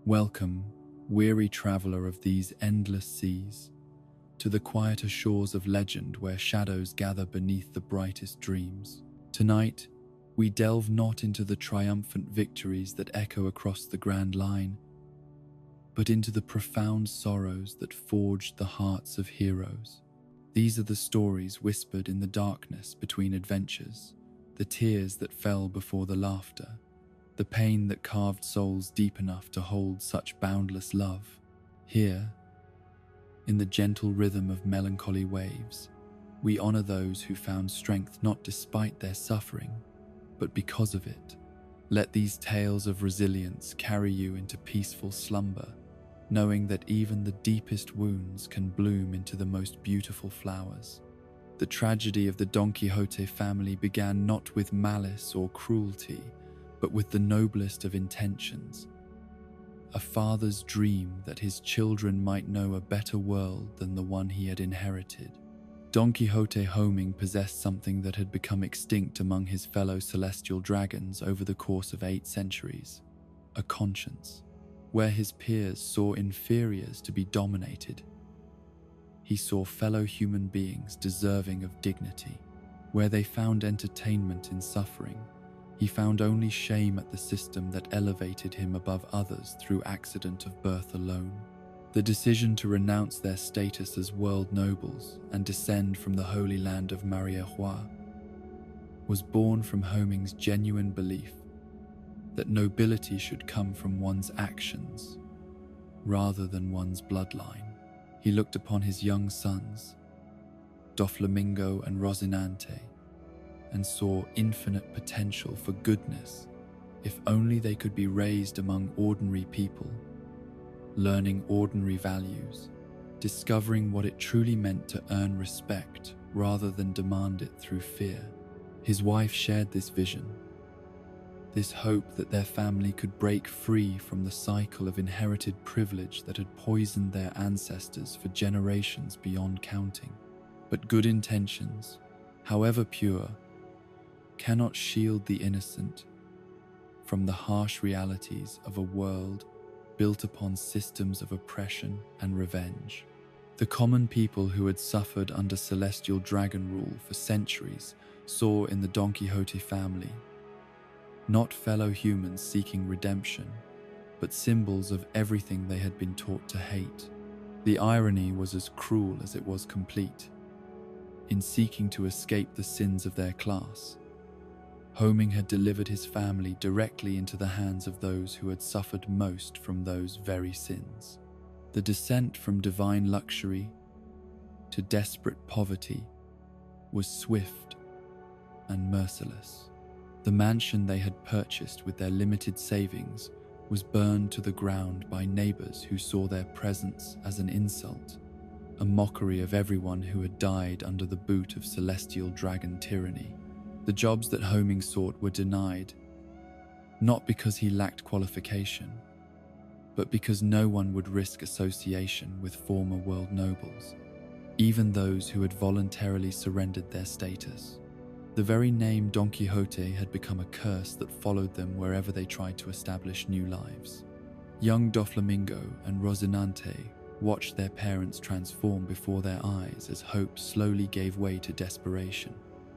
Welcome, weary traveler of these endless seas, to the quieter shores of legend where shadows gather beneath the brightest dreams. Tonight, we delve not into the triumphant victories that echo across the Grand Line, but into the profound sorrows that forged the hearts of heroes. These are the stories whispered in the darkness between adventures, the tears that fell before the laughter, the pain that carved souls deep enough to hold such boundless love. Here, in the gentle rhythm of melancholy waves, we honor those who found strength not despite their suffering, but because of it. Let these tales of resilience carry you into peaceful slumber, knowing that even the deepest wounds can bloom into the most beautiful flowers. The tragedy of the Don Quixote family began not with malice or cruelty, but with the noblest of intentions, a father's dream that his children might know a better world than the one he had inherited. Don Quixote Homing possessed something that had become extinct among his fellow celestial dragons over the course of 8 centuries: a conscience. Where his peers saw inferiors to be dominated, he saw fellow human beings deserving of dignity. Where they found entertainment in suffering, he found only shame at the system that elevated him above others through accident of birth alone. The decision to renounce their status as world nobles and descend from the holy land of Mariahua was born from Homing's genuine belief that nobility should come from one's actions rather than one's bloodline. He looked upon his young sons, Doflamingo and Rocinante, and saw infinite potential for goodness if only they could be raised among ordinary people, learning ordinary values, discovering what it truly meant to earn respect rather than demand it through fear. His wife shared this vision, this hope that their family could break free from the cycle of inherited privilege that had poisoned their ancestors for generations beyond counting. But good intentions, however pure, cannot shield the innocent from the harsh realities of a world built upon systems of oppression and revenge. The common people who had suffered under celestial dragon rule for centuries saw in the Don Quixote family not fellow humans seeking redemption, but symbols of everything they had been taught to hate. The irony was as cruel as it was complete. In seeking to escape the sins of their class, Homing had delivered his family directly into the hands of those who had suffered most from those very sins. The descent from divine luxury to desperate poverty was swift and merciless. The mansion they had purchased with their limited savings was burned to the ground by neighbors who saw their presence as an insult, a mockery of everyone who had died under the boot of celestial dragon tyranny. The jobs that Homing sought were denied, not because he lacked qualification, but because no one would risk association with former world nobles, even those who had voluntarily surrendered their status. The very name Don Quixote had become a curse that followed them wherever they tried to establish new lives. Young Doflamingo and Rocinante watched their parents transform before their eyes as hope slowly gave way to desperation.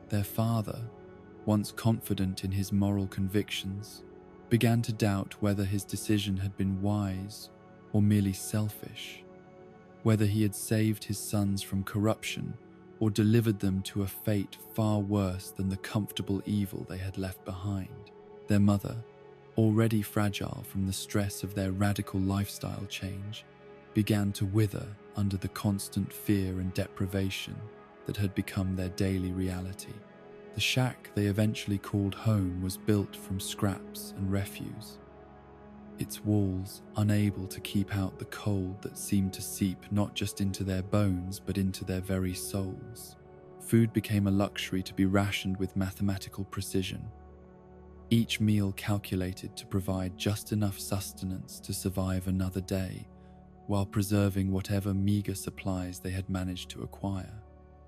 Their father, once confident in his moral convictions, began to doubt whether his decision had been wise or merely selfish, whether he had saved his sons from corruption or delivered them to a fate far worse than the comfortable evil they had left behind. Their mother, already fragile from the stress of their radical lifestyle change, began to wither under the constant fear and deprivation that had become their daily reality. The shack they eventually called home was built from scraps and refuse, its walls unable to keep out the cold that seemed to seep not just into their bones but into their very souls. Food became a luxury to be rationed with mathematical precision, each meal calculated to provide just enough sustenance to survive another day, while preserving whatever meager supplies they had managed to acquire.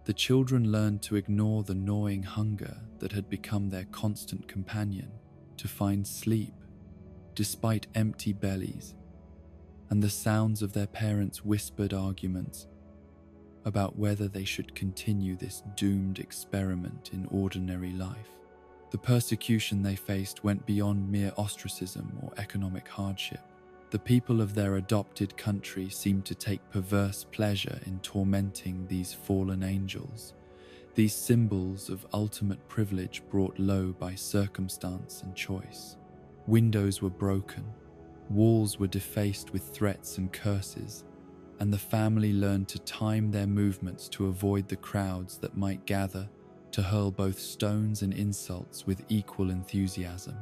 The children learned to ignore the gnawing hunger that had become their constant companion, to find sleep, despite empty bellies, and the sounds of their parents' whispered arguments about whether they should continue this doomed experiment in ordinary life. The persecution they faced went beyond mere ostracism or economic hardship. The people of their adopted country seemed to take perverse pleasure in tormenting these fallen angels, these symbols of ultimate privilege brought low by circumstance and choice. Windows were broken, walls were defaced with threats and curses, and the family learned to time their movements to avoid the crowds that might gather to hurl both stones and insults with equal enthusiasm.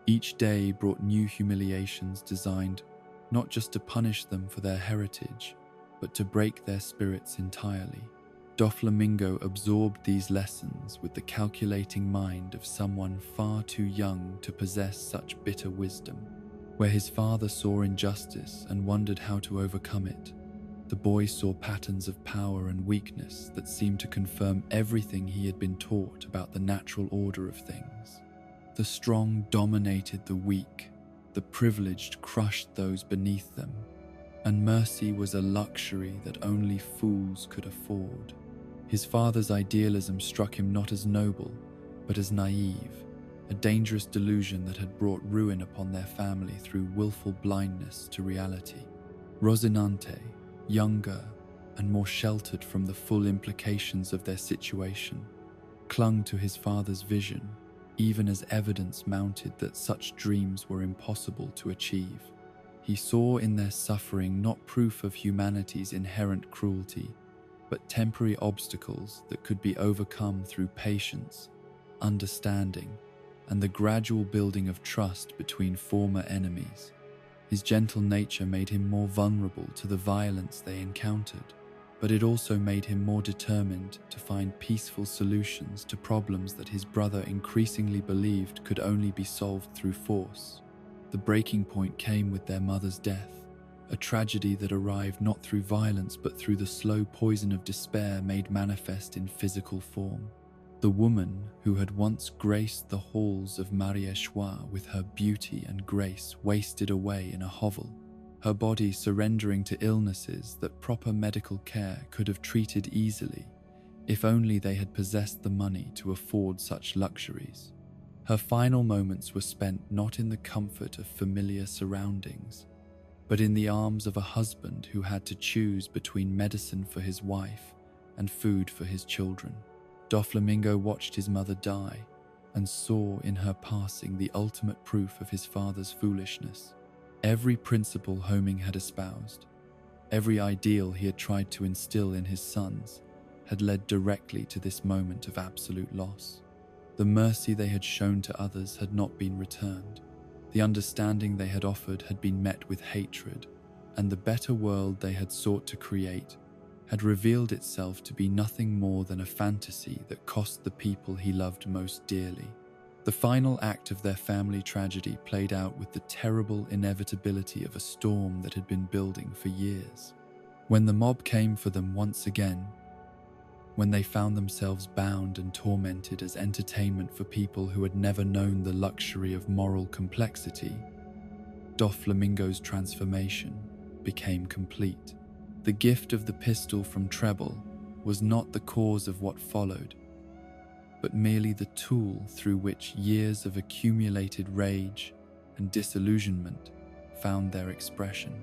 Each day brought new humiliations designed not just to punish them for their heritage, but to break their spirits entirely. Doflamingo absorbed these lessons with the calculating mind of someone far too young to possess such bitter wisdom. Where his father saw injustice and wondered how to overcome it, the boy saw patterns of power and weakness that seemed to confirm everything he had been taught about the natural order of things. The strong dominated the weak, the privileged crushed those beneath them, and mercy was a luxury that only fools could afford. His father's idealism struck him not as noble, but as naive, a dangerous delusion that had brought ruin upon their family through willful blindness to reality. Rocinante, younger and more sheltered from the full implications of their situation, clung to his father's vision, even as evidence mounted that such dreams were impossible to achieve. He saw in their suffering not proof of humanity's inherent cruelty, but temporary obstacles that could be overcome through patience, understanding, and the gradual building of trust between former enemies. His gentle nature made him more vulnerable to the violence they encountered, but it also made him more determined to find peaceful solutions to problems that his brother increasingly believed could only be solved through force. The breaking point came with their mother's death, a tragedy that arrived not through violence but through the slow poison of despair made manifest in physical form. The woman who had once graced the halls of Mariéchois with her beauty and grace wasted away in a hovel, her body surrendering to illnesses that proper medical care could have treated easily, if only they had possessed the money to afford such luxuries. Her final moments were spent not in the comfort of familiar surroundings, but in the arms of a husband who had to choose between medicine for his wife and food for his children. Doflamingo watched his mother die and saw in her passing the ultimate proof of his father's foolishness. Every principle Homing had espoused, every ideal he had tried to instill in his sons, had led directly to this moment of absolute loss. The mercy they had shown to others had not been returned. The understanding they had offered had been met with hatred, and the better world they had sought to create had revealed itself to be nothing more than a fantasy that cost the people he loved most dearly. The final act of their family tragedy played out with the terrible inevitability of a storm that had been building for years. When the mob came for them once again, when they found themselves bound and tormented as entertainment for people who had never known the luxury of moral complexity, Doflamingo's transformation became complete. The gift of the pistol from Treble was not the cause of what followed, but merely the tool through which years of accumulated rage and disillusionment found their expression.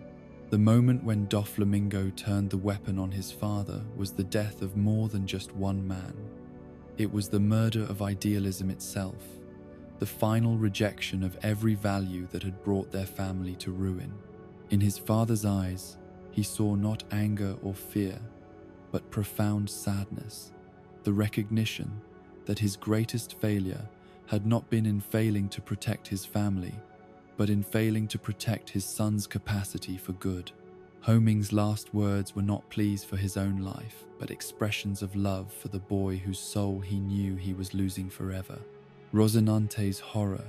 The moment when Doflamingo turned the weapon on his father was the death of more than just one man. It was the murder of idealism itself, the final rejection of every value that had brought their family to ruin. In his father's eyes, he saw not anger or fear, but profound sadness, the recognition that his greatest failure had not been in failing to protect his family, but in failing to protect his son's capacity for good. Homing's last words were not pleas for his own life, but expressions of love for the boy whose soul he knew he was losing forever. Rocinante's horror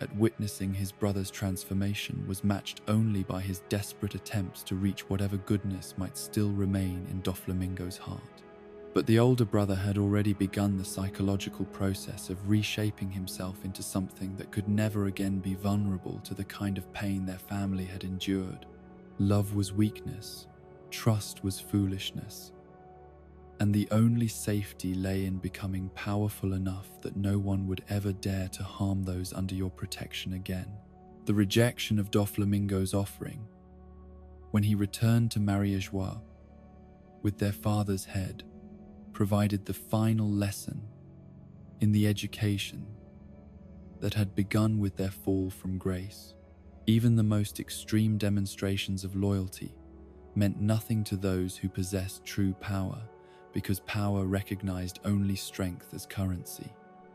at witnessing his brother's transformation was matched only by his desperate attempts to reach whatever goodness might still remain in Doflamingo's heart. But the older brother had already begun the psychological process of reshaping himself into something that could never again be vulnerable to the kind of pain their family had endured. Love was weakness, trust was foolishness, and the only safety lay in becoming powerful enough that no one would ever dare to harm those under your protection again. The rejection of Doflamingo's offering, when he returned to Mariajoie with their father's head, provided the final lesson in the education that had begun with their fall from grace. Even the most extreme demonstrations of loyalty meant nothing to those who possessed true power, because power recognized only strength as currency.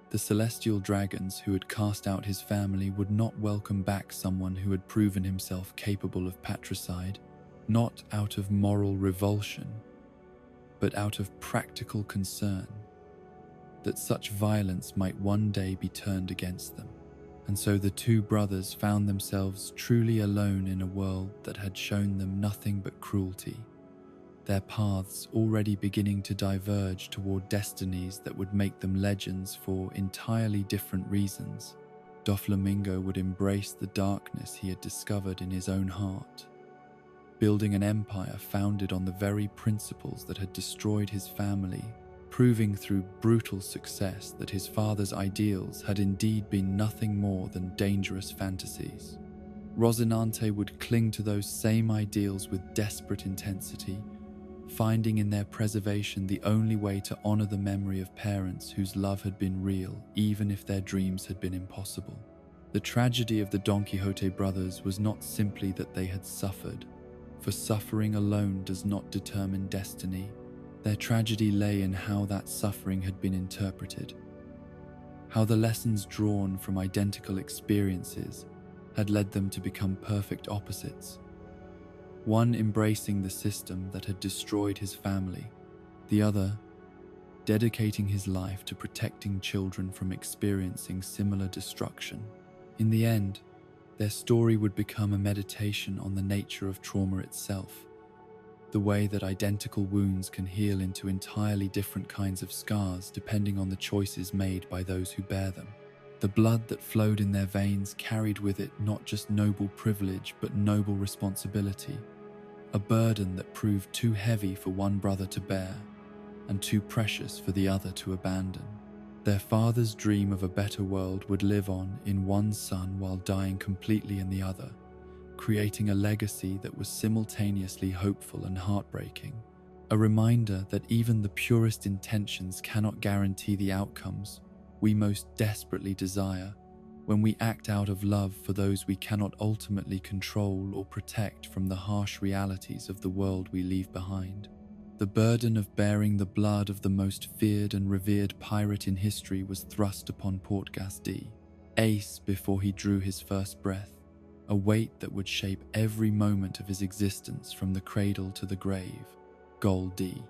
The celestial dragons who had cast out his family would not welcome back someone who had proven himself capable of patricide, not out of moral revulsion, but out of practical concern that such violence might one day be turned against them. And so the two brothers found themselves truly alone in a world that had shown them nothing but cruelty, their paths already beginning to diverge toward destinies that would make them legends for entirely different reasons. Doflamingo would embrace the darkness he had discovered in his own heart, building an empire founded on the very principles that had destroyed his family, proving through brutal success that his father's ideals had indeed been nothing more than dangerous fantasies. Rocinante would cling to those same ideals with desperate intensity, finding in their preservation the only way to honor the memory of parents whose love had been real, even if their dreams had been impossible. The tragedy of the Don Quixote brothers was not simply that they had suffered, for suffering alone does not determine destiny. Their tragedy lay in how that suffering had been interpreted, how the lessons drawn from identical experiences had led them to become perfect opposites, one embracing the system that had destroyed his family, the other dedicating his life to protecting children from experiencing similar destruction. In the end, their story would become a meditation on the nature of trauma itself, the way that identical wounds can heal into entirely different kinds of scars depending on the choices made by those who bear them. The blood that flowed in their veins carried with it not just noble privilege but noble responsibility, a burden that proved too heavy for one brother to bear and too precious for the other to abandon. Their father's dream of a better world would live on in one son while dying completely in the other, creating a legacy that was simultaneously hopeful and heartbreaking, a reminder that even the purest intentions cannot guarantee the outcomes we most desperately desire when we act out of love for those we cannot ultimately control or protect from the harsh realities of the world we leave behind. The burden of bearing the blood of the most feared and revered pirate in history was thrust upon Port-Gasdy, Ace before he drew his first breath, a weight that would shape every moment of his existence from the cradle to the grave. Gol D.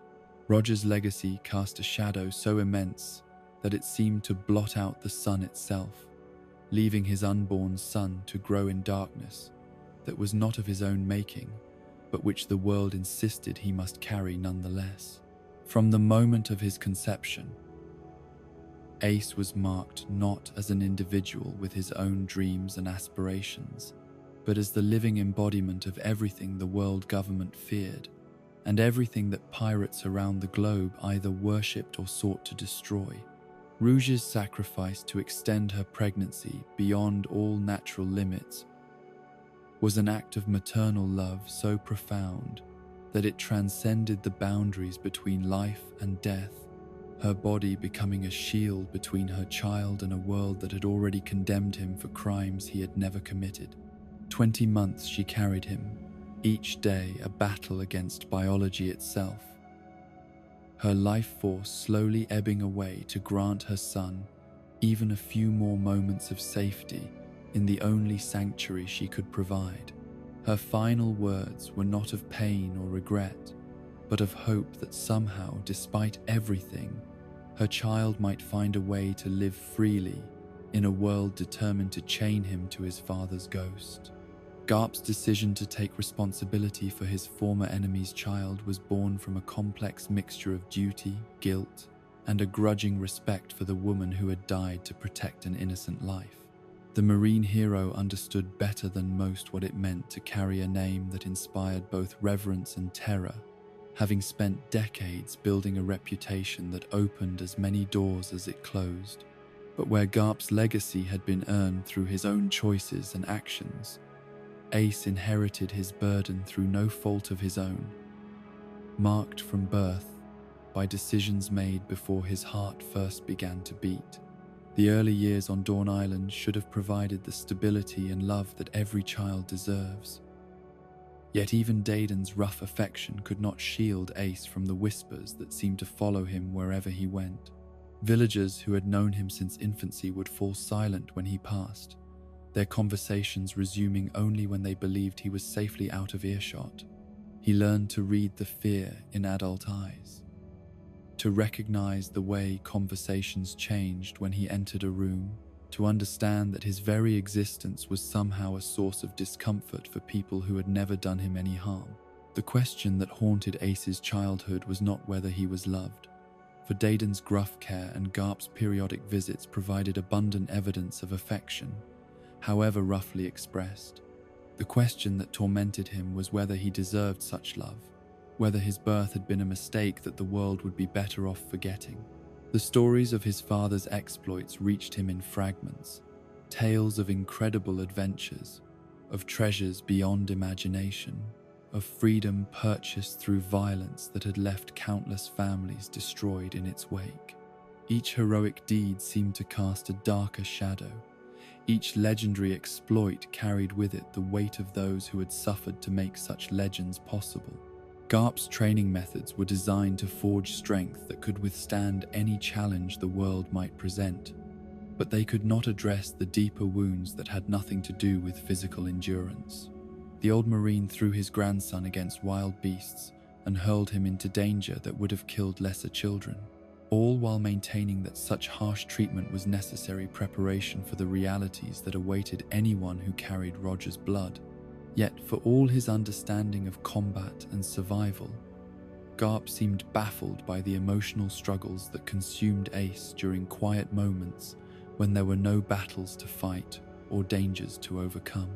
Roger's legacy cast a shadow so immense that it seemed to blot out the sun itself, leaving his unborn son to grow in darkness that was not of his own making, but which the world insisted he must carry nonetheless. From the moment of his conception, Ace was marked not as an individual with his own dreams and aspirations, but as the living embodiment of everything the world government feared, and everything that pirates around the globe either worshipped or sought to destroy. Rouge's sacrifice to extend her pregnancy beyond all natural limits was an act of maternal love so profound that it transcended the boundaries between life and death, her body becoming a shield between her child and a world that had already condemned him for crimes he had never committed. 20 months she carried him, each day a battle against biology itself, her life force slowly ebbing away to grant her son even a few more moments of safety in the only sanctuary she could provide. Her final words were not of pain or regret, but of hope that somehow, despite everything, her child might find a way to live freely in a world determined to chain him to his father's ghost. Garp's decision to take responsibility for his former enemy's child was born from a complex mixture of duty, guilt, and a grudging respect for the woman who had died to protect an innocent life. The marine hero understood better than most what it meant to carry a name that inspired both reverence and terror, having spent decades building a reputation that opened as many doors as it closed. But where Garp's legacy had been earned through his own choices and actions, Ace inherited his burden through no fault of his own, marked from birth by decisions made before his heart first began to beat. The early years on Dawn Island should have provided the stability and love that every child deserves. Yet even Dedan's rough affection could not shield Ace from the whispers that seemed to follow him wherever he went. Villagers who had known him since infancy would fall silent when he passed, their conversations resuming only when they believed he was safely out of earshot. He learned to read the fear in adult eyes, to recognize the way conversations changed when he entered a room, to understand that his very existence was somehow a source of discomfort for people who had never done him any harm. The question that haunted Ace's childhood was not whether he was loved, for Dedan's gruff care and Garp's periodic visits provided abundant evidence of affection, however roughly expressed. The question that tormented him was whether he deserved such love, whether his birth had been a mistake that the world would be better off forgetting. The stories of his father's exploits reached him in fragments, tales of incredible adventures, of treasures beyond imagination, of freedom purchased through violence that had left countless families destroyed in its wake. Each heroic deed seemed to cast a darker shadow. Each legendary exploit carried with it the weight of those who had suffered to make such legends possible. Garp's training methods were designed to forge strength that could withstand any challenge the world might present, but they could not address the deeper wounds that had nothing to do with physical endurance. The old Marine threw his grandson against wild beasts and hurled him into danger that would have killed lesser children, all while maintaining that such harsh treatment was necessary preparation for the realities that awaited anyone who carried Roger's blood. Yet, for all his understanding of combat and survival, Garp seemed baffled by the emotional struggles that consumed Ace during quiet moments when there were no battles to fight or dangers to overcome.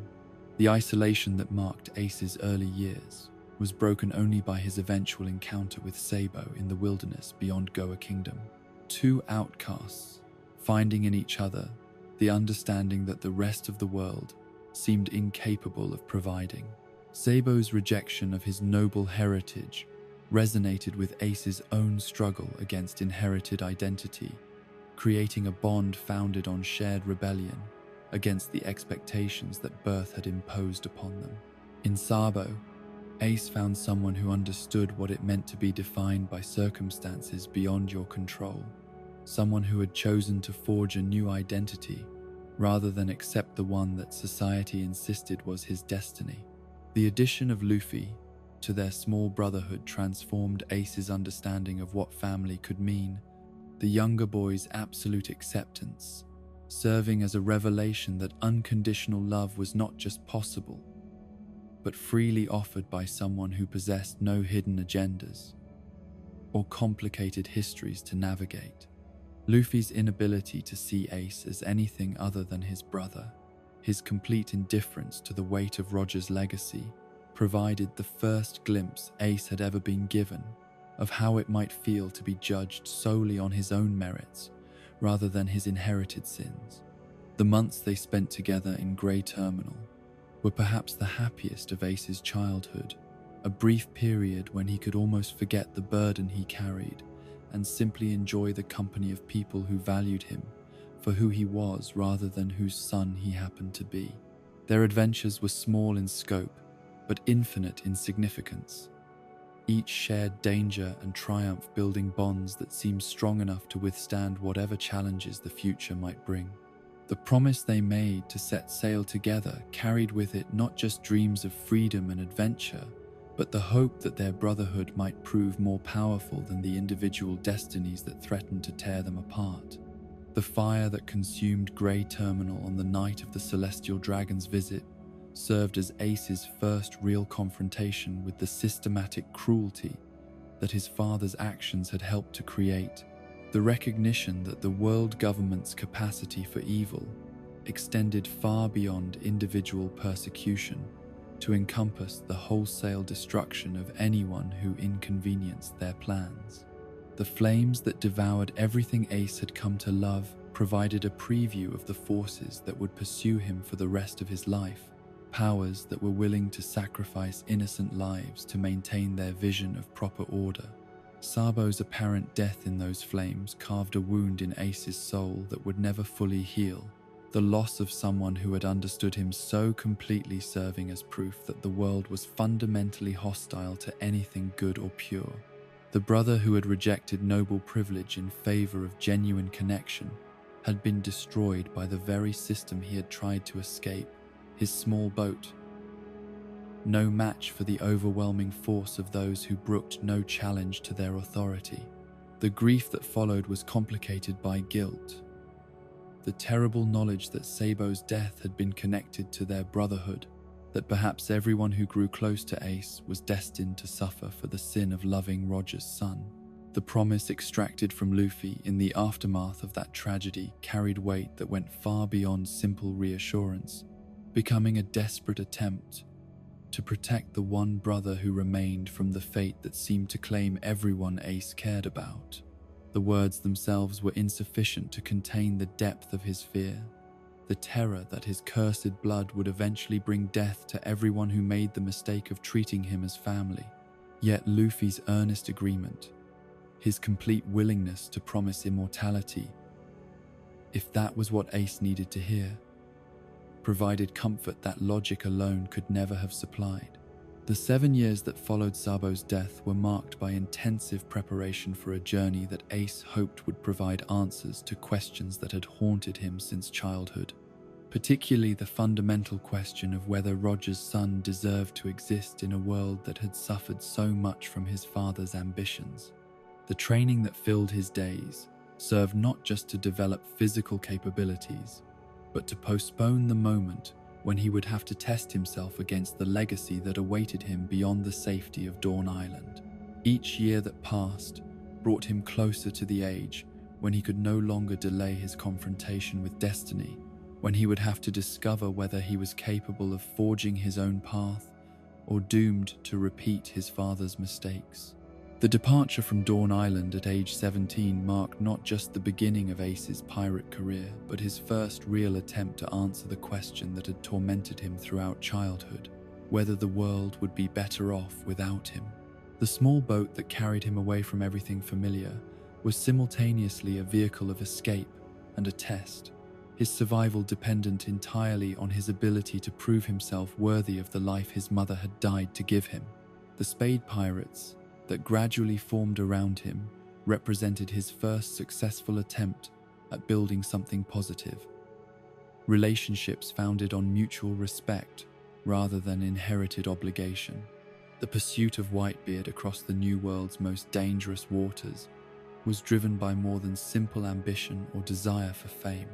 The isolation that marked Ace's early years was broken only by his eventual encounter with Sabo in the wilderness beyond Goa Kingdom. Two outcasts, finding in each other the understanding that the rest of the world seemed incapable of providing. Sabo's rejection of his noble heritage resonated with Ace's own struggle against inherited identity, creating a bond founded on shared rebellion against the expectations that birth had imposed upon them. In Sabo, Ace found someone who understood what it meant to be defined by circumstances beyond your control, someone who had chosen to forge a new identity rather than accept the one that society insisted was his destiny. The addition of Luffy to their small brotherhood transformed Ace's understanding of what family could mean, the younger boy's absolute acceptance, serving as a revelation that unconditional love was not just possible, but freely offered by someone who possessed no hidden agendas or complicated histories to navigate. Luffy's inability to see Ace as anything other than his brother, his complete indifference to the weight of Roger's legacy, provided the first glimpse Ace had ever been given of how it might feel to be judged solely on his own merits rather than his inherited sins. The months they spent together in Grey Terminal were perhaps the happiest of Ace's childhood, a brief period when he could almost forget the burden he carried and simply enjoy the company of people who valued him for who he was rather than whose son he happened to be. Their adventures were small in scope, but infinite in significance. Each shared danger and triumph, building bonds that seemed strong enough to withstand whatever challenges the future might bring. The promise they made to set sail together carried with it not just dreams of freedom and adventure, but the hope that their brotherhood might prove more powerful than the individual destinies that threatened to tear them apart. The fire that consumed Grey Terminal on the night of the Celestial Dragon's visit served as Ace's first real confrontation with the systematic cruelty that his father's actions had helped to create. The recognition that the world government's capacity for evil extended far beyond individual persecution to encompass the wholesale destruction of anyone who inconvenienced their plans. The flames that devoured everything Ace had come to love provided a preview of the forces that would pursue him for the rest of his life, powers that were willing to sacrifice innocent lives to maintain their vision of proper order. Sabo's apparent death in those flames carved a wound in Ace's soul that would never fully heal, the loss of someone who had understood him so completely, serving as proof that the world was fundamentally hostile to anything good or pure. The brother who had rejected noble privilege in favor of genuine connection had been destroyed by the very system he had tried to escape, his small boat. No match for the overwhelming force of those who brooked no challenge to their authority. The grief that followed was complicated by guilt. The terrible knowledge that Sabo's death had been connected to their brotherhood, that perhaps everyone who grew close to Ace was destined to suffer for the sin of loving Roger's son. The promise extracted from Luffy in the aftermath of that tragedy carried weight that went far beyond simple reassurance, becoming a desperate attempt to protect the one brother who remained from the fate that seemed to claim everyone Ace cared about. The words themselves were insufficient to contain the depth of his fear, the terror that his cursed blood would eventually bring death to everyone who made the mistake of treating him as family. Yet Luffy's earnest agreement, his complete willingness to promise immortality, if that was what Ace needed to hear, provided comfort that logic alone could never have supplied. The 7 years that followed Sabo's death were marked by intensive preparation for a journey that Ace hoped would provide answers to questions that had haunted him since childhood, particularly the fundamental question of whether Roger's son deserved to exist in a world that had suffered so much from his father's ambitions. The training that filled his days served not just to develop physical capabilities, but to postpone the moment when he would have to test himself against the legacy that awaited him beyond the safety of Dawn Island. Each year that passed brought him closer to the age when he could no longer delay his confrontation with destiny, when he would have to discover whether he was capable of forging his own path or doomed to repeat his father's mistakes. The departure from Dawn Island at age 17 marked not just the beginning of Ace's pirate career, but his first real attempt to answer the question that had tormented him throughout childhood, whether the world would be better off without him. The small boat that carried him away from everything familiar was simultaneously a vehicle of escape and a test, his survival dependent entirely on his ability to prove himself worthy of the life his mother had died to give him. The Spade Pirates that gradually formed around him represented his first successful attempt at building something positive. Relationships founded on mutual respect rather than inherited obligation. The pursuit of Whitebeard across the New World's most dangerous waters was driven by more than simple ambition or desire for fame.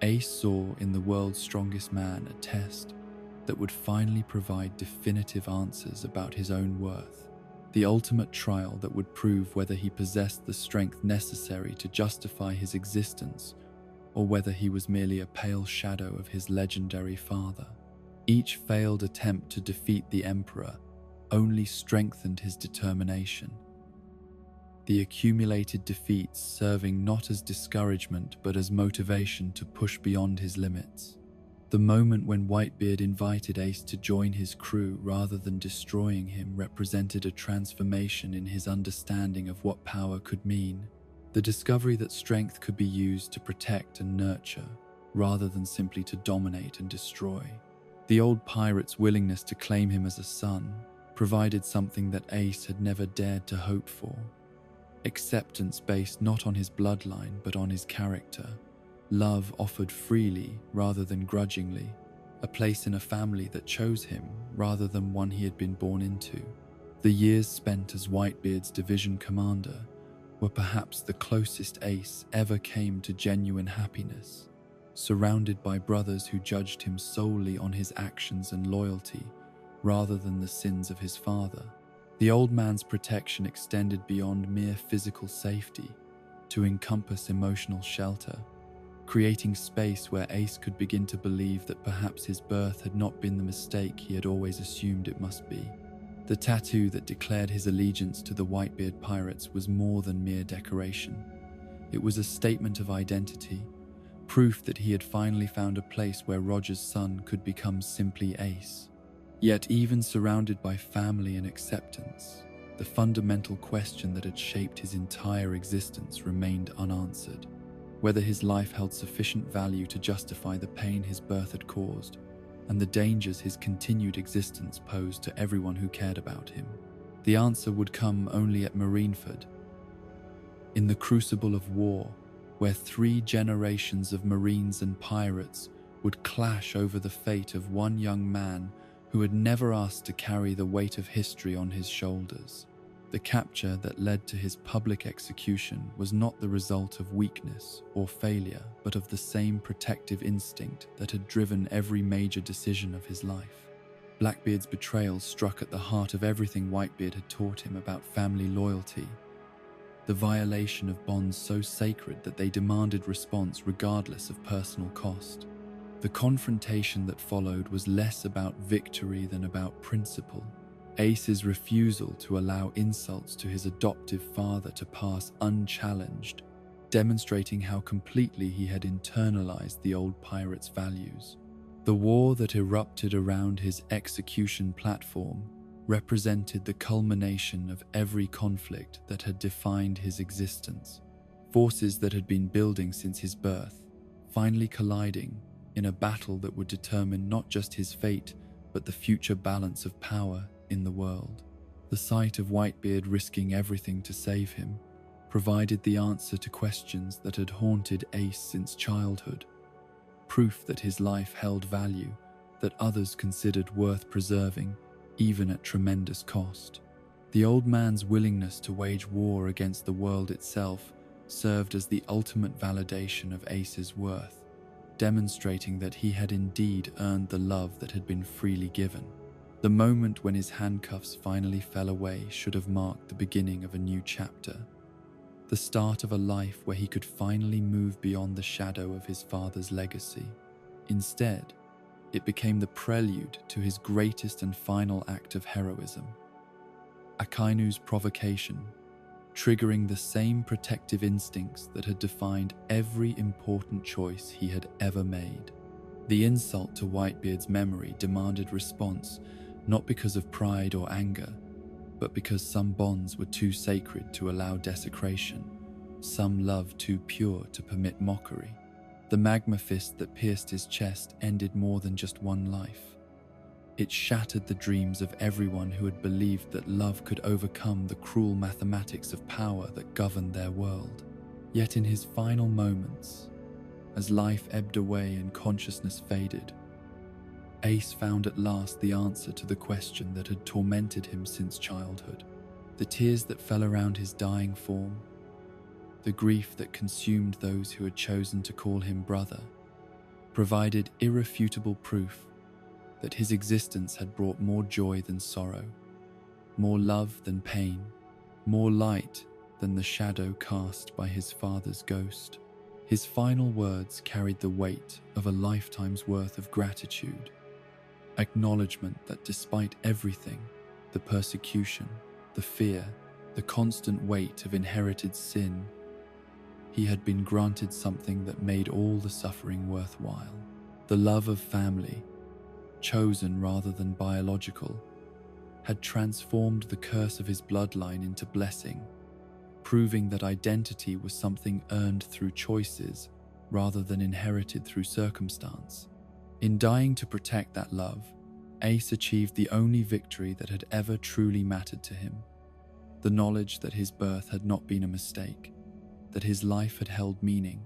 Ace saw in the world's strongest man a test that would finally provide definitive answers about his own worth. The ultimate trial that would prove whether he possessed the strength necessary to justify his existence or whether he was merely a pale shadow of his legendary father. Each failed attempt to defeat the Emperor only strengthened his determination, the accumulated defeats serving not as discouragement but as motivation to push beyond his limits. The moment when Whitebeard invited Ace to join his crew rather than destroying him represented a transformation in his understanding of what power could mean, the discovery that strength could be used to protect and nurture rather than simply to dominate and destroy. The old pirate's willingness to claim him as a son provided something that Ace had never dared to hope for: acceptance based not on his bloodline but on his character. Love offered freely rather than grudgingly, a place in a family that chose him rather than one he had been born into. The years spent as Whitebeard's division commander were perhaps the closest Ace ever came to genuine happiness, surrounded by brothers who judged him solely on his actions and loyalty rather than the sins of his father. The old man's protection extended beyond mere physical safety to encompass emotional shelter, creating space where Ace could begin to believe that perhaps his birth had not been the mistake he had always assumed it must be. The tattoo that declared his allegiance to the Whitebeard pirates was more than mere decoration. It was a statement of identity, proof that he had finally found a place where Roger's son could become simply Ace. Yet even surrounded by family and acceptance, the fundamental question that had shaped his entire existence remained unanswered. Whether his life held sufficient value to justify the pain his birth had caused, and the dangers his continued existence posed to everyone who cared about him. The answer would come only at Marineford. In the crucible of war, where 3 generations of Marines and pirates would clash over the fate of one young man who had never asked to carry the weight of history on his shoulders. The capture that led to his public execution was not the result of weakness or failure, but of the same protective instinct that had driven every major decision of his life. Blackbeard's betrayal struck at the heart of everything Whitebeard had taught him about family loyalty, the violation of bonds so sacred that they demanded response regardless of personal cost. The confrontation that followed was less about victory than about principle. Ace's refusal to allow insults to his adoptive father to pass unchallenged, demonstrating how completely he had internalized the old pirate's values. The war that erupted around his execution platform represented the culmination of every conflict that had defined his existence. Forces that had been building since his birth, finally colliding in a battle that would determine not just his fate, but the future balance of power in the world. The sight of Whitebeard risking everything to save him provided the answer to questions that had haunted Ace since childhood, proof that his life held value, that others considered worth preserving, even at tremendous cost. The old man's willingness to wage war against the world itself served as the ultimate validation of Ace's worth, demonstrating that he had indeed earned the love that had been freely given. The moment when his handcuffs finally fell away should have marked the beginning of a new chapter, the start of a life where he could finally move beyond the shadow of his father's legacy. Instead, it became the prelude to his greatest and final act of heroism, Akainu's provocation, triggering the same protective instincts that had defined every important choice he had ever made. The insult to Whitebeard's memory demanded response, not because of pride or anger, but because some bonds were too sacred to allow desecration, some love too pure to permit mockery. The magma fist that pierced his chest ended more than just one life. It shattered the dreams of everyone who had believed that love could overcome the cruel mathematics of power that governed their world. Yet in his final moments, as life ebbed away and consciousness faded, Ace found at last the answer to the question that had tormented him since childhood. The tears that fell around his dying form, the grief that consumed those who had chosen to call him brother, provided irrefutable proof that his existence had brought more joy than sorrow, more love than pain, more light than the shadow cast by his father's ghost. His final words carried the weight of a lifetime's worth of gratitude, acknowledgement that despite everything, the persecution, the fear, the constant weight of inherited sin, he had been granted something that made all the suffering worthwhile. The love of family, chosen rather than biological, had transformed the curse of his bloodline into blessing, proving that identity was something earned through choices rather than inherited through circumstance. In dying to protect that love, Ace achieved the only victory that had ever truly mattered to him, the knowledge that his birth had not been a mistake, that his life had held meaning,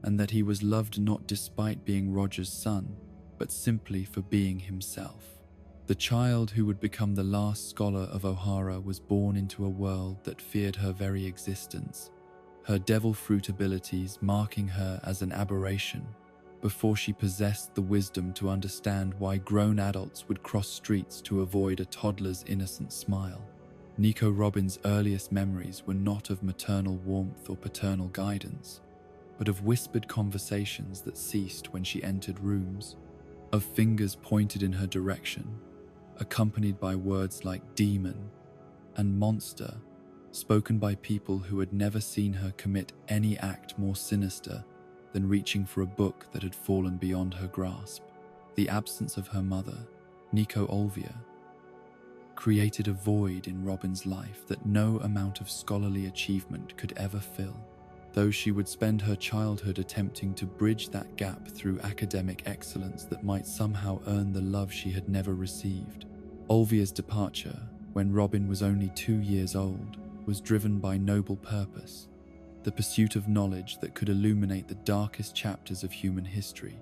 and that he was loved not despite being Roger's son, but simply for being himself. The child who would become the last scholar of Ohara was born into a world that feared her very existence, her devil fruit abilities marking her as an aberration, before she possessed the wisdom to understand why grown adults would cross streets to avoid a toddler's innocent smile. Nico Robin's earliest memories were not of maternal warmth or paternal guidance, but of whispered conversations that ceased when she entered rooms, of fingers pointed in her direction, accompanied by words like demon and monster, spoken by people who had never seen her commit any act more sinister than reaching for a book that had fallen beyond her grasp. The absence of her mother, Nico Olvia, created a void in Robin's life that no amount of scholarly achievement could ever fill. Though she would spend her childhood attempting to bridge that gap through academic excellence that might somehow earn the love she had never received. Olvia's departure, when Robin was only 2 years old, was driven by noble purpose, the pursuit of knowledge that could illuminate the darkest chapters of human history.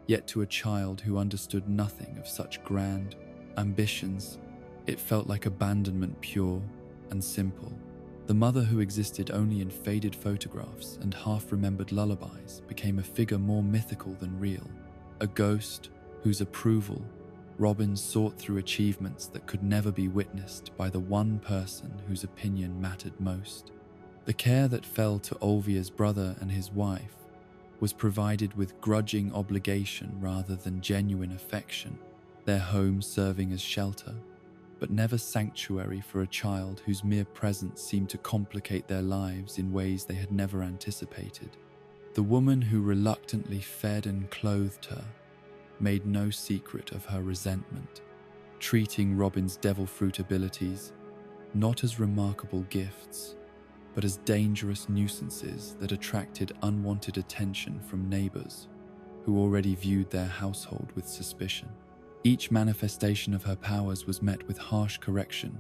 Yet to a child who understood nothing of such grand ambitions, it felt like abandonment, pure and simple. The mother who existed only in faded photographs and half-remembered lullabies became a figure more mythical than real, a ghost whose approval Robin sought through achievements that could never be witnessed by the one person whose opinion mattered most. The care that fell to Olvia's brother and his wife was provided with grudging obligation rather than genuine affection, their home serving as shelter, but never sanctuary for a child whose mere presence seemed to complicate their lives in ways they had never anticipated. The woman who reluctantly fed and clothed her made no secret of her resentment, treating Robin's devil fruit abilities not as remarkable gifts, but as dangerous nuisances that attracted unwanted attention from neighbors who already viewed their household with suspicion. Each manifestation of her powers was met with harsh correction,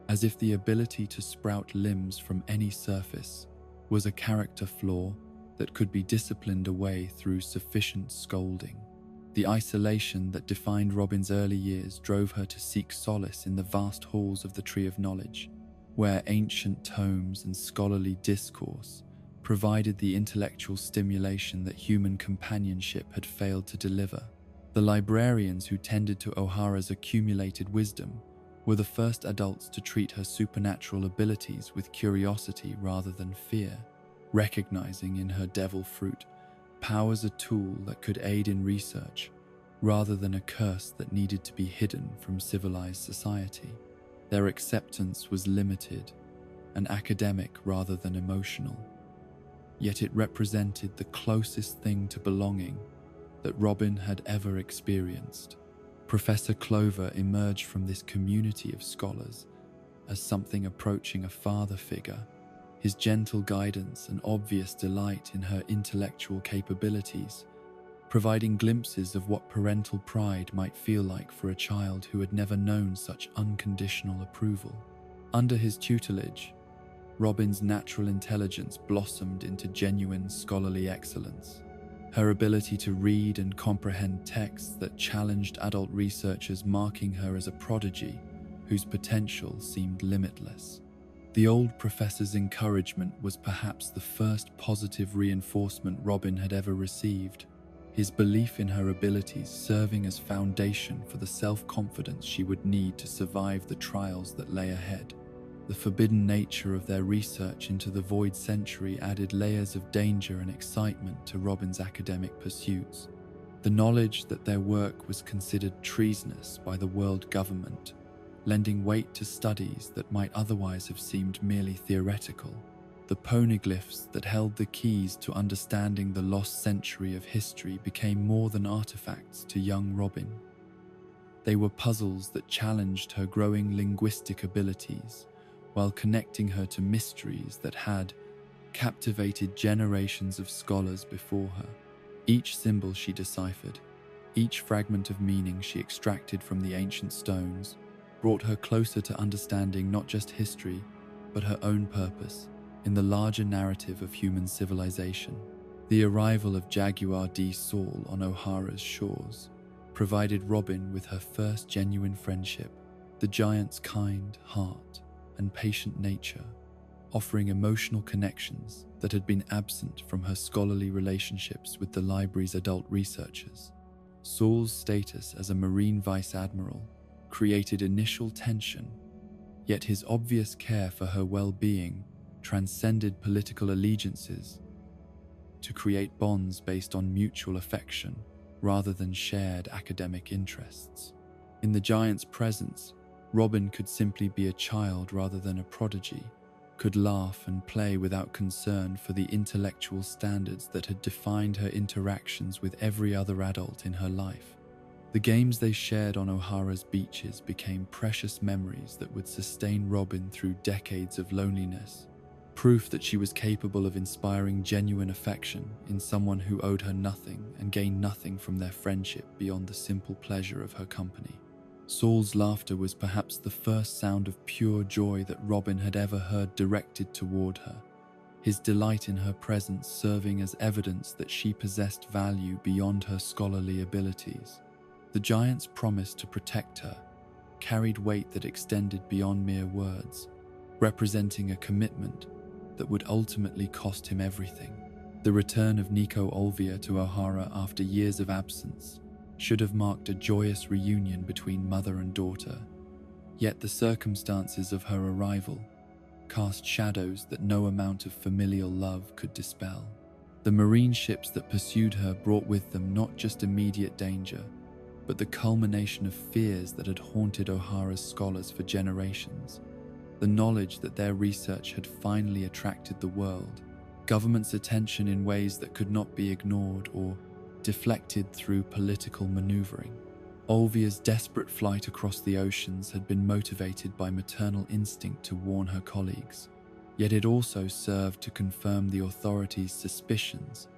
as if the ability to sprout limbs from any surface was a character flaw that could be disciplined away through sufficient scolding. The isolation that defined Robin's early years drove her to seek solace in the vast halls of the Tree of Knowledge, where ancient tomes and scholarly discourse provided the intellectual stimulation that human companionship had failed to deliver. The librarians who tended to O'Hara's accumulated wisdom were the first adults to treat her supernatural abilities with curiosity rather than fear, recognizing in her devil fruit powers a tool that could aid in research rather than a curse that needed to be hidden from civilized society. Their acceptance was limited and academic rather than emotional, yet it represented the closest thing to belonging that Robin had ever experienced. Professor Clover emerged from this community of scholars as something approaching a father figure, his gentle guidance and obvious delight in her intellectual capabilities, providing glimpses of what parental pride might feel like for a child who had never known such unconditional approval. Under his tutelage, Robin's natural intelligence blossomed into genuine scholarly excellence. Her ability to read and comprehend texts that challenged adult researchers, marking her as a prodigy whose potential seemed limitless. The old professor's encouragement was perhaps the first positive reinforcement Robin had ever received, his belief in her abilities serving as foundation for the self-confidence she would need to survive the trials that lay ahead. The forbidden nature of their research into the Void Century added layers of danger and excitement to Robin's academic pursuits. The knowledge that their work was considered treasonous by the world government, lending weight to studies that might otherwise have seemed merely theoretical. The poneglyphs that held the keys to understanding the lost century of history became more than artifacts to young Robin. They were puzzles that challenged her growing linguistic abilities, while connecting her to mysteries that had captivated generations of scholars before her. Each symbol she deciphered, each fragment of meaning she extracted from the ancient stones, brought her closer to understanding not just history, but her own purpose in the larger narrative of human civilization. The arrival of Jaguar D. Saul on O'Hara's shores provided Robin with her first genuine friendship, the giant's kind heart and patient nature, offering emotional connections that had been absent from her scholarly relationships with the library's adult researchers. Saul's status as a Marine Vice Admiral created initial tension, yet his obvious care for her well-being transcended political allegiances. to create bonds based on mutual affection rather than shared academic interests. In the giant's presence, Robin could simply be a child rather than a prodigy, could laugh and play without concern for the intellectual standards that had defined her interactions with every other adult in her life. The games they shared on O'Hara's beaches became precious memories that would sustain Robin through decades of loneliness, proof that she was capable of inspiring genuine affection in someone who owed her nothing and gained nothing from their friendship beyond the simple pleasure of her company. Saul's laughter was perhaps the first sound of pure joy that Robin had ever heard directed toward her, his delight in her presence serving as evidence that she possessed value beyond her scholarly abilities. The giant's promise to protect her carried weight that extended beyond mere words, representing a commitment that would ultimately cost him everything. The return of Nico Olvia to O'Hara after years of absence should have marked a joyous reunion between mother and daughter, yet the circumstances of her arrival cast shadows that no amount of familial love could dispel. The marine ships that pursued her brought with them not just immediate danger, but the culmination of fears that had haunted O'Hara's scholars for generations. The knowledge that their research had finally attracted the world, government's attention in ways that could not be ignored or deflected through political maneuvering. Olvia's desperate flight across the oceans had been motivated by maternal instinct to warn her colleagues, yet it also served to confirm the authorities' suspicions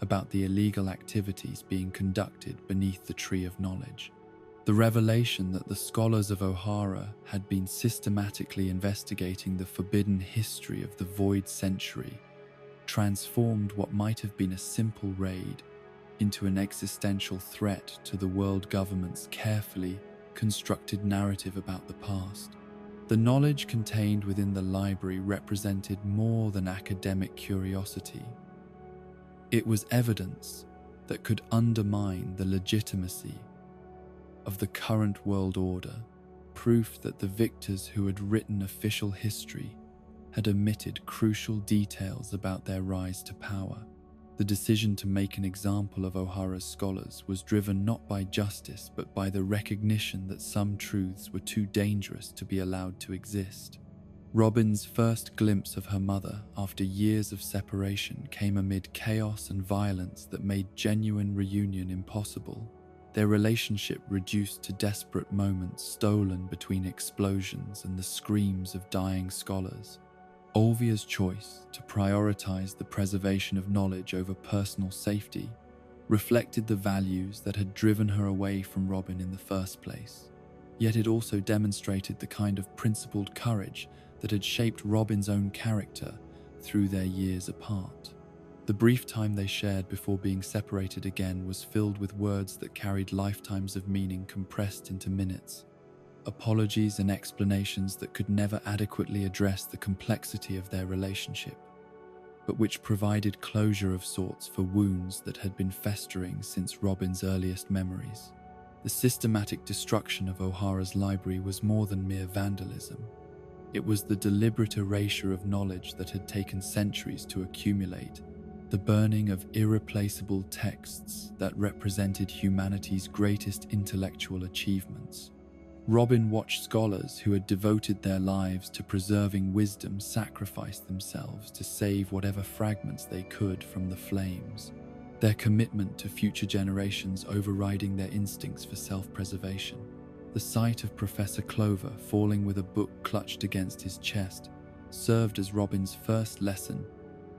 about the illegal activities being conducted beneath the Tree of Knowledge. The revelation that the scholars of O'Hara had been systematically investigating the forbidden history of the Void Century transformed what might have been a simple raid into an existential threat to the world government's carefully constructed narrative about the past. The knowledge contained within the library represented more than academic curiosity. It was evidence that could undermine the legitimacy of the current world order, proof that the victors who had written official history had omitted crucial details about their rise to power. The decision to make an example of O'Hara's scholars was driven not by justice but by the recognition that some truths were too dangerous to be allowed to exist. Robin's first glimpse of her mother after years of separation came amid chaos and violence that made genuine reunion impossible, their relationship reduced to desperate moments stolen between explosions and the screams of dying scholars. Olvia's choice to prioritize the preservation of knowledge over personal safety reflected the values that had driven her away from Robin in the first place. Yet it also demonstrated the kind of principled courage that had shaped Robin's own character through their years apart. The brief time they shared before being separated again was filled with words that carried lifetimes of meaning compressed into minutes. Apologies and explanations that could never adequately address the complexity of their relationship, but which provided closure of sorts for wounds that had been festering since Robin's earliest memories. The systematic destruction of O'Hara's library was more than mere vandalism. It was the deliberate erasure of knowledge that had taken centuries to accumulate, the burning of irreplaceable texts that represented humanity's greatest intellectual achievements. Robin watched scholars who had devoted their lives to preserving wisdom sacrifice themselves to save whatever fragments they could from the flames, their commitment to future generations overriding their instincts for self-preservation. The sight of Professor Clover falling with a book clutched against his chest served as Robin's first lesson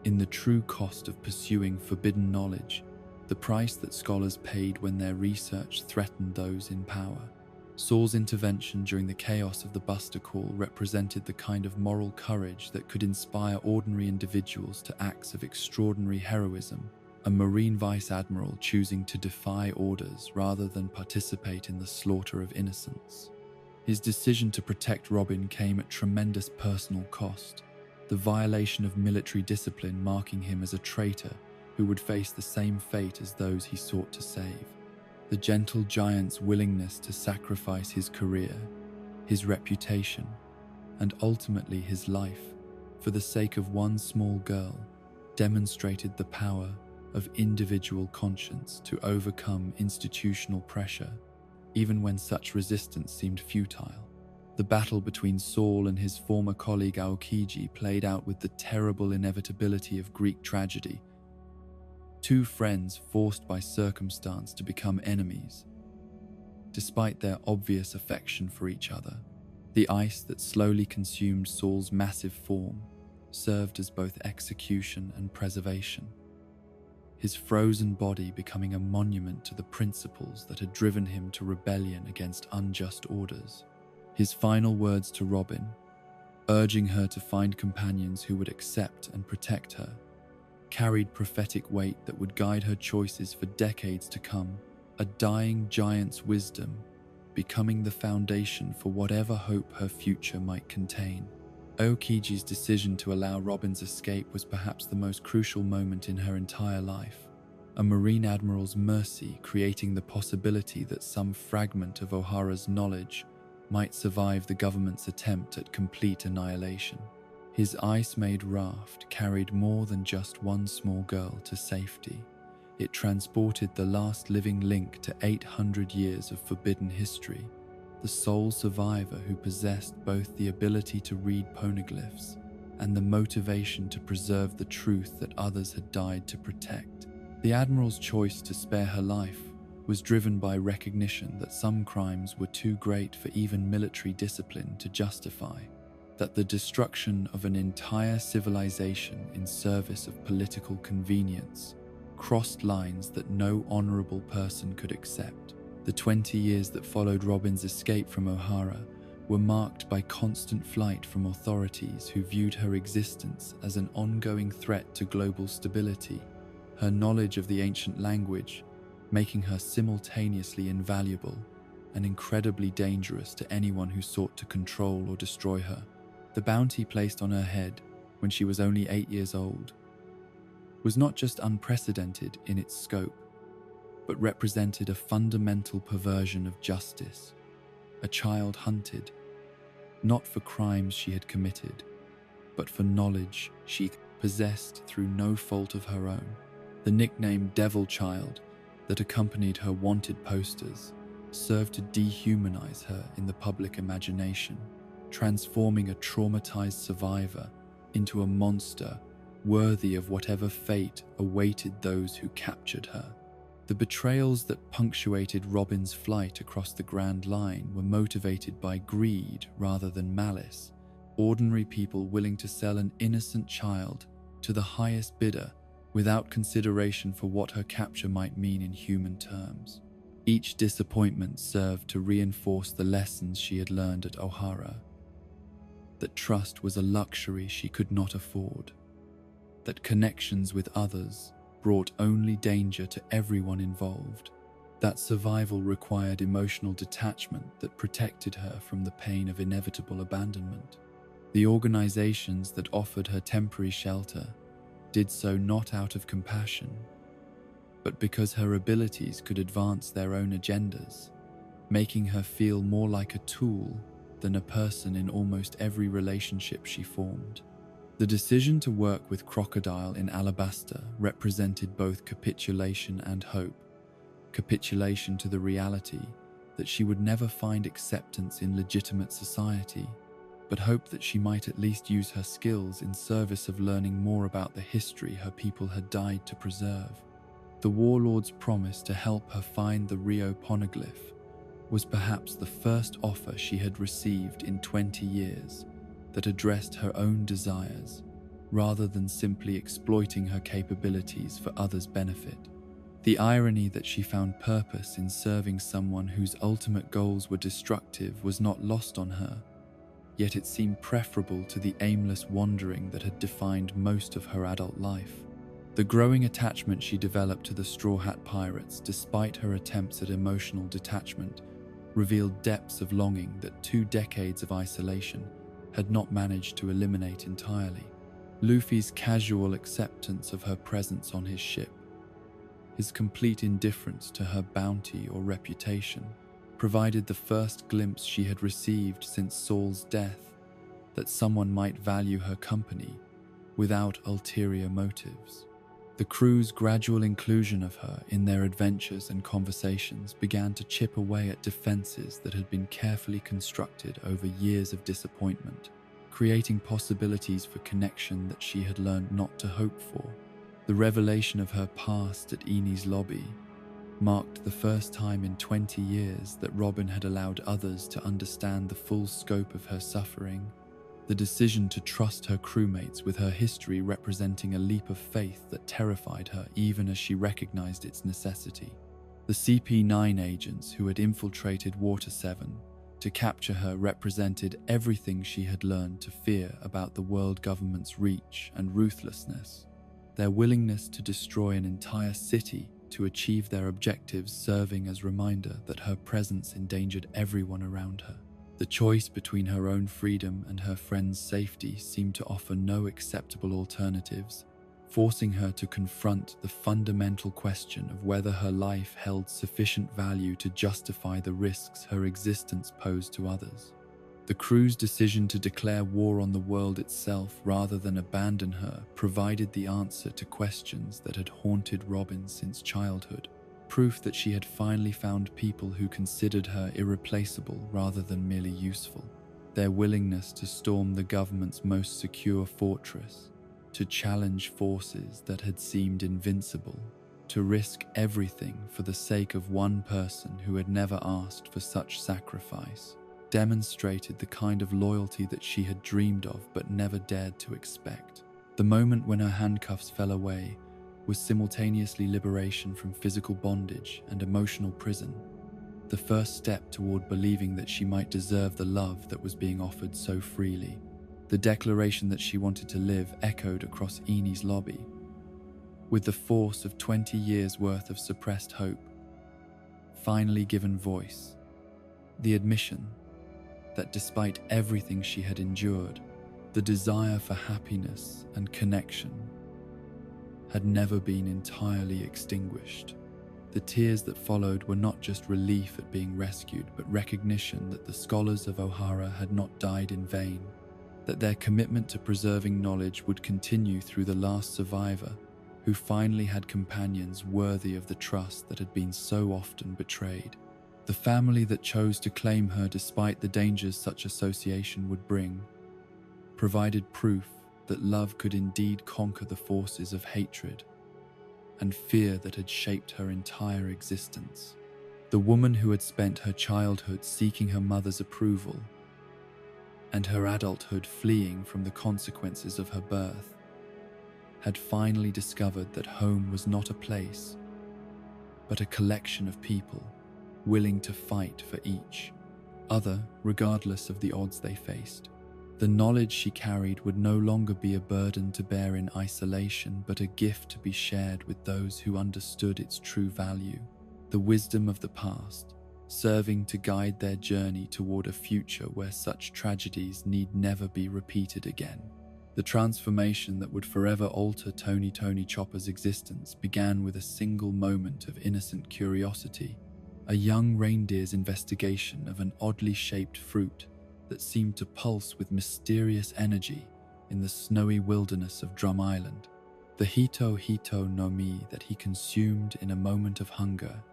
in the true cost of pursuing forbidden knowledge, the price that scholars paid when their research threatened those in power. Saul's intervention during the chaos of the Buster Call represented the kind of moral courage that could inspire ordinary individuals to acts of extraordinary heroism, a Marine Vice Admiral choosing to defy orders rather than participate in the slaughter of innocents. His decision to protect Robin came at tremendous personal cost, the violation of military discipline marking him as a traitor who would face the same fate as those he sought to save. The gentle giant's willingness to sacrifice his career, his reputation, and ultimately his life for the sake of one small girl demonstrated the power of individual conscience to overcome institutional pressure, even when such resistance seemed futile. The battle between Saul and his former colleague Aokiji played out with the terrible inevitability of Greek tragedy. Two friends forced by circumstance to become enemies, despite their obvious affection for each other. The ice that slowly consumed Saul's massive form served as both execution and preservation, his frozen body becoming a monument to the principles that had driven him to rebellion against unjust orders. His final words to Robin, urging her to find companions who would accept and protect her, carried prophetic weight that would guide her choices for decades to come, a dying giant's wisdom becoming the foundation for whatever hope her future might contain. Aokiji's decision to allow Robin's escape was perhaps the most crucial moment in her entire life, a Marine Admiral's mercy creating the possibility that some fragment of Ohara's knowledge might survive the government's attempt at complete annihilation. His ice-made raft carried more than just one small girl to safety. It transported the last living link to 800 years of forbidden history, the sole survivor who possessed both the ability to read poneglyphs and the motivation to preserve the truth that others had died to protect. The Admiral's choice to spare her life was driven by recognition that some crimes were too great for even military discipline to justify, that the destruction of an entire civilization in service of political convenience crossed lines that no honorable person could accept. The 20 years that followed Robin's escape from Ohara were marked by constant flight from authorities who viewed her existence as an ongoing threat to global stability, her knowledge of the ancient language making her simultaneously invaluable and incredibly dangerous to anyone who sought to control or destroy her. The bounty placed on her head when she was only 8 years old was not just unprecedented in its scope, but represented a fundamental perversion of justice. A child hunted, not for crimes she had committed, but for knowledge she possessed through no fault of her own. The nickname Devil Child that accompanied her wanted posters served to dehumanize her in the public imagination, transforming a traumatized survivor into a monster worthy of whatever fate awaited those who captured her. The betrayals that punctuated Robin's flight across the Grand Line were motivated by greed rather than malice, ordinary people willing to sell an innocent child to the highest bidder without consideration for what her capture might mean in human terms. Each disappointment served to reinforce the lessons she had learned at Ohara, that trust was a luxury she could not afford, that connections with others brought only danger to everyone involved, that survival required emotional detachment that protected her from the pain of inevitable abandonment. The organizations that offered her temporary shelter did so not out of compassion, but because her abilities could advance their own agendas, making her feel more like a tool than a person in almost every relationship she formed. The decision to work with Crocodile in Alabasta represented both capitulation and hope. Capitulation to the reality that she would never find acceptance in legitimate society, but hope that she might at least use her skills in service of learning more about the history her people had died to preserve. The warlord's promise to help her find the Rio poneglyph was perhaps the first offer she had received in 20 years that addressed her own desires, rather than simply exploiting her capabilities for others' benefit. The irony that she found purpose in serving someone whose ultimate goals were destructive was not lost on her, yet it seemed preferable to the aimless wandering that had defined most of her adult life. The growing attachment she developed to the Straw Hat Pirates, despite her attempts at emotional detachment, revealed depths of longing that 2 decades of isolation had not managed to eliminate entirely. Luffy's casual acceptance of her presence on his ship, his complete indifference to her bounty or reputation, provided the first glimpse she had received since Saul's death that someone might value her company without ulterior motives. The crew's gradual inclusion of her in their adventures and conversations began to chip away at defenses that had been carefully constructed over years of disappointment, creating possibilities for connection that she had learned not to hope for. The revelation of her past at Enies Lobby marked the first time in 20 years that Robin had allowed others to understand the full scope of her suffering. The decision to trust her crewmates with her history representing a leap of faith that terrified her even as she recognized its necessity. The CP9 agents who had infiltrated Water 7 to capture her represented everything she had learned to fear about the world government's reach and ruthlessness. Their willingness to destroy an entire city to achieve their objectives serving as reminder that her presence endangered everyone around her. The choice between her own freedom and her friend's safety seemed to offer no acceptable alternatives, forcing her to confront the fundamental question of whether her life held sufficient value to justify the risks her existence posed to others. The crew's decision to declare war on the world itself rather than abandon her provided the answer to questions that had haunted Robin since childhood. Proof that she had finally found people who considered her irreplaceable rather than merely useful. Their willingness to storm the government's most secure fortress, to challenge forces that had seemed invincible, to risk everything for the sake of one person who had never asked for such sacrifice, demonstrated the kind of loyalty that she had dreamed of but never dared to expect. The moment when her handcuffs fell away was simultaneously liberation from physical bondage and emotional prison, the first step toward believing that she might deserve the love that was being offered so freely. The declaration that she wanted to live echoed across Enies Lobby, with the force of 20 years' worth of suppressed hope finally given voice. The admission that despite everything she had endured, the desire for happiness and connection had never been entirely extinguished. The tears that followed were not just relief at being rescued, but recognition that the scholars of O'Hara had not died in vain, that their commitment to preserving knowledge would continue through the last survivor, who finally had companions worthy of the trust that had been so often betrayed. The family that chose to claim her despite the dangers such association would bring provided proof that love could indeed conquer the forces of hatred and fear that had shaped her entire existence. The woman who had spent her childhood seeking her mother's approval and her adulthood fleeing from the consequences of her birth had finally discovered that home was not a place, but a collection of people willing to fight for each other regardless of the odds they faced. The knowledge she carried would no longer be a burden to bear in isolation, but a gift to be shared with those who understood its true value. The wisdom of the past, serving to guide their journey toward a future where such tragedies need never be repeated again. The transformation that would forever alter Tony Chopper's existence began with a single moment of innocent curiosity, a young reindeer's investigation of an oddly shaped fruit that seemed to pulse with mysterious energy in the snowy wilderness of Drum Island. The Hito no Mi that he consumed in a moment of hunger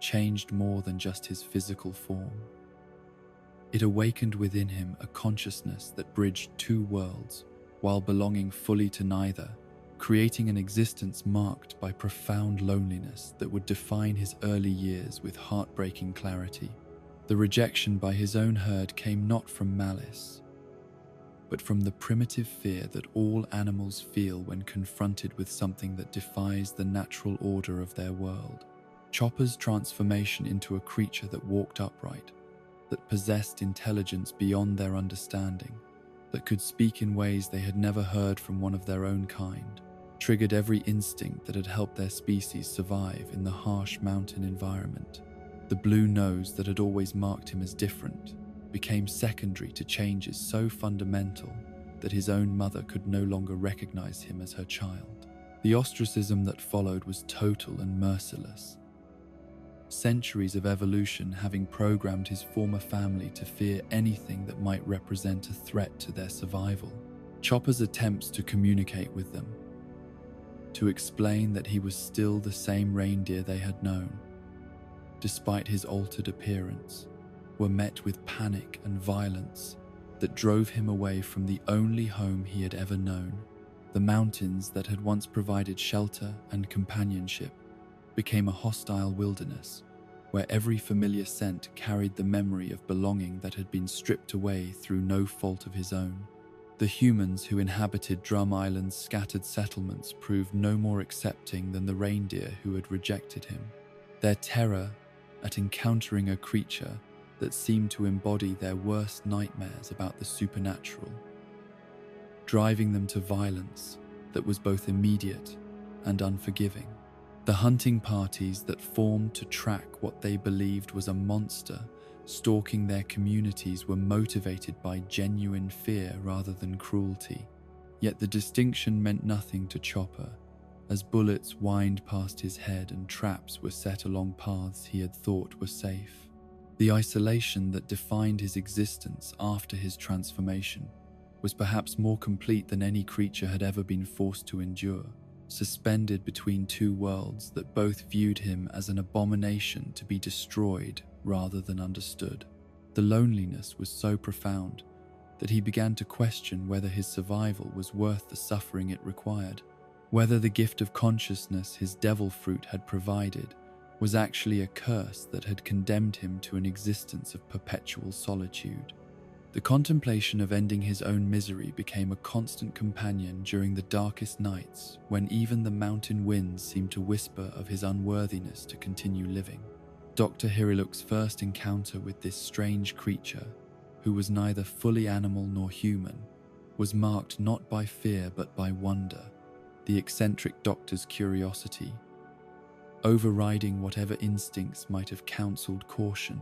changed more than just his physical form. It awakened within him a consciousness that bridged two worlds while belonging fully to neither, creating an existence marked by profound loneliness that would define his early years with heartbreaking clarity. The rejection by his own herd came not from malice, but from the primitive fear that all animals feel when confronted with something that defies the natural order of their world. Chopper's transformation into a creature that walked upright, that possessed intelligence beyond their understanding, that could speak in ways they had never heard from one of their own kind, triggered every instinct that had helped their species survive in the harsh mountain environment. The blue nose that had always marked him as different became secondary to changes so fundamental that his own mother could no longer recognize him as her child. The ostracism that followed was total and merciless, centuries of evolution having programmed his former family to fear anything that might represent a threat to their survival. Chopper's attempts to communicate with them, to explain that he was still the same reindeer they had known, despite his altered appearance, were met with panic and violence that drove him away from the only home he had ever known. The mountains that had once provided shelter and companionship became a hostile wilderness, where every familiar scent carried the memory of belonging that had been stripped away through no fault of his own. The humans who inhabited Drum Island's scattered settlements proved no more accepting than the reindeer who had rejected him. Their terror at encountering a creature that seemed to embody their worst nightmares about the supernatural, driving them to violence that was both immediate and unforgiving. The hunting parties that formed to track what they believed was a monster stalking their communities were motivated by genuine fear rather than cruelty. Yet the distinction meant nothing to Chopper, as bullets whined past his head and traps were set along paths he had thought were safe. The isolation that defined his existence after his transformation was perhaps more complete than any creature had ever been forced to endure, suspended between two worlds that both viewed him as an abomination to be destroyed rather than understood. The loneliness was so profound that he began to question whether his survival was worth the suffering it required, whether the gift of consciousness his devil fruit had provided was actually a curse that had condemned him to an existence of perpetual solitude. The contemplation of ending his own misery became a constant companion during the darkest nights, when even the mountain winds seemed to whisper of his unworthiness to continue living. Dr. Hiriluk's first encounter with this strange creature, who was neither fully animal nor human, was marked not by fear but by wonder, the eccentric doctor's curiosity, overriding whatever instincts might have counseled caution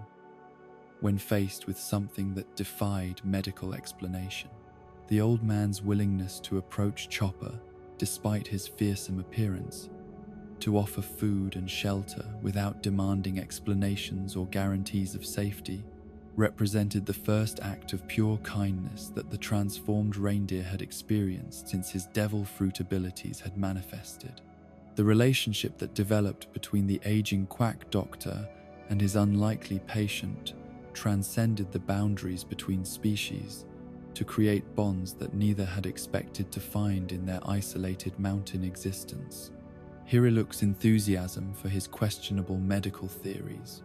when faced with something that defied medical explanation. The old man's willingness to approach Chopper, despite his fearsome appearance, to offer food and shelter without demanding explanations or guarantees of safety, represented the first act of pure kindness that the transformed reindeer had experienced since his devil fruit abilities had manifested. The relationship that developed between the aging quack doctor and his unlikely patient transcended the boundaries between species to create bonds that neither had expected to find in their isolated mountain existence. Hiriluk's enthusiasm for his questionable medical theories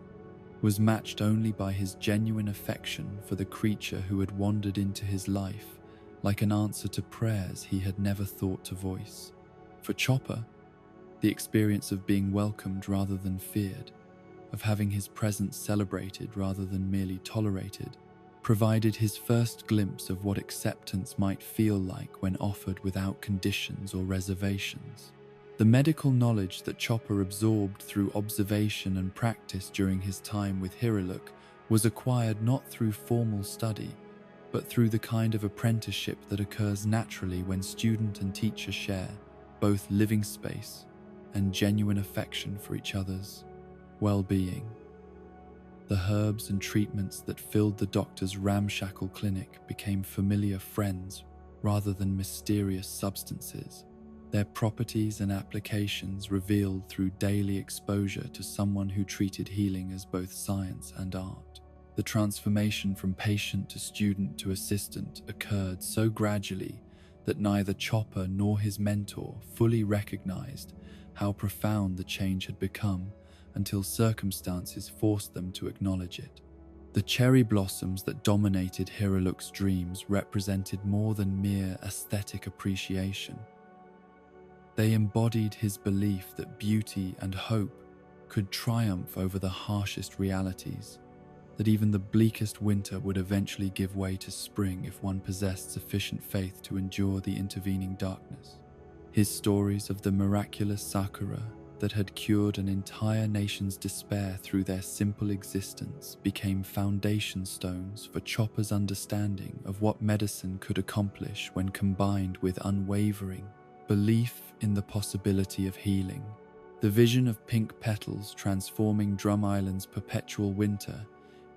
was matched only by his genuine affection for the creature who had wandered into his life like an answer to prayers he had never thought to voice. For Chopper, the experience of being welcomed rather than feared, of having his presence celebrated rather than merely tolerated, provided his first glimpse of what acceptance might feel like when offered without conditions or reservations. The medical knowledge that Chopper absorbed through observation and practice during his time with Hiriluk was acquired not through formal study, but through the kind of apprenticeship that occurs naturally when student and teacher share both living space and genuine affection for each other's well-being. The herbs and treatments that filled the doctor's ramshackle clinic became familiar friends rather than mysterious substances, their properties and applications revealed through daily exposure to someone who treated healing as both science and art. The transformation from patient to student to assistant occurred so gradually that neither Chopper nor his mentor fully recognized how profound the change had become until circumstances forced them to acknowledge it. The cherry blossoms that dominated Hiriluk's dreams represented more than mere aesthetic appreciation. They embodied his belief that beauty and hope could triumph over the harshest realities, that even the bleakest winter would eventually give way to spring if one possessed sufficient faith to endure the intervening darkness. His stories of the miraculous sakura that had cured an entire nation's despair through their simple existence became foundation stones for Chopper's understanding of what medicine could accomplish when combined with unwavering belief in the possibility of healing. The vision of pink petals transforming Drum Island's perpetual winter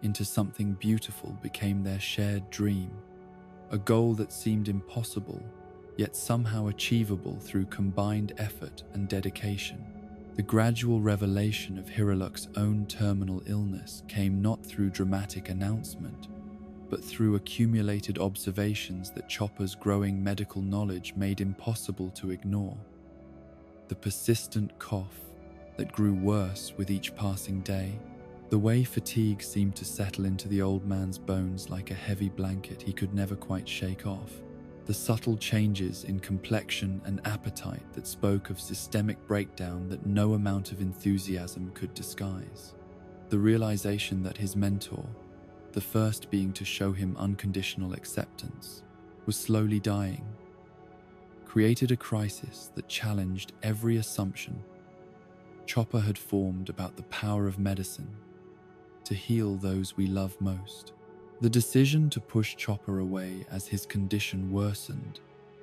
into something beautiful became their shared dream, a goal that seemed impossible yet somehow achievable through combined effort and dedication. The gradual revelation of Hiriluk's own terminal illness came not through dramatic announcement, but through accumulated observations that Chopper's growing medical knowledge made impossible to ignore. The persistent cough that grew worse with each passing day, the way fatigue seemed to settle into the old man's bones like a heavy blanket he could never quite shake off, the subtle changes in complexion and appetite that spoke of systemic breakdown that no amount of enthusiasm could disguise. The realization that his mentor, the first being to show him unconditional acceptance, was slowly dying, created a crisis that challenged every assumption Chopper had formed about the power of medicine to heal those we love most. The decision to push Chopper away as his condition worsened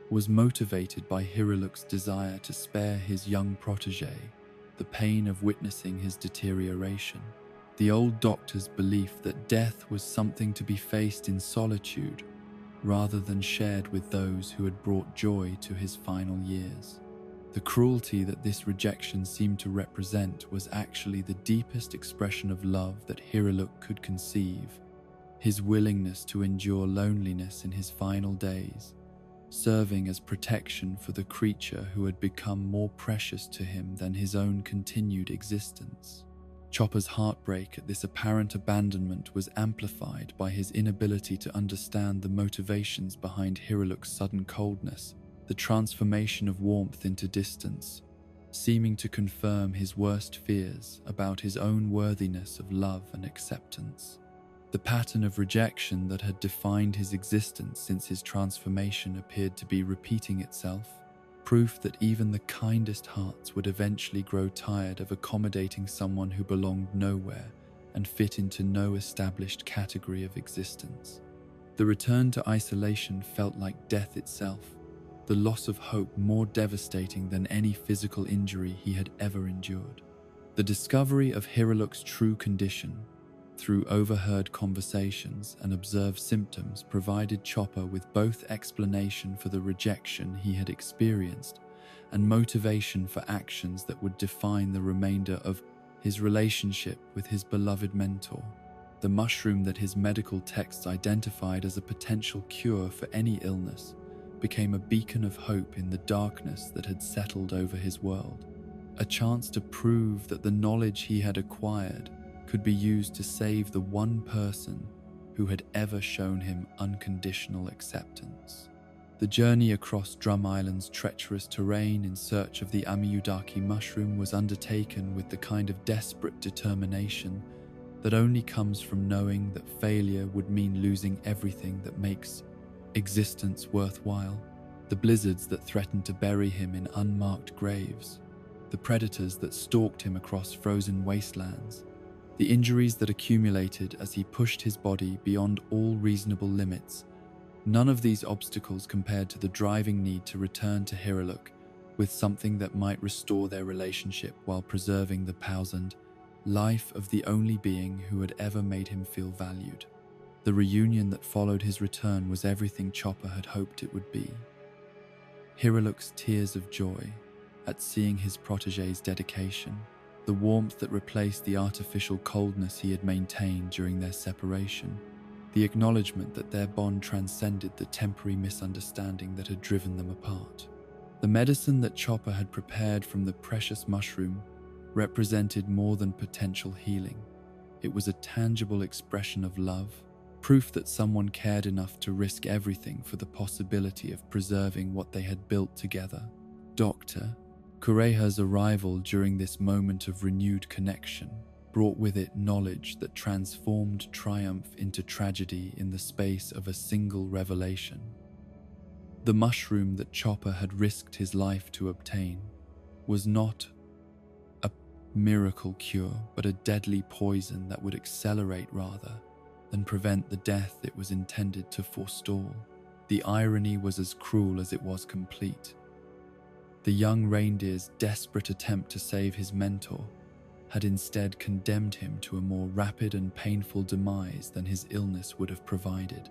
was motivated by Hiriluk's desire to spare his young protégé the pain of witnessing his deterioration. The old doctor's belief that death was something to be faced in solitude rather than shared with those who had brought joy to his final years. The cruelty that this rejection seemed to represent was actually the deepest expression of love that Hiriluk could conceive, his willingness to endure loneliness in his final days, serving as protection for the creature who had become more precious to him than his own continued existence. Chopper's heartbreak at this apparent abandonment was amplified by his inability to understand the motivations behind Hiriluk's sudden coldness, the transformation of warmth into distance, seeming to confirm his worst fears about his own worthiness of love and acceptance. The pattern of rejection that had defined his existence since his transformation appeared to be repeating itself, proof that even the kindest hearts would eventually grow tired of accommodating someone who belonged nowhere and fit into no established category of existence. The return to isolation felt like death itself, the loss of hope more devastating than any physical injury he had ever endured. The discovery of Hiriluk's true condition, through overheard conversations and observed symptoms, provided Chopper with both explanation for the rejection he had experienced and motivation for actions that would define the remainder of his relationship with his beloved mentor. The mushroom that his medical texts identified as a potential cure for any illness became a beacon of hope in the darkness that had settled over his world, a chance to prove that the knowledge he had acquired could be used to save the one person who had ever shown him unconditional acceptance. The journey across Drum Island's treacherous terrain in search of the Amiyudaki mushroom was undertaken with the kind of desperate determination that only comes from knowing that failure would mean losing everything that makes existence worthwhile. The blizzards that threatened to bury him in unmarked graves, the predators that stalked him across frozen wastelands, the injuries that accumulated as he pushed his body beyond all reasonable limits, none of these obstacles compared to the driving need to return to Hiriluk with something that might restore their relationship while preserving the thousand life of the only being who had ever made him feel valued. The reunion that followed his return was everything Chopper had hoped it would be. Hiriluk's tears of joy at seeing his protégé's dedication, the warmth that replaced the artificial coldness he had maintained during their separation, the acknowledgement that their bond transcended the temporary misunderstanding that had driven them apart. The medicine that Chopper had prepared from the precious mushroom represented more than potential healing. It was a tangible expression of love, proof that someone cared enough to risk everything for the possibility of preserving what they had built together. Dr. Kureha's arrival during this moment of renewed connection brought with it knowledge that transformed triumph into tragedy in the space of a single revelation. The mushroom that Chopper had risked his life to obtain was not a miracle cure, but a deadly poison that would accelerate rather than prevent the death it was intended to forestall. The irony was as cruel as it was complete. The young reindeer's desperate attempt to save his mentor had instead condemned him to a more rapid and painful demise than his illness would have provided.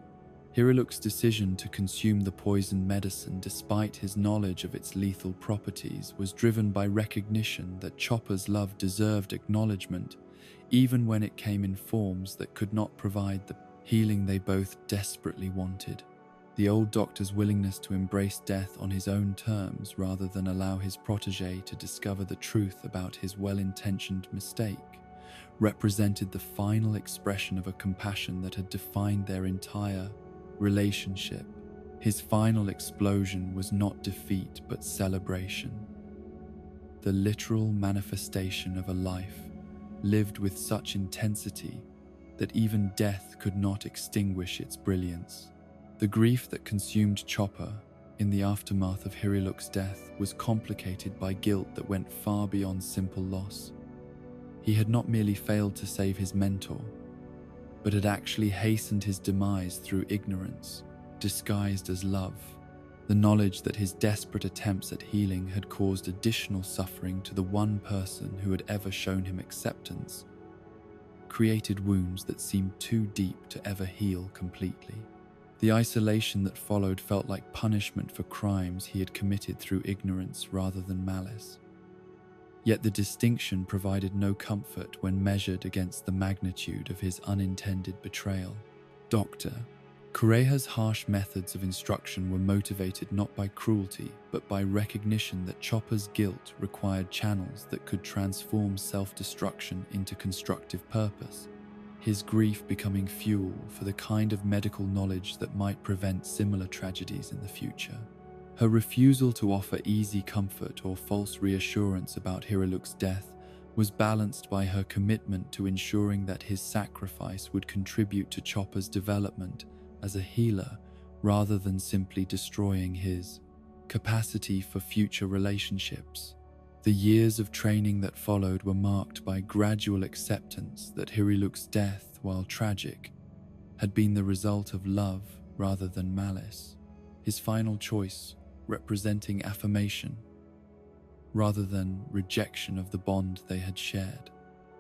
Hiriluk's decision to consume the poison medicine despite his knowledge of its lethal properties was driven by recognition that Chopper's love deserved acknowledgement, even when it came in forms that could not provide the healing they both desperately wanted. The old doctor's willingness to embrace death on his own terms rather than allow his protege to discover the truth about his well-intentioned mistake represented the final expression of a compassion that had defined their entire relationship. His final explosion was not defeat but celebration, the literal manifestation of a life lived with such intensity that even death could not extinguish its brilliance. The grief that consumed Chopper in the aftermath of Hiriluk's death was complicated by guilt that went far beyond simple loss. He had not merely failed to save his mentor, but had actually hastened his demise through ignorance, disguised as love. The knowledge that his desperate attempts at healing had caused additional suffering to the one person who had ever shown him acceptance created wounds that seemed too deep to ever heal completely. The isolation that followed felt like punishment for crimes he had committed through ignorance rather than malice. Yet the distinction provided no comfort when measured against the magnitude of his unintended betrayal. Dr. Kureha's harsh methods of instruction were motivated not by cruelty, but by recognition that Chopper's guilt required channels that could transform self-destruction into constructive purpose, his grief becoming fuel for the kind of medical knowledge that might prevent similar tragedies in the future. Her refusal to offer easy comfort or false reassurance about Hiriluk's death was balanced by her commitment to ensuring that his sacrifice would contribute to Chopper's development as a healer rather than simply destroying his capacity for future relationships. The years of training that followed were marked by gradual acceptance that Hiriluk's death, while tragic, had been the result of love rather than malice, his final choice representing affirmation rather than rejection of the bond they had shared.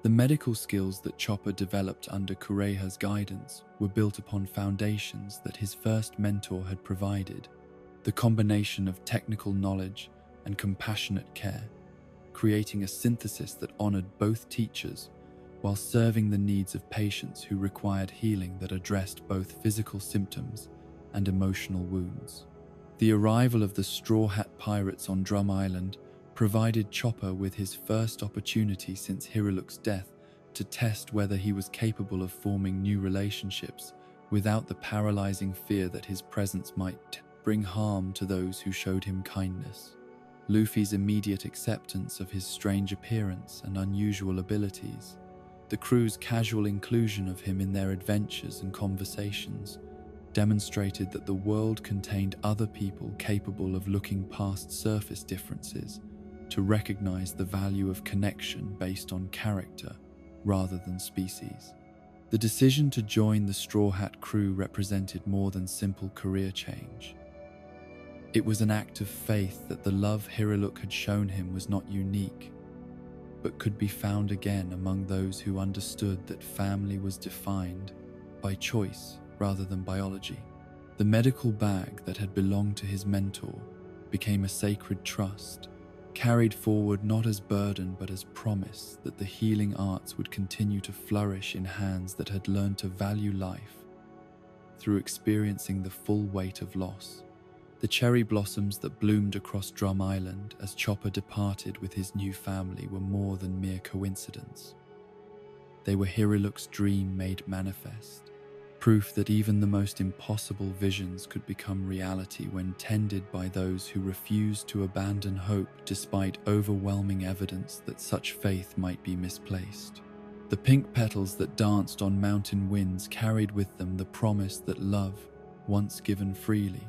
The medical skills that Chopper developed under Kureha's guidance were built upon foundations that his first mentor had provided. The combination of technical knowledge and compassionate care, creating a synthesis that honored both teachers while serving the needs of patients who required healing that addressed both physical symptoms and emotional wounds. The arrival of the Straw Hat Pirates on Drum Island provided Chopper with his first opportunity since Hiriluk's death to test whether he was capable of forming new relationships without the paralyzing fear that his presence might bring harm to those who showed him kindness. Luffy's immediate acceptance of his strange appearance and unusual abilities, the crew's casual inclusion of him in their adventures and conversations, demonstrated that the world contained other people capable of looking past surface differences to recognize the value of connection based on character rather than species. The decision to join the Straw Hat crew represented more than simple career change. It was an act of faith that the love Hiriluk had shown him was not unique, but could be found again among those who understood that family was defined by choice rather than biology. The medical bag that had belonged to his mentor became a sacred trust, carried forward not as burden but as promise that the healing arts would continue to flourish in hands that had learned to value life through experiencing the full weight of loss. The cherry blossoms that bloomed across Drum Island as Chopper departed with his new family were more than mere coincidence. They were Hiriluk's dream made manifest, proof that even the most impossible visions could become reality when tended by those who refused to abandon hope despite overwhelming evidence that such faith might be misplaced. The pink petals that danced on mountain winds carried with them the promise that love, once given freely,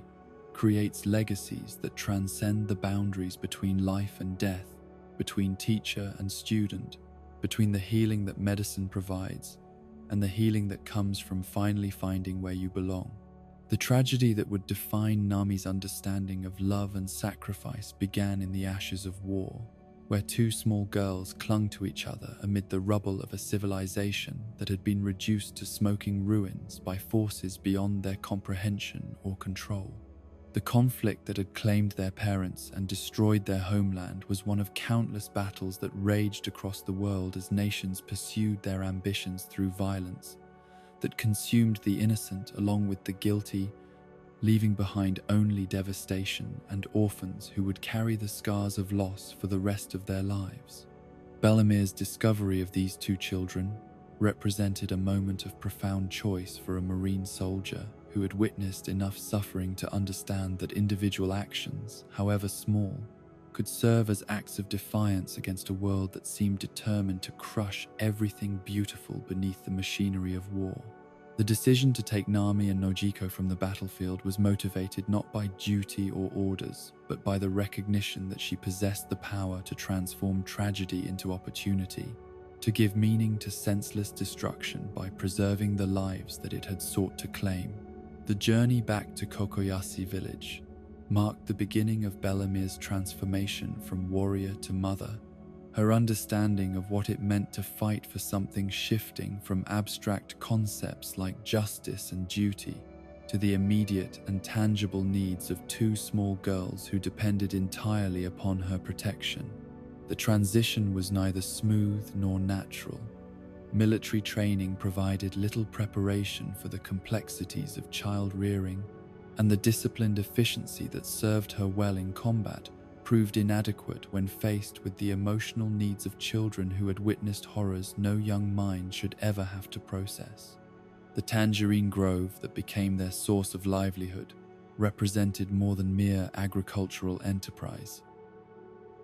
creates legacies that transcend the boundaries between life and death, between teacher and student, between the healing that medicine provides and the healing that comes from finally finding where you belong. The tragedy that would define Nami's understanding of love and sacrifice began in the ashes of war. where two small girls clung to each other amid the rubble of a civilization that had been reduced to smoking ruins by forces beyond their comprehension or control. The conflict that had claimed their parents and destroyed their homeland was one of countless battles that raged across the world as nations pursued their ambitions through violence that consumed the innocent along with the guilty, leaving behind only devastation and orphans who would carry the scars of loss for the rest of their lives. Belamir's discovery of these two children represented a moment of profound choice for a Marine soldier who had witnessed enough suffering to understand that individual actions, however small, could serve as acts of defiance against a world that seemed determined to crush everything beautiful beneath the machinery of war. The decision to take Nami and Nojiko from the battlefield was motivated not by duty or orders, but by the recognition that she possessed the power to transform tragedy into opportunity, to give meaning to senseless destruction by preserving the lives that it had sought to claim. The journey back to Kokoyashi village marked the beginning of Belamir's transformation from warrior to mother, her understanding of what it meant to fight for something shifting from abstract concepts like justice and duty to the immediate and tangible needs of two small girls who depended entirely upon her protection. The transition was neither smooth nor natural. Military training provided little preparation for the complexities of child rearing, and the disciplined efficiency that served her well in combat proved inadequate when faced with the emotional needs of children who had witnessed horrors no young mind should ever have to process. The tangerine grove that became their source of livelihood represented more than mere agricultural enterprise.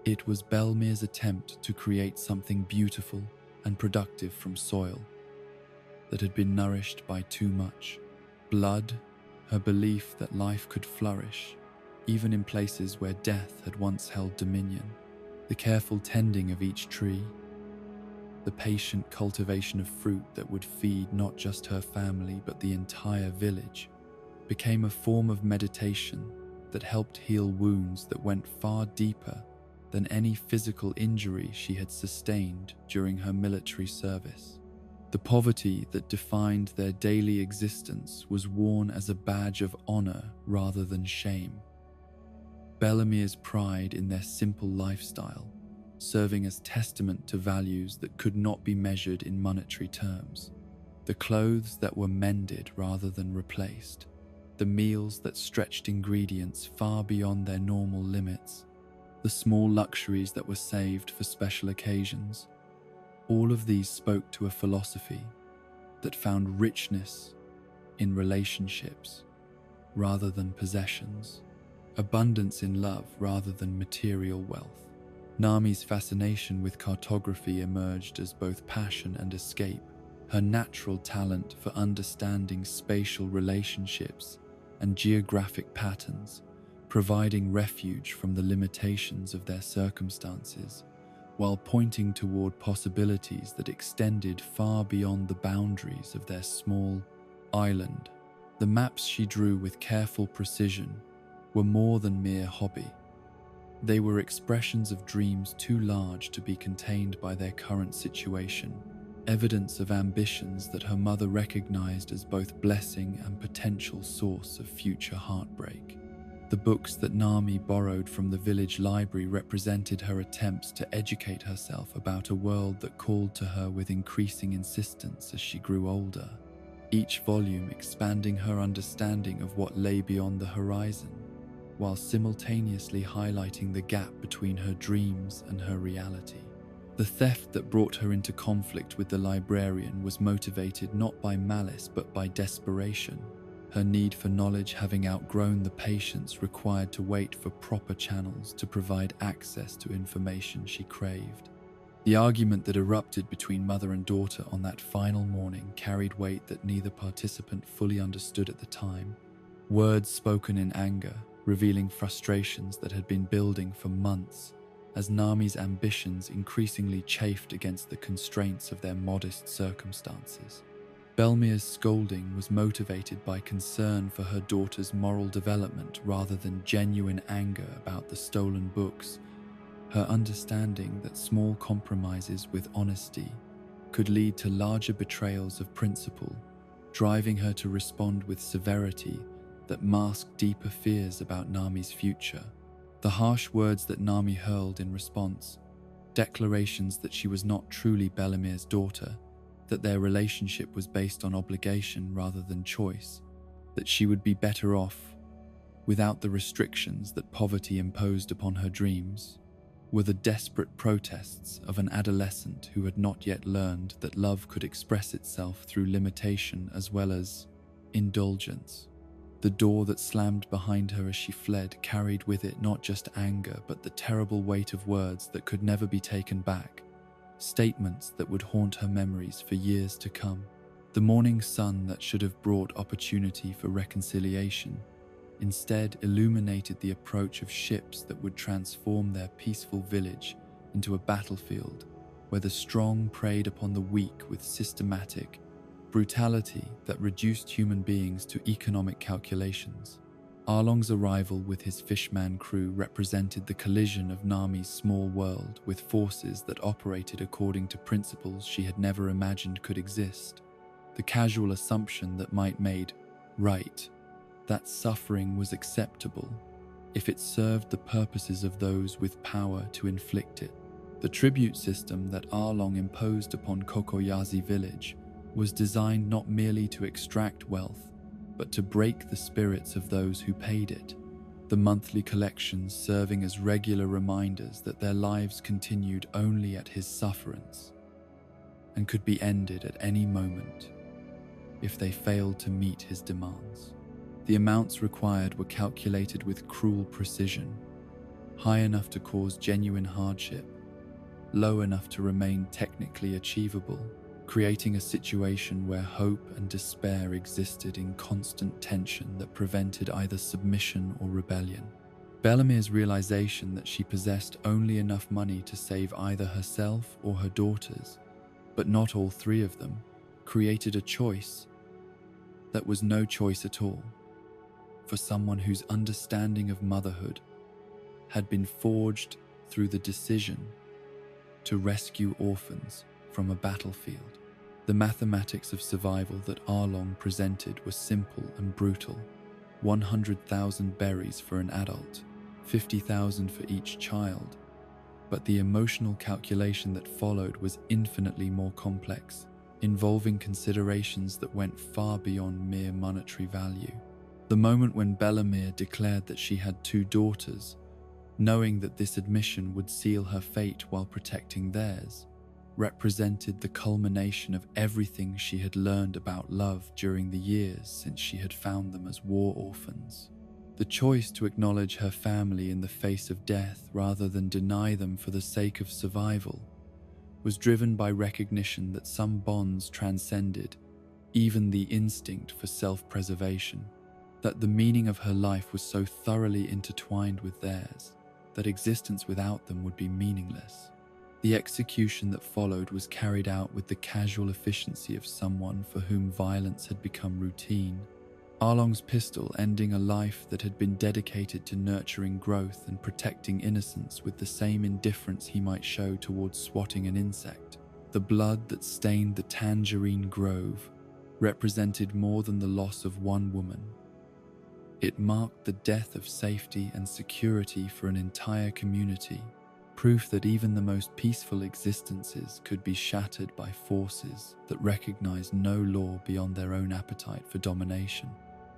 It was Belamir's attempt to create something beautiful and productive from soil that had been nourished by too much blood, her belief that life could flourish, even in places where death had once held dominion. The careful tending of each tree, the patient cultivation of fruit that would feed not just her family but the entire village, became a form of meditation that helped heal wounds that went far deeper than any physical injury she had sustained during her military service. The poverty that defined their daily existence was worn as a badge of honor rather than shame. Belamir's pride in their simple lifestyle, serving as testament to values that could not be measured in monetary terms. The clothes that were mended rather than replaced, the meals that stretched ingredients far beyond their normal limits, the small luxuries that were saved for special occasions. All of these spoke to a philosophy that found richness in relationships rather than possessions, abundance in love rather than material wealth. Nami's fascination with cartography emerged as both passion and escape, her natural talent for understanding spatial relationships and geographic patterns, providing refuge from the limitations of their circumstances, while pointing toward possibilities that extended far beyond the boundaries of their small island. The maps she drew with careful precision were more than mere hobby. They were expressions of dreams too large to be contained by their current situation, evidence of ambitions that her mother recognized as both blessing and potential source of future heartbreak. The books that Nami borrowed from the village library represented her attempts to educate herself about a world that called to her with increasing insistence as she grew older, each volume expanding her understanding of what lay beyond the horizon, while simultaneously highlighting the gap between her dreams and her reality. The theft that brought her into conflict with the librarian was motivated not by malice but by desperation, her need for knowledge having outgrown the patience required to wait for proper channels to provide access to information she craved. The argument that erupted between mother and daughter on that final morning carried weight that neither participant fully understood at the time. Words spoken in anger, revealing frustrations that had been building for months, as Nami's ambitions increasingly chafed against the constraints of their modest circumstances. Belamir's scolding was motivated by concern for her daughter's moral development rather than genuine anger about the stolen books. her understanding that small compromises with honesty could lead to larger betrayals of principle, driving her to respond with severity that masked deeper fears about Nami's future. The harsh words that Nami hurled in response, declarations that she was not truly Belamir's daughter, that their relationship was based on obligation rather than choice, that she would be better off without the restrictions that poverty imposed upon her dreams, were the desperate protests of an adolescent who had not yet learned that love could express itself through limitation as well as indulgence. The door that slammed behind her as she fled carried with it not just anger but the terrible weight of words that could never be taken back, statements that would haunt her memories for years to come. The morning sun that should have brought opportunity for reconciliation instead illuminated the approach of ships that would transform their peaceful village into a battlefield where the strong preyed upon the weak with systematic brutality that reduced human beings to economic calculations. Arlong's arrival with his fishman crew represented the collision of Nami's small world with forces that operated according to principles she had never imagined could exist. The casual assumption that might made right, that suffering was acceptable if it served the purposes of those with power to inflict it. The tribute system that Arlong imposed upon Kokoyazi village was designed not merely to extract wealth, but to break the spirits of those who paid it, the monthly collections serving as regular reminders that their lives continued only at his sufferance and could be ended at any moment if they failed to meet his demands. The amounts required were calculated with cruel precision, high enough to cause genuine hardship, low enough to remain technically achievable, creating a situation where hope and despair existed in constant tension that prevented either submission or rebellion. Belamir's realization that she possessed only enough money to save either herself or her daughters, but not all three of them, created a choice that was no choice at all. For someone whose understanding of motherhood had been forged through the decision to rescue orphans from a battlefield. The mathematics of survival that Arlong presented was simple and brutal. 100,000 berries for an adult, 50,000 for each child. But the emotional calculation that followed was infinitely more complex, involving considerations that went far beyond mere monetary value. The moment when Belamir declared that she had 2 daughters, knowing that this admission would seal her fate while protecting theirs, represented the culmination of everything she had learned about love during the years since she had found them as war orphans. The choice to acknowledge her family in the face of death rather than deny them for the sake of survival was driven by recognition that some bonds transcended even the instinct for self-preservation, that the meaning of her life was so thoroughly intertwined with theirs that existence without them would be meaningless. The execution that followed was carried out with the casual efficiency of someone for whom violence had become routine. Arlong's pistol ending a life that had been dedicated to nurturing growth and protecting innocence with the same indifference he might show towards swatting an insect. The blood that stained the Tangerine Grove represented more than the loss of one woman. It marked the death of safety and security for an entire community, proof that even the most peaceful existences could be shattered by forces that recognized no law beyond their own appetite for domination.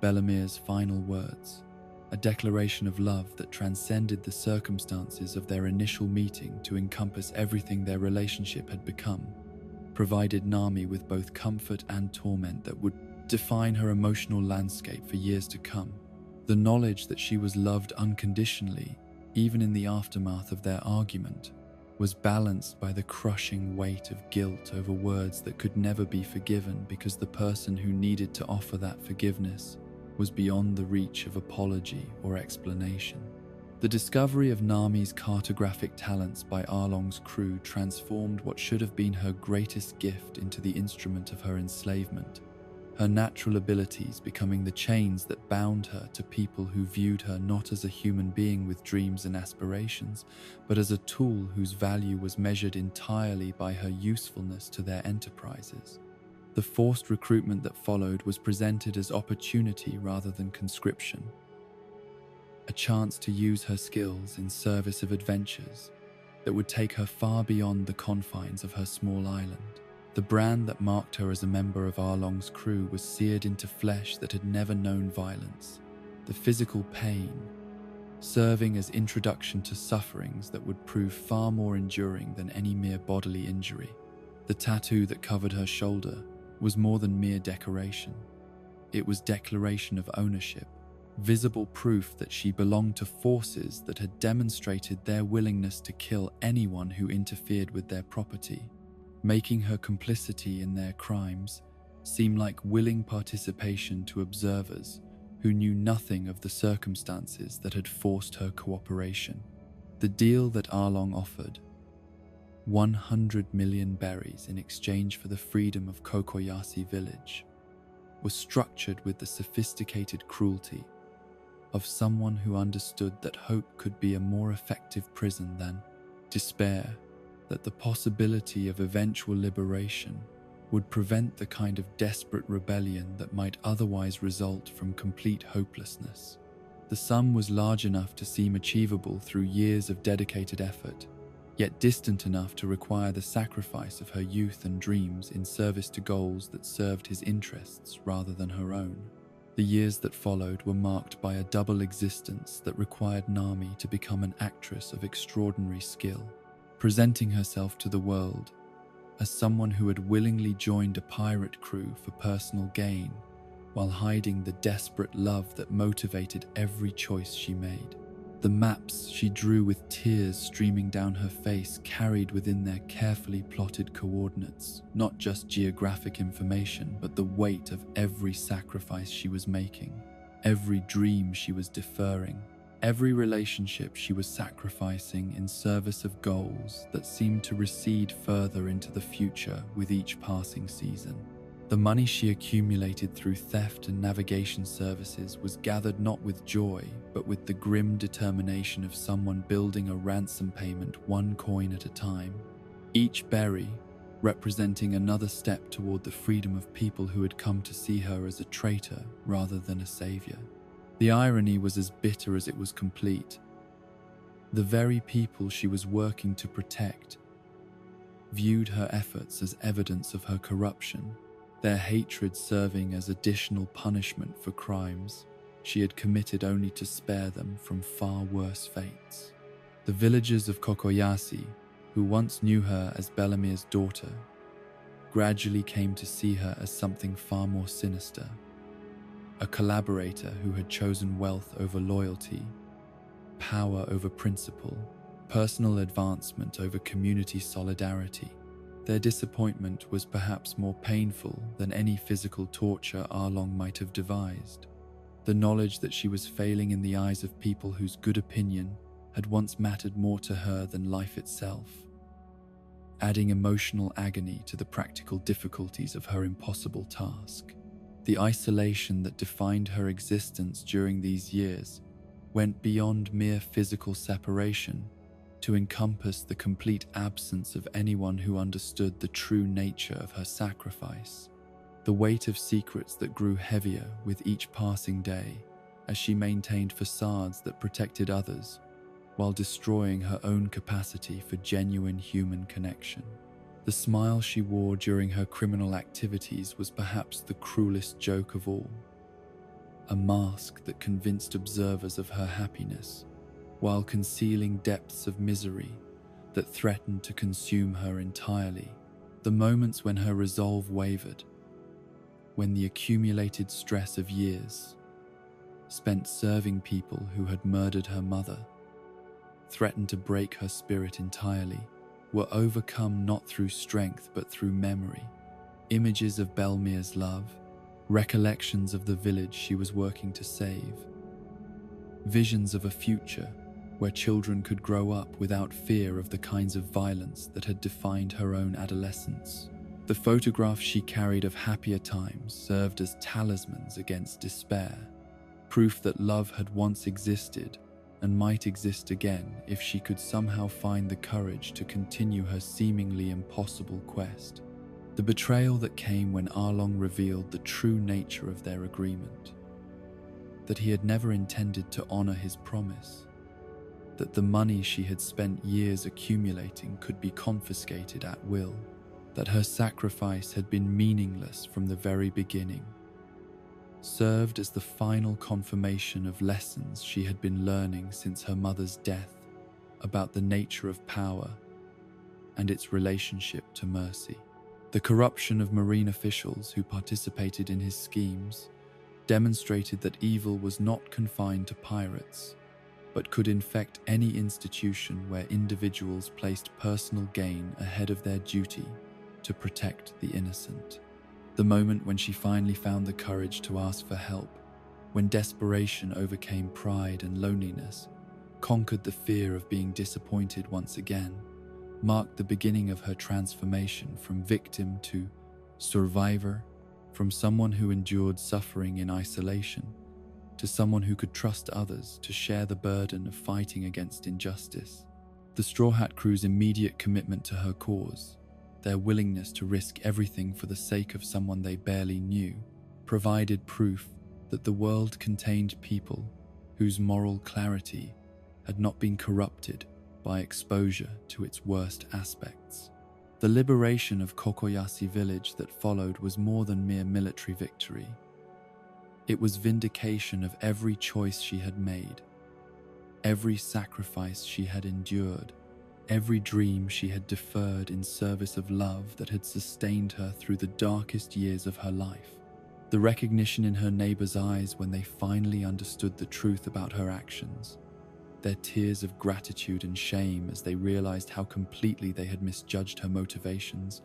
Belamir's final words, a declaration of love that transcended the circumstances of their initial meeting to encompass everything their relationship had become, provided Nami with both comfort and torment that would define her emotional landscape for years to come. The knowledge that she was loved unconditionally, even in the aftermath of their argument, was balanced by the crushing weight of guilt over words that could never be forgiven because the person who needed to offer that forgiveness was beyond the reach of apology or explanation. The discovery of Nami's cartographic talents by Arlong's crew transformed what should have been her greatest gift into the instrument of her enslavement. her natural abilities becoming the chains that bound her to people who viewed her not as a human being with dreams and aspirations, but as a tool whose value was measured entirely by her usefulness to their enterprises. The forced recruitment that followed was presented as opportunity rather than conscription, a chance to use her skills in service of adventures that would take her far beyond the confines of her small island. The brand that marked her as a member of Arlong's crew was seared into flesh that had never known violence, the physical pain serving as introduction to sufferings that would prove far more enduring than any mere bodily injury. The tattoo that covered her shoulder was more than mere decoration. It was declaration of ownership, visible proof that she belonged to forces that had demonstrated their willingness to kill anyone who interfered with their property, making her complicity in their crimes seem like willing participation to observers who knew nothing of the circumstances that had forced her cooperation. The deal that Arlong offered, 100 million berries in exchange for the freedom of Kokoyasi village, was structured with the sophisticated cruelty of someone who understood that hope could be a more effective prison than despair, that the possibility of eventual liberation would prevent the kind of desperate rebellion that might otherwise result from complete hopelessness. The sum was large enough to seem achievable through years of dedicated effort, yet distant enough to require the sacrifice of her youth and dreams in service to goals that served his interests rather than her own. The years that followed were marked by a double existence that required Nami to become an actress of extraordinary skill, presenting herself to the world as someone who had willingly joined a pirate crew for personal gain, while hiding the desperate love that motivated every choice she made. The maps she drew with tears streaming down her face carried within their carefully plotted coordinates not just geographic information, but the weight of every sacrifice she was making, every dream she was deferring, every relationship she was sacrificing in service of goals that seemed to recede further into the future with each passing season. The money she accumulated through theft and navigation services was gathered not with joy, but with the grim determination of someone building a ransom payment one coin at a time, each berry representing another step toward the freedom of people who had come to see her as a traitor rather than a savior. The irony was as bitter as it was complete. The very people she was working to protect viewed her efforts as evidence of her corruption, their hatred serving as additional punishment for crimes she had committed only to spare them from far worse fates. The villagers of Kokoyasi, who once knew her as Bellemere's daughter, gradually came to see her as something far more sinister, a collaborator who had chosen wealth over loyalty, power over principle, personal advancement over community solidarity. Their disappointment was perhaps more painful than any physical torture Arlong might have devised. The knowledge that she was failing in the eyes of people whose good opinion had once mattered more to her than life itself, adding emotional agony to the practical difficulties of her impossible task. The isolation that defined her existence during these years went beyond mere physical separation to encompass the complete absence of anyone who understood the true nature of her sacrifice, the weight of secrets that grew heavier with each passing day as she maintained facades that protected others while destroying her own capacity for genuine human connection. The smile she wore during her criminal activities was perhaps the cruelest joke of all, a mask that convinced observers of her happiness while concealing depths of misery that threatened to consume her entirely. The moments when her resolve wavered, when the accumulated stress of years spent serving people who had murdered her mother threatened to break her spirit entirely, were overcome not through strength but through memory. Images of Bellemere's love, recollections of the village she was working to save, visions of a future where children could grow up without fear of the kinds of violence that had defined her own adolescence. The photographs she carried of happier times served as talismans against despair, proof that love had once existed and might exist again if she could somehow find the courage to continue her seemingly impossible quest. The betrayal that came when Arlong revealed the true nature of their agreement, that he had never intended to honor his promise, that the money she had spent years accumulating could be confiscated at will, that her sacrifice had been meaningless from the very beginning, served as the final confirmation of lessons she had been learning since her mother's death about the nature of power and its relationship to mercy. The corruption of marine officials who participated in his schemes demonstrated that evil was not confined to pirates, but could infect any institution where individuals placed personal gain ahead of their duty to protect the innocent. The moment when she finally found the courage to ask for help, when desperation overcame pride and loneliness, conquered the fear of being disappointed once again, marked the beginning of her transformation from victim to survivor, from someone who endured suffering in isolation to someone who could trust others to share the burden of fighting against injustice. The Straw Hat Crew's immediate commitment to her cause, their willingness to risk everything for the sake of someone they barely knew, provided proof that the world contained people whose moral clarity had not been corrupted by exposure to its worst aspects. The liberation of Kokoyashi village that followed was more than mere military victory. It was vindication of every choice she had made, every sacrifice she had endured, every dream she had deferred in service of love that had sustained her through the darkest years of her life. The recognition in her neighbors' eyes when they finally understood the truth about her actions, their tears of gratitude and shame as they realized how completely they had misjudged her motivations,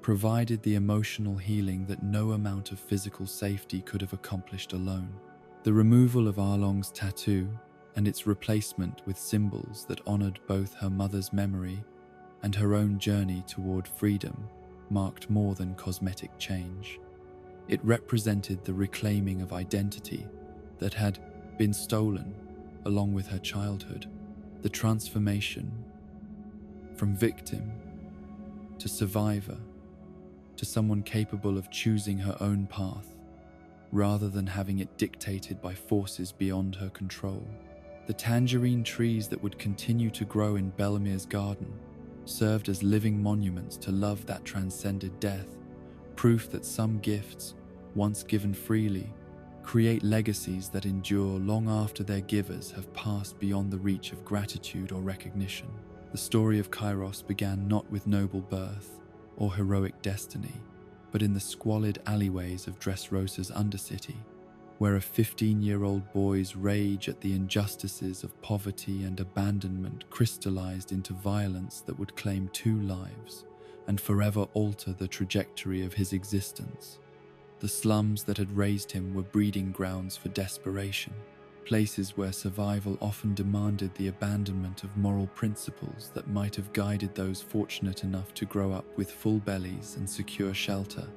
provided the emotional healing that no amount of physical safety could have accomplished alone. The removal of Arlong's tattoo and its replacement with symbols that honored both her mother's memory and her own journey toward freedom marked more than cosmetic change. It represented the reclaiming of identity that had been stolen along with her childhood, the transformation from victim to survivor to someone capable of choosing her own path rather than having it dictated by forces beyond her control. The tangerine trees that would continue to grow in Bellemere's garden served as living monuments to love that transcended death, proof that some gifts, once given freely, create legacies that endure long after their givers have passed beyond the reach of gratitude or recognition. The story of Kairos began not with noble birth or heroic destiny, but in the squalid alleyways of Dressrosa's Undercity, where a 15-year-old boy's rage at the injustices of poverty and abandonment crystallized into violence that would claim 2 lives and forever alter the trajectory of his existence. The slums that had raised him were breeding grounds for desperation, places where survival often demanded the abandonment of moral principles that might have guided those fortunate enough to grow up with full bellies and secure shelter.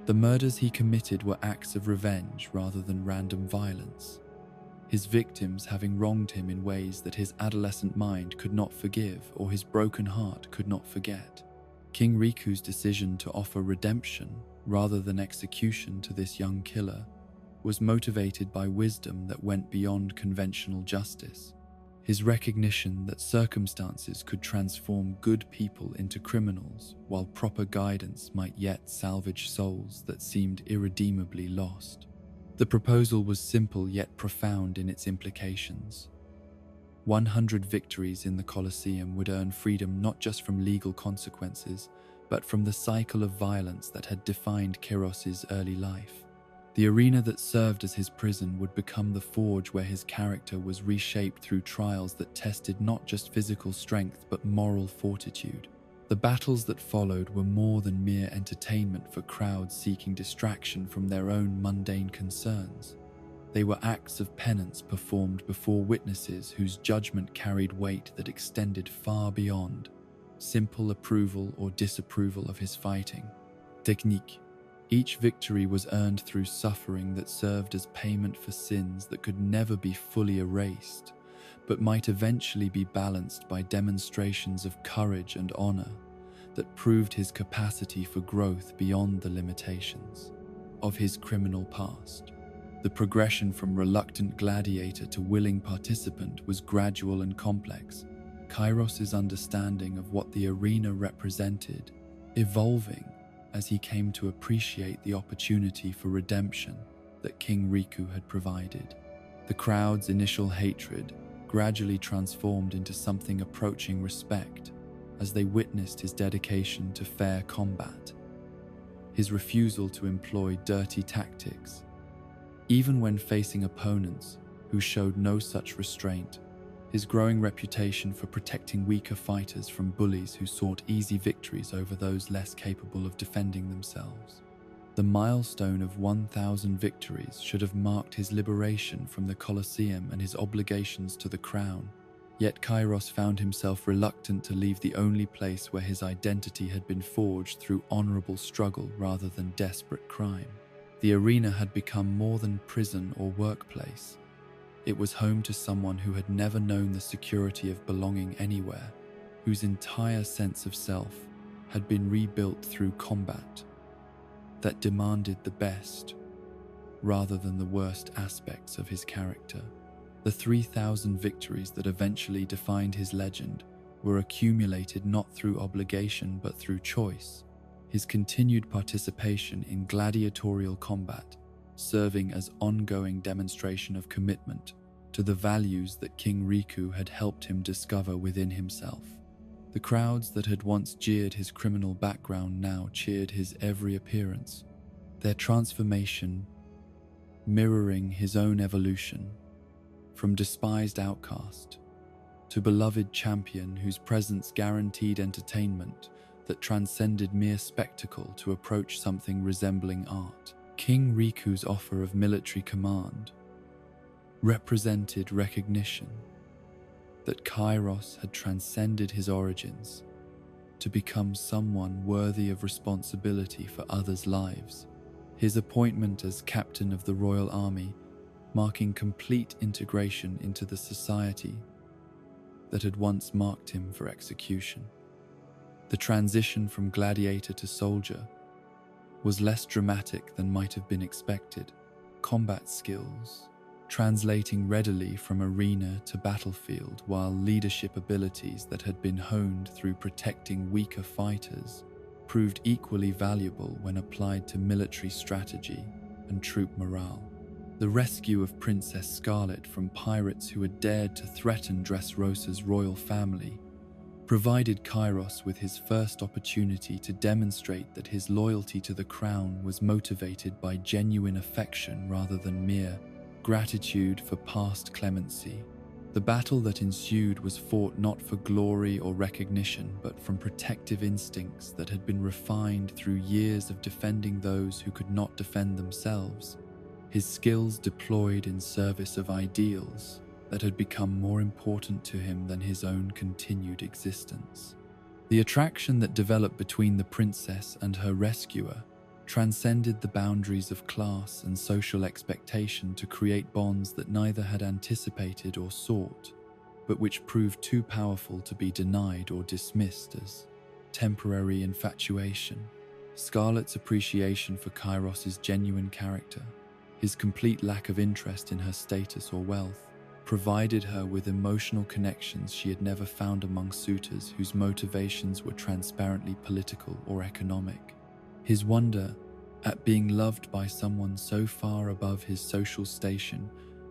The murders he committed were acts of revenge rather than random violence, his victims having wronged him in ways that his adolescent mind could not forgive or his broken heart could not forget. King Riku's decision to offer redemption rather than execution to this young killer was motivated by wisdom that went beyond conventional justice. His recognition that circumstances could transform good people into criminals, while proper guidance might yet salvage souls that seemed irredeemably lost. The proposal was simple yet profound in its implications. 100 victories in the Colosseum would earn freedom not just from legal consequences, but from the cycle of violence that had defined Kiros's early life. The arena that served as his prison would become the forge where his character was reshaped through trials that tested not just physical strength but moral fortitude. The battles that followed were more than mere entertainment for crowds seeking distraction from their own mundane concerns. They were acts of penance performed before witnesses whose judgment carried weight that extended far beyond simple approval or disapproval of his fighting. Technique. Each victory was earned through suffering that served as payment for sins that could never be fully erased, but might eventually be balanced by demonstrations of courage and honor that proved his capacity for growth beyond the limitations of his criminal past. The progression from reluctant gladiator to willing participant was gradual and complex, Kairos's understanding of what the arena represented evolving as he came to appreciate the opportunity for redemption that King Riku had provided. The crowd's initial hatred gradually transformed into something approaching respect as they witnessed his dedication to fair combat, his refusal to employ dirty tactics, even when facing opponents who showed no such restraint, his growing reputation for protecting weaker fighters from bullies who sought easy victories over those less capable of defending themselves. The milestone of 1,000 victories should have marked his liberation from the Colosseum and his obligations to the crown, yet Kairos found himself reluctant to leave the only place where his identity had been forged through honorable struggle rather than desperate crime. The arena had become more than prison or workplace. It was home to someone who had never known the security of belonging anywhere, whose entire sense of self had been rebuilt through combat that demanded the best rather than the worst aspects of his character. The 3,000 victories that eventually defined his legend were accumulated not through obligation but through choice, his continued participation in gladiatorial combat serving as ongoing demonstration of commitment to the values that King Riku had helped him discover within himself. The crowds that had once jeered his criminal background now cheered his every appearance, their transformation mirroring his own evolution, from despised outcast to beloved champion whose presence guaranteed entertainment that transcended mere spectacle to approach something resembling art. King Riku's offer of military command represented recognition that Kairos had transcended his origins to become someone worthy of responsibility for others' lives. His appointment as captain of the royal army marking complete integration into the society that had once marked him for execution. The transition from gladiator to soldier was less dramatic than might have been expected. Combat skills translating readily from arena to battlefield, while leadership abilities that had been honed through protecting weaker fighters proved equally valuable when applied to military strategy and troop morale. The rescue of Princess Scarlet from pirates who had dared to threaten Dressrosa's royal family provided Kairos with his first opportunity to demonstrate that his loyalty to the crown was motivated by genuine affection rather than mere gratitude for past clemency. The battle that ensued was fought not for glory or recognition, but from protective instincts that had been refined through years of defending those who could not defend themselves, his skills deployed in service of ideals that had become more important to him than his own continued existence. The attraction that developed between the princess and her rescuer transcended the boundaries of class and social expectation to create bonds that neither had anticipated or sought, but which proved too powerful to be denied or dismissed as temporary infatuation. Scarlet's appreciation for Kairos's genuine character, his complete lack of interest in her status or wealth, provided her with emotional connections she had never found among suitors whose motivations were transparently political or economic. His wonder at being loved by someone so far above his social station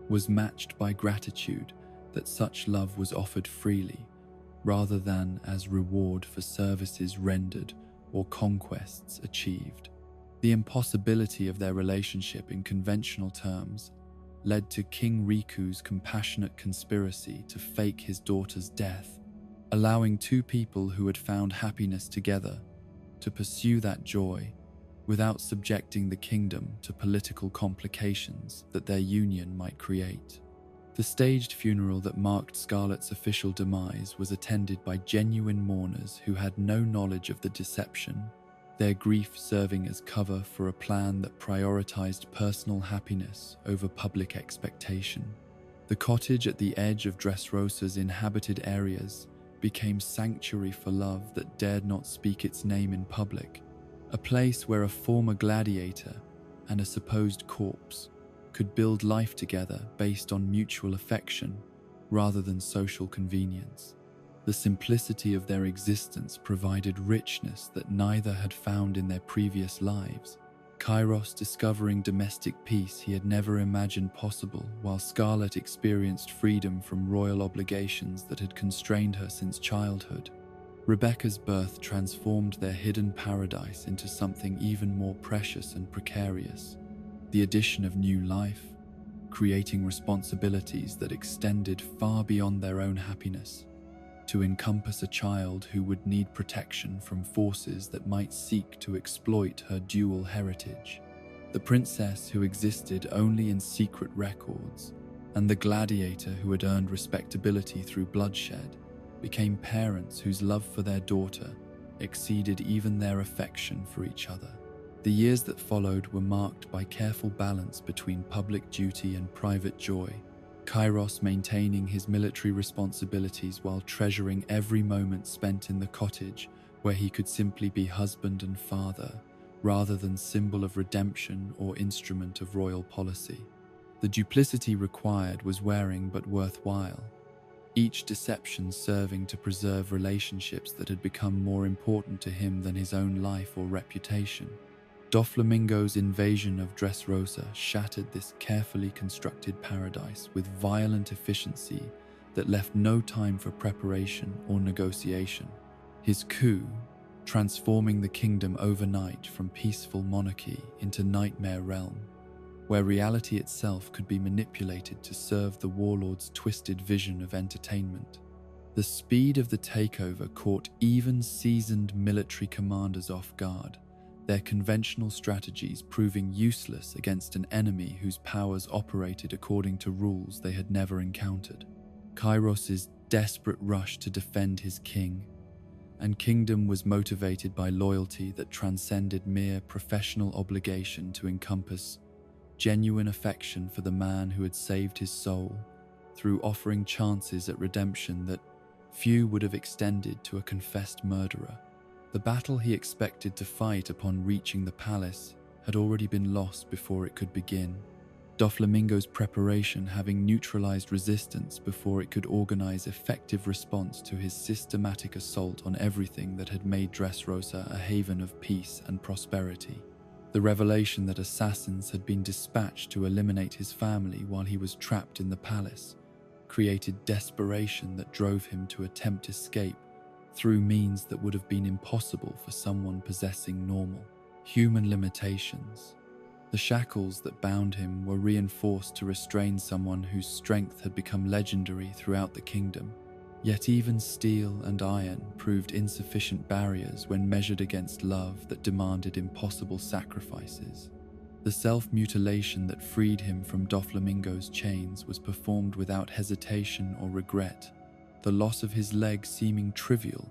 was matched by gratitude that such love was offered freely, rather than as reward for services rendered or conquests achieved. The impossibility of their relationship in conventional terms led to King Riku's compassionate conspiracy to fake his daughter's death, allowing two people who had found happiness together to pursue that joy without subjecting the kingdom to political complications that their union might create. The staged funeral that marked Scarlet's official demise was attended by genuine mourners who had no knowledge of the deception their grief serving as cover for a plan that prioritized personal happiness over public expectation. The cottage at the edge of Dressrosa's inhabited areas became sanctuary for love that dared not speak its name in public, a place where a former gladiator and a supposed corpse could build life together based on mutual affection rather than social convenience. The simplicity of their existence provided richness that neither had found in their previous lives. Kairos discovering domestic peace he had never imagined possible, while Scarlett experienced freedom from royal obligations that had constrained her since childhood. Rebecca's birth transformed their hidden paradise into something even more precious and precarious. The addition of new life, creating responsibilities that extended far beyond their own happiness, to encompass a child who would need protection from forces that might seek to exploit her dual heritage. The princess who existed only in secret records, and the gladiator who had earned respectability through bloodshed, became parents whose love for their daughter exceeded even their affection for each other. The years that followed were marked by careful balance between public duty and private joy, Kairos maintaining his military responsibilities while treasuring every moment spent in the cottage where he could simply be husband and father, rather than symbol of redemption or instrument of royal policy. The duplicity required was wearing but worthwhile, each deception serving to preserve relationships that had become more important to him than his own life or reputation. Doflamingo's invasion of Dressrosa shattered this carefully constructed paradise with violent efficiency that left no time for preparation or negotiation. His coup, transforming the kingdom overnight from peaceful monarchy into nightmare realm, where reality itself could be manipulated to serve the warlord's twisted vision of entertainment. The speed of the takeover caught even seasoned military commanders off guard, their conventional strategies proving useless against an enemy whose powers operated according to rules they had never encountered. Kairos's desperate rush to defend his king and kingdom was motivated by loyalty that transcended mere professional obligation to encompass genuine affection for the man who had saved his soul through offering chances at redemption that few would have extended to a confessed murderer. The battle he expected to fight upon reaching the palace had already been lost before it could begin, Doflamingo's preparation having neutralized resistance before it could organize effective response to his systematic assault on everything that had made Dressrosa a haven of peace and prosperity. The revelation that assassins had been dispatched to eliminate his family while he was trapped in the palace created desperation that drove him to attempt escape through means that would have been impossible for someone possessing normal human limitations. The shackles that bound him were reinforced to restrain someone whose strength had become legendary throughout the kingdom. Yet even steel and iron proved insufficient barriers when measured against love that demanded impossible sacrifices. The self-mutilation that freed him from Doflamingo's chains was performed without hesitation or regret, the loss of his leg seeming trivial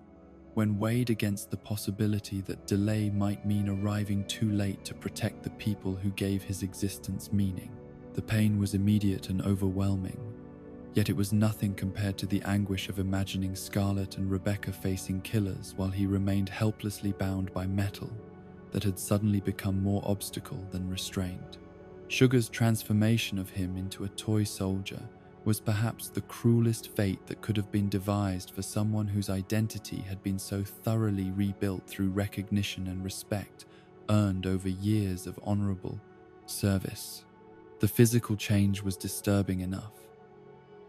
when weighed against the possibility that delay might mean arriving too late to protect the people who gave his existence meaning. The pain was immediate and overwhelming, yet it was nothing compared to the anguish of imagining Scarlett and Rebecca facing killers while he remained helplessly bound by metal that had suddenly become more obstacle than restraint. Sugar's transformation of him into a toy soldier was perhaps the cruelest fate that could have been devised for someone whose identity had been so thoroughly rebuilt through recognition and respect earned over years of honorable service. The physical change was disturbing enough,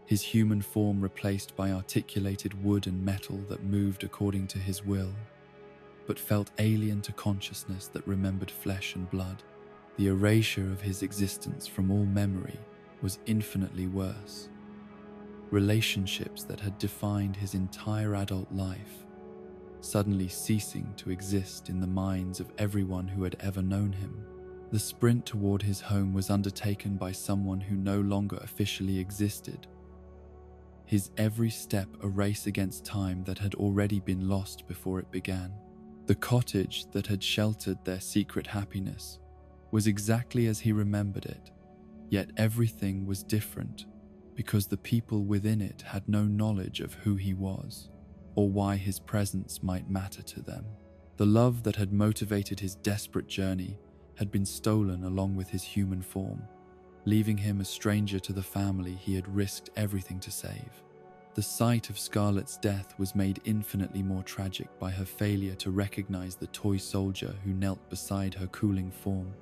his human form replaced by articulated wood and metal that moved according to his will, but felt alien to consciousness that remembered flesh and blood. The erasure of his existence from all memory was infinitely worse. Relationships that had defined his entire adult life suddenly ceasing to exist in the minds of everyone who had ever known him. The sprint toward his home was undertaken by someone who no longer officially existed, his every step a race against time that had already been lost before it began. The cottage that had sheltered their secret happiness was exactly as he remembered it, yet everything was different because the people within it had no knowledge of who he was or why his presence might matter to them. The love that had motivated his desperate journey had been stolen along with his human form, leaving him a stranger to the family he had risked everything to save. The sight of Scarlett's death was made infinitely more tragic by her failure to recognize the toy soldier who knelt beside her cooling form,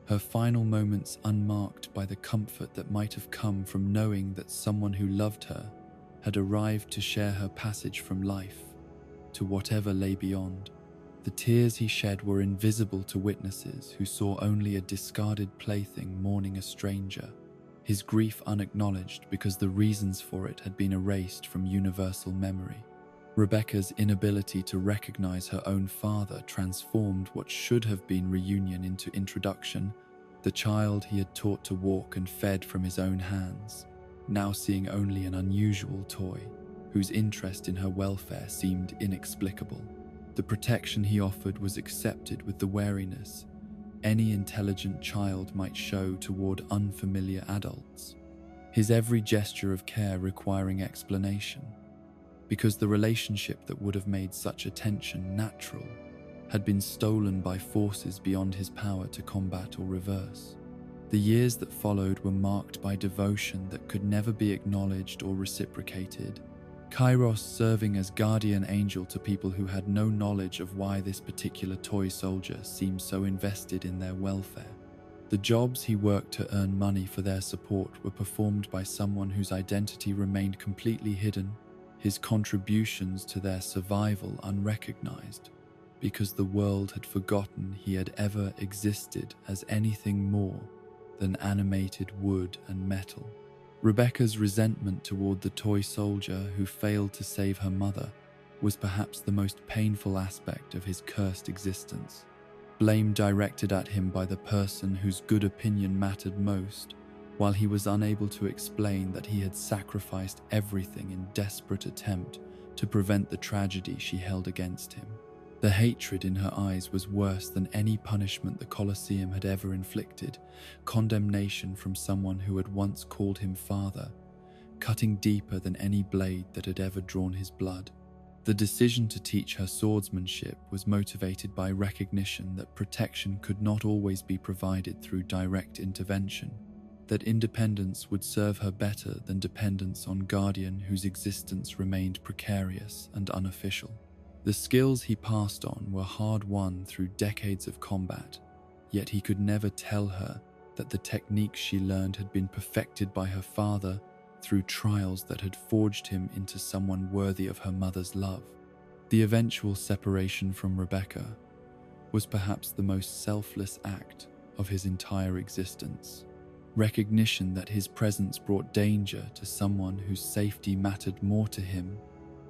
her final moments unmarked by the comfort that might have come from knowing that someone who loved her had arrived to share her passage from life to whatever lay beyond. The tears he shed were invisible to witnesses who saw only a discarded plaything mourning a stranger, his grief unacknowledged because the reasons for it had been erased from universal memory. Rebecca's inability to recognize her own father transformed what should have been reunion into introduction, the child he had taught to walk and fed from his own hands, now seeing only an unusual toy, whose interest in her welfare seemed inexplicable. The protection he offered was accepted with the wariness any intelligent child might show toward unfamiliar adults, his every gesture of care requiring explanation, because the relationship that would have made such attention natural had been stolen by forces beyond his power to combat or reverse. The years that followed were marked by devotion that could never be acknowledged or reciprocated, Kairos serving as guardian angel to people who had no knowledge of why this particular toy soldier seemed so invested in their welfare. The jobs he worked to earn money for their support were performed by someone whose identity remained completely hidden, his contributions to their survival unrecognized, because the world had forgotten he had ever existed as anything more than animated wood and metal. Rebecca's resentment toward the toy soldier who failed to save her mother was perhaps the most painful aspect of his cursed existence. Blame directed at him by the person whose good opinion mattered most, while he was unable to explain that he had sacrificed everything in desperate attempt to prevent the tragedy she held against him. The hatred in her eyes was worse than any punishment the Colosseum had ever inflicted, condemnation from someone who had once called him father, cutting deeper than any blade that had ever drawn his blood. The decision to teach her swordsmanship was motivated by recognition that protection could not always be provided through direct intervention, that independence would serve her better than dependence on guardian whose existence remained precarious and unofficial. The skills he passed on were hard-won through decades of combat, yet he could never tell her that the techniques she learned had been perfected by her father through trials that had forged him into someone worthy of her mother's love. The eventual separation from Rebecca was perhaps the most selfless act of his entire existence. Recognition that his presence brought danger to someone whose safety mattered more to him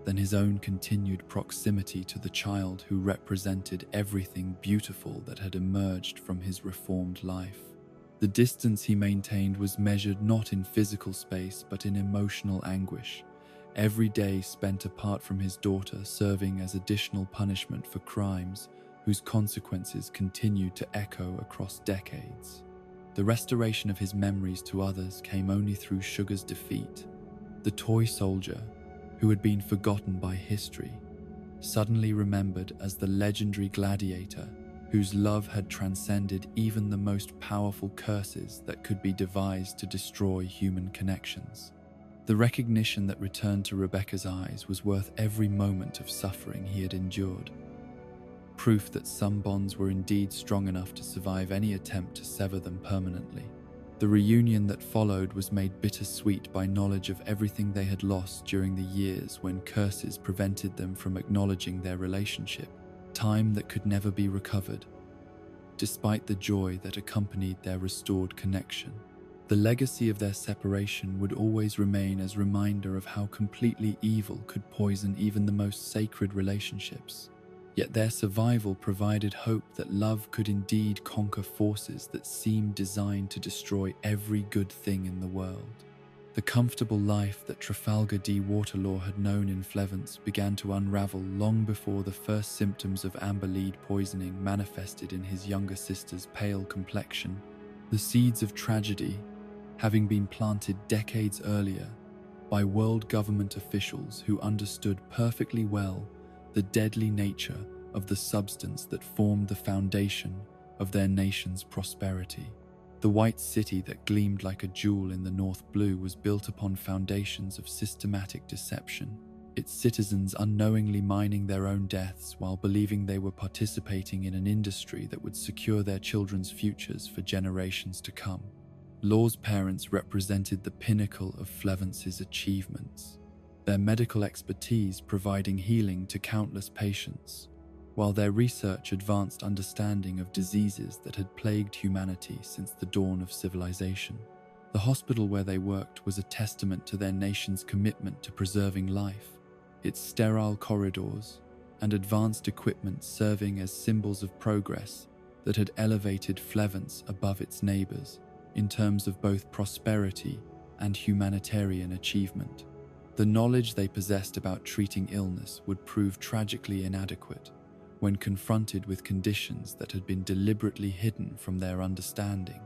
than his own continued proximity to the child who represented everything beautiful that had emerged from his reformed life. The distance he maintained was measured not in physical space but in emotional anguish, every day spent apart from his daughter serving as additional punishment for crimes whose consequences continued to echo across decades. The restoration of his memories to others came only through Sugar's defeat. The toy soldier, who had been forgotten by history, suddenly remembered as the legendary gladiator whose love had transcended even the most powerful curses that could be devised to destroy human connections. The recognition that returned to Rebecca's eyes was worth every moment of suffering he had endured, proof that some bonds were indeed strong enough to survive any attempt to sever them permanently. The reunion that followed was made bittersweet by knowledge of everything they had lost during the years when curses prevented them from acknowledging their relationship, time that could never be recovered. Despite the joy that accompanied their restored connection, the legacy of their separation would always remain as a reminder of how completely evil could poison even the most sacred relationships. Yet their survival provided hope that love could indeed conquer forces that seemed designed to destroy every good thing in the world. The comfortable life that Trafalgar D. Waterlaw had known in Flevance began to unravel long before the first symptoms of amber lead poisoning manifested in his younger sister's pale complexion. The seeds of tragedy, having been planted decades earlier by world government officials who understood perfectly well the deadly nature of the substance that formed the foundation of their nation's prosperity. The white city that gleamed like a jewel in the North Blue was built upon foundations of systematic deception, its citizens unknowingly mining their own deaths while believing they were participating in an industry that would secure their children's futures for generations to come. Law's parents represented the pinnacle of Flevance's achievements, their medical expertise providing healing to countless patients, while their research advanced understanding of diseases that had plagued humanity since the dawn of civilization. The hospital where they worked was a testament to their nation's commitment to preserving life, its sterile corridors and advanced equipment serving as symbols of progress that had elevated Flevance above its neighbors in terms of both prosperity and humanitarian achievement. The knowledge they possessed about treating illness would prove tragically inadequate when confronted with conditions that had been deliberately hidden from their understanding.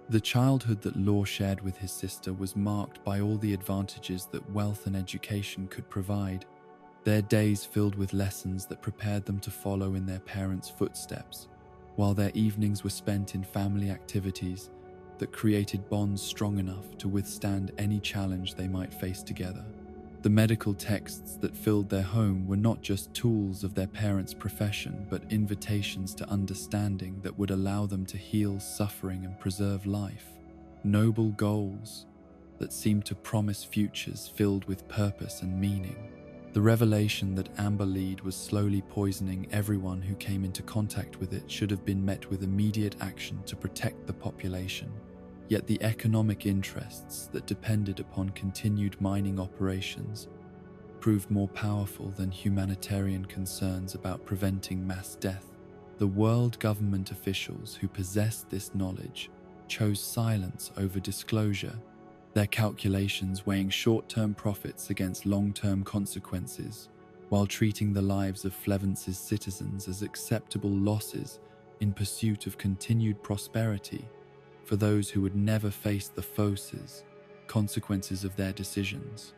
The childhood that Law shared with his sister was marked by all the advantages that wealth and education could provide, their days filled with lessons that prepared them to follow in their parents' footsteps, while their evenings were spent in family activities that created bonds strong enough to withstand any challenge they might face together. The medical texts that filled their home were not just tools of their parents' profession, but invitations to understanding that would allow them to heal suffering and preserve life. Noble goals that seemed to promise futures filled with purpose and meaning. The revelation that amber lead was slowly poisoning everyone who came into contact with it should have been met with immediate action to protect the population. Yet the economic interests that depended upon continued mining operations proved more powerful than humanitarian concerns about preventing mass death. The world government officials who possessed this knowledge chose silence over disclosure, their calculations weighing short-term profits against long-term consequences, while treating the lives of Flevance's citizens as acceptable losses in pursuit of continued prosperity for those who would never face the forces, consequences of their decisions.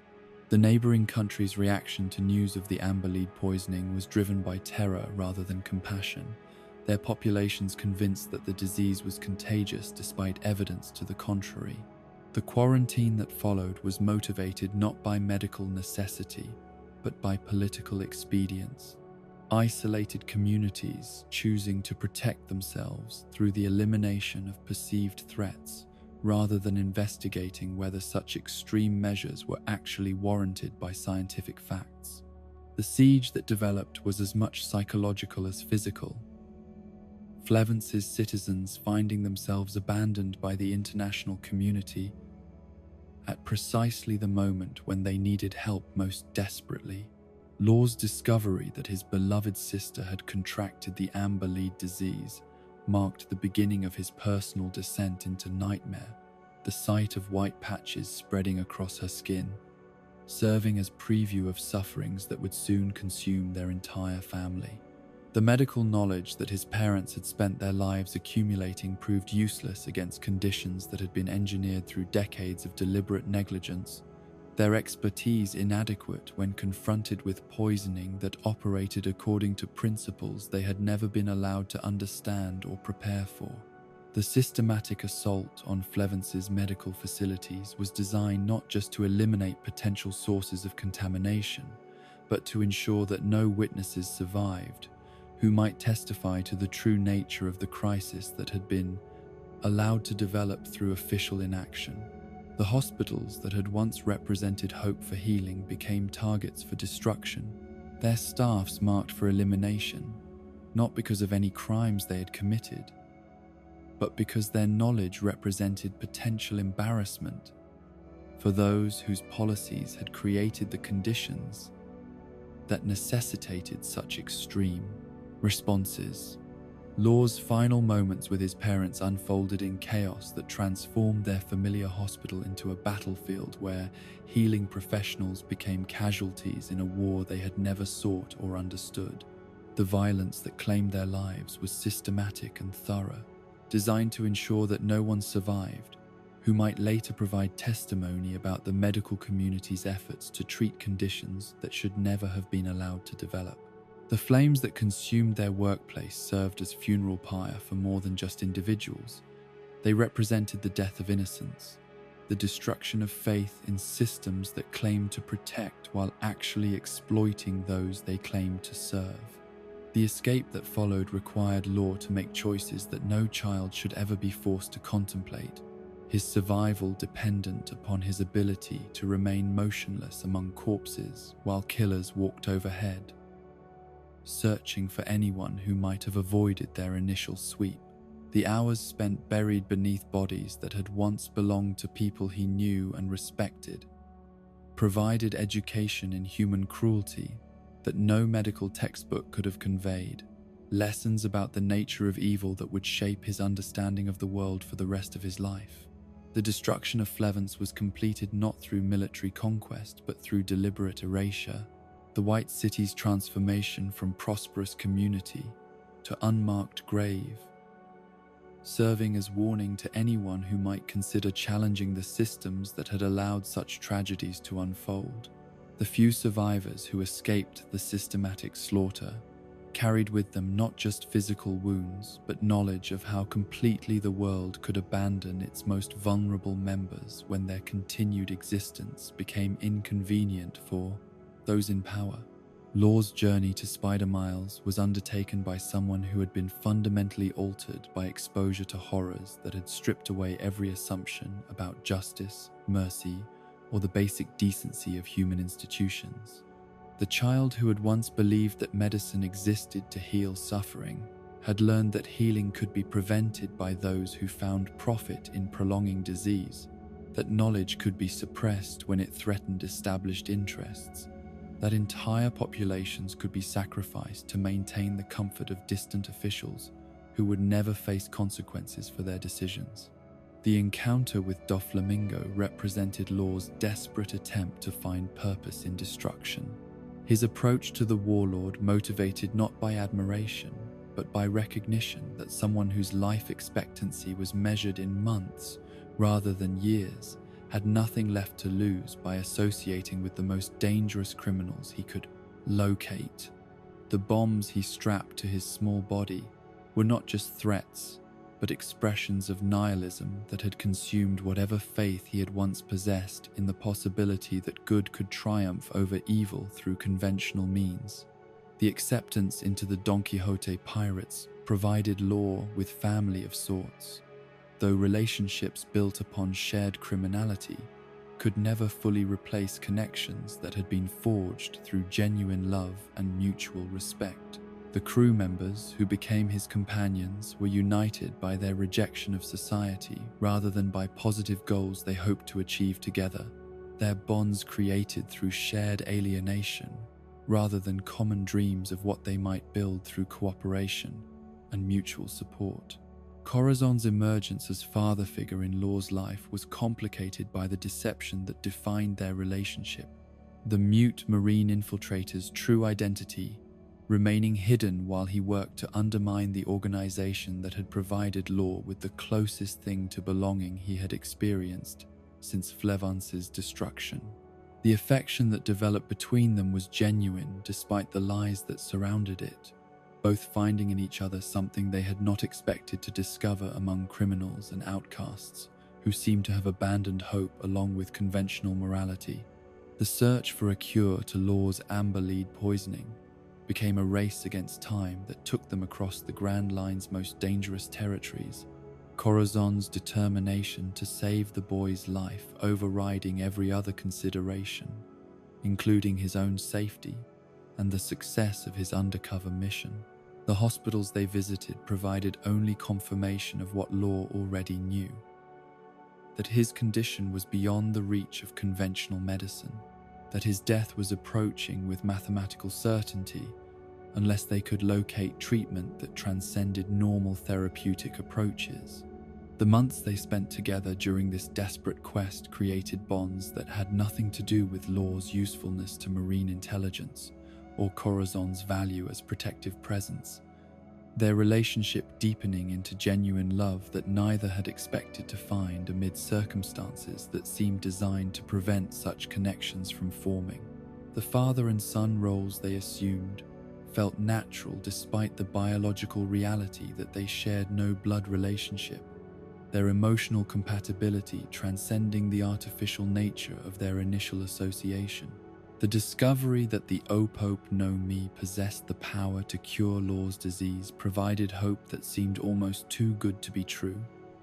The neighboring country's reaction to news of the amber lead poisoning was driven by terror rather than compassion, their populations convinced that the disease was contagious despite evidence to the contrary. The quarantine that followed was motivated not by medical necessity, but by political expedience. Isolated communities choosing to protect themselves through the elimination of perceived threats, rather than investigating whether such extreme measures were actually warranted by scientific facts. The siege that developed was as much psychological as physical. Flevance's citizens finding themselves abandoned by the international community at precisely the moment when they needed help most desperately. Law's discovery that his beloved sister had contracted the amber lead disease marked the beginning of his personal descent into nightmare, the sight of white patches spreading across her skin, serving as preview of sufferings that would soon consume their entire family. The medical knowledge that his parents had spent their lives accumulating proved useless against conditions that had been engineered through decades of deliberate negligence, their expertise inadequate when confronted with poisoning that operated according to principles they had never been allowed to understand or prepare for. The systematic assault on Flevance's medical facilities was designed not just to eliminate potential sources of contamination, but to ensure that no witnesses survived who might testify to the true nature of the crisis that had been allowed to develop through official inaction. The hospitals that had once represented hope for healing became targets for destruction, their staffs marked for elimination, not because of any crimes they had committed, but because their knowledge represented potential embarrassment for those whose policies had created the conditions that necessitated such extreme responses. Law's final moments with his parents unfolded in chaos that transformed their familiar hospital into a battlefield where healing professionals became casualties in a war they had never sought or understood. The violence that claimed their lives was systematic and thorough, designed to ensure that no one survived, who might later provide testimony about the medical community's efforts to treat conditions that should never have been allowed to develop. The flames that consumed their workplace served as funeral pyre for more than just individuals. They represented the death of innocence, the destruction of faith in systems that claimed to protect while actually exploiting those they claimed to serve. The escape that followed required Law to make choices that no child should ever be forced to contemplate, his survival dependent upon his ability to remain motionless among corpses while killers walked overhead, searching for anyone who might have avoided their initial sweep. The hours spent buried beneath bodies that had once belonged to people he knew and respected provided education in human cruelty that no medical textbook could have conveyed, lessons about the nature of evil that would shape his understanding of the world for the rest of his life. The destruction of Flevance was completed not through military conquest but through deliberate erasure, the White City's transformation from prosperous community to unmarked grave, serving as warning to anyone who might consider challenging the systems that had allowed such tragedies to unfold. The few survivors who escaped the systematic slaughter carried with them not just physical wounds, but knowledge of how completely the world could abandon its most vulnerable members when their continued existence became inconvenient for those in power. Law's journey to Spider Miles was undertaken by someone who had been fundamentally altered by exposure to horrors that had stripped away every assumption about justice, mercy, or the basic decency of human institutions. The child who had once believed that medicine existed to heal suffering had learned that healing could be prevented by those who found profit in prolonging disease, that knowledge could be suppressed when it threatened established interests, that entire populations could be sacrificed to maintain the comfort of distant officials who would never face consequences for their decisions. The encounter with Doflamingo represented Law's desperate attempt to find purpose in destruction. His approach to the warlord motivated not by admiration, but by recognition that someone whose life expectancy was measured in months rather than years had nothing left to lose by associating with the most dangerous criminals he could locate. The bombs he strapped to his small body were not just threats, but expressions of nihilism that had consumed whatever faith he had once possessed in the possibility that good could triumph over evil through conventional means. The acceptance into the Don Quixote pirates provided Law with family of sorts, though relationships built upon shared criminality could never fully replace connections that had been forged through genuine love and mutual respect. The crew members who became his companions were united by their rejection of society rather than by positive goals they hoped to achieve together, their bonds created through shared alienation rather than common dreams of what they might build through cooperation and mutual support. Corazon's emergence as father figure in Law's life was complicated by the deception that defined their relationship. The mute marine infiltrator's true identity remaining hidden while he worked to undermine the organization that had provided Law with the closest thing to belonging he had experienced since Flevance's destruction. The affection that developed between them was genuine despite the lies that surrounded it, both finding in each other something they had not expected to discover among criminals and outcasts who seemed to have abandoned hope along with conventional morality. The search for a cure to Law's amber lead poisoning became a race against time that took them across the Grand Line's most dangerous territories, Corazon's determination to save the boy's life overriding every other consideration, including his own safety and the success of his undercover mission. The hospitals they visited provided only confirmation of what Law already knew, that his condition was beyond the reach of conventional medicine, that his death was approaching with mathematical certainty, unless they could locate treatment that transcended normal therapeutic approaches. The months they spent together during this desperate quest created bonds that had nothing to do with Law's usefulness to marine intelligence or Corazon's value as protective presence, their relationship deepening into genuine love that neither had expected to find amid circumstances that seemed designed to prevent such connections from forming. The father and son roles they assumed felt natural despite the biological reality that they shared no blood relationship, their emotional compatibility transcending the artificial nature of their initial association. The discovery that the Opope no Mi possessed the power to cure Law's disease provided hope that seemed almost too good to be true.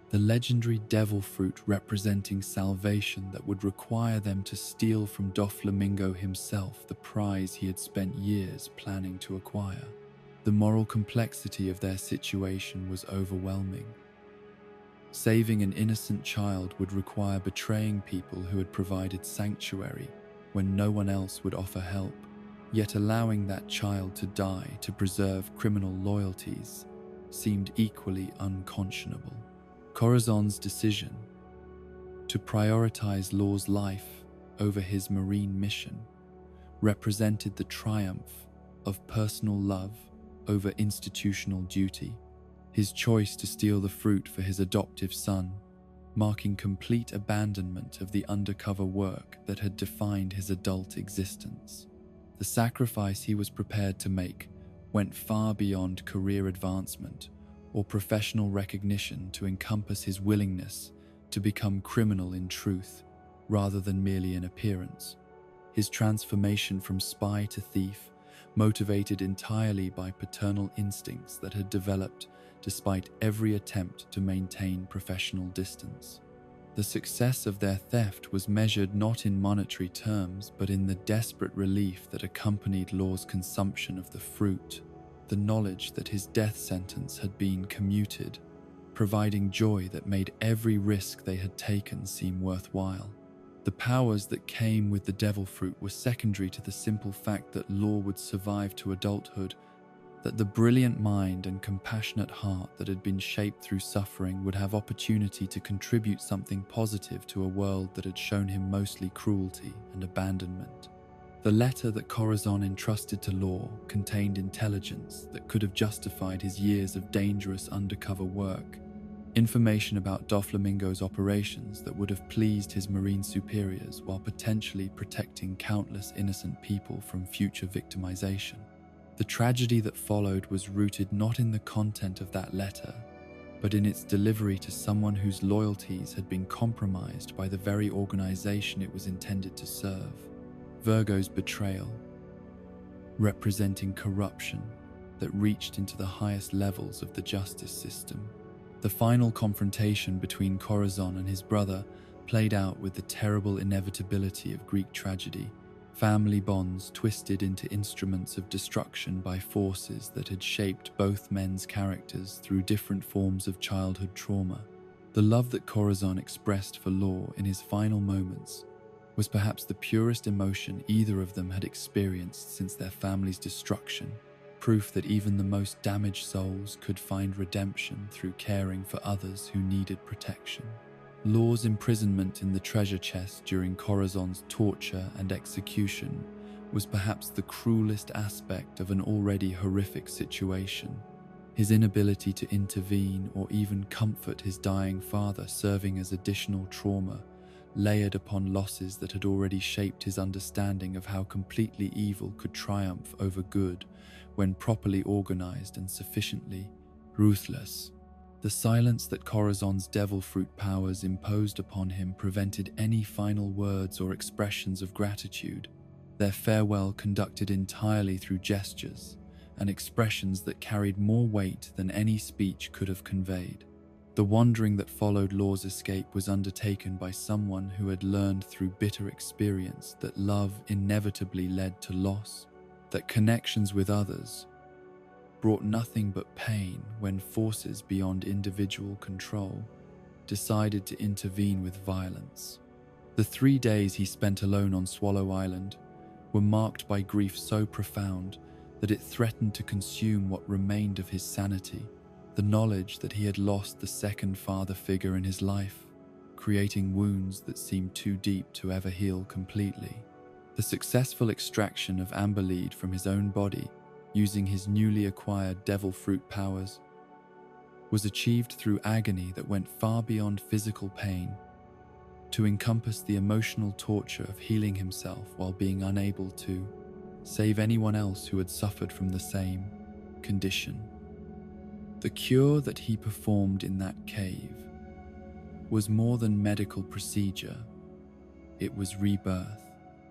The legendary devil fruit representing salvation that would require them to steal from Doflamingo himself the prize he had spent years planning to acquire. The moral complexity of their situation was overwhelming. Saving an innocent child would require betraying people who had provided sanctuary when no one else would offer help, yet allowing that child to die to preserve criminal loyalties seemed equally unconscionable. Corazon's decision to prioritize Law's life over his marine mission represented the triumph of personal love over institutional duty. His choice to steal the fruit for his adoptive son, marking complete abandonment of the undercover work that had defined his adult existence. The sacrifice he was prepared to make went far beyond career advancement or professional recognition to encompass his willingness to become criminal in truth rather than merely in appearance. His transformation from spy to thief, motivated entirely by paternal instincts that had developed despite every attempt to maintain professional distance. The success of their theft was measured not in monetary terms, but in the desperate relief that accompanied Law's consumption of the fruit, the knowledge that his death sentence had been commuted, providing joy that made every risk they had taken seem worthwhile. The powers that came with the devil fruit were secondary to the simple fact that Law would survive to adulthood, that the brilliant mind and compassionate heart that had been shaped through suffering would have opportunity to contribute something positive to a world that had shown him mostly cruelty and abandonment. The letter that Corazon entrusted to Law contained intelligence that could have justified his years of dangerous undercover work, information about Doflamingo's operations that would have pleased his marine superiors while potentially protecting countless innocent people from future victimization. The tragedy that followed was rooted not in the content of that letter, but in its delivery to someone whose loyalties had been compromised by the very organization it was intended to serve. Virgo's betrayal, representing corruption that reached into the highest levels of the justice system. The final confrontation between Corazon and his brother played out with the terrible inevitability of Greek tragedy. Family bonds twisted into instruments of destruction by forces that had shaped both men's characters through different forms of childhood trauma. The love that Corazon expressed for Law in his final moments was perhaps the purest emotion either of them had experienced since their family's destruction, proof that even the most damaged souls could find redemption through caring for others who needed protection. Law's imprisonment in the treasure chest during Corazon's torture and execution was perhaps the cruelest aspect of an already horrific situation, his inability to intervene or even comfort his dying father serving as additional trauma layered upon losses that had already shaped his understanding of how completely evil could triumph over good when properly organized and sufficiently ruthless. The silence that Corazon's devil fruit powers imposed upon him prevented any final words or expressions of gratitude, their farewell conducted entirely through gestures and expressions that carried more weight than any speech could have conveyed. The wandering that followed Law's escape was undertaken by someone who had learned through bitter experience that love inevitably led to loss, that connections with others brought nothing but pain when forces beyond individual control decided to intervene with violence. The 3 days he spent alone on Swallow Island were marked by grief so profound that it threatened to consume what remained of his sanity, the knowledge that he had lost the second father figure in his life, creating wounds that seemed too deep to ever heal completely. The successful extraction of Amberlead from his own body, using his newly acquired devil fruit powers, was achieved through agony that went far beyond physical pain, to encompass the emotional torture of healing himself while being unable to save anyone else who had suffered from the same condition. The cure that he performed in that cave was more than medical procedure. It was rebirth,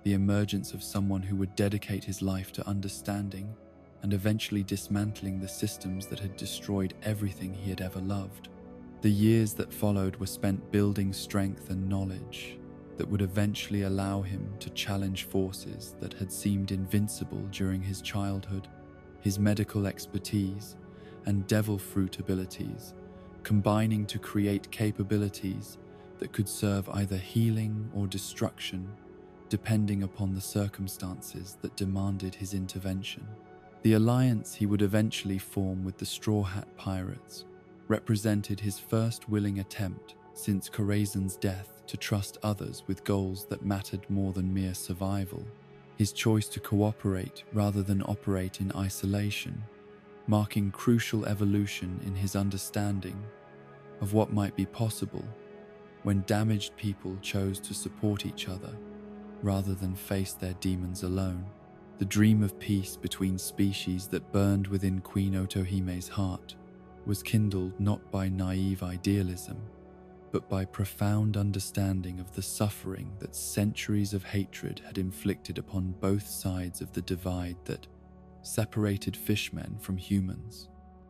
the emergence of someone who would dedicate his life to understanding and eventually dismantling the systems that had destroyed everything he had ever loved. The years that followed were spent building strength and knowledge that would eventually allow him to challenge forces that had seemed invincible during his childhood. His medical expertise and devil fruit abilities combining to create capabilities that could serve either healing or destruction, depending upon the circumstances that demanded his intervention. The alliance he would eventually form with the Straw Hat Pirates represented his first willing attempt since Corazon's death to trust others with goals that mattered more than mere survival. His choice to cooperate rather than operate in isolation, marking crucial evolution in his understanding of what might be possible when damaged people chose to support each other rather than face their demons alone. The dream of peace between species that burned within Queen Otohime's heart was kindled not by naive idealism, but by profound understanding of the suffering that centuries of hatred had inflicted upon both sides of the divide that separated fishmen from humans.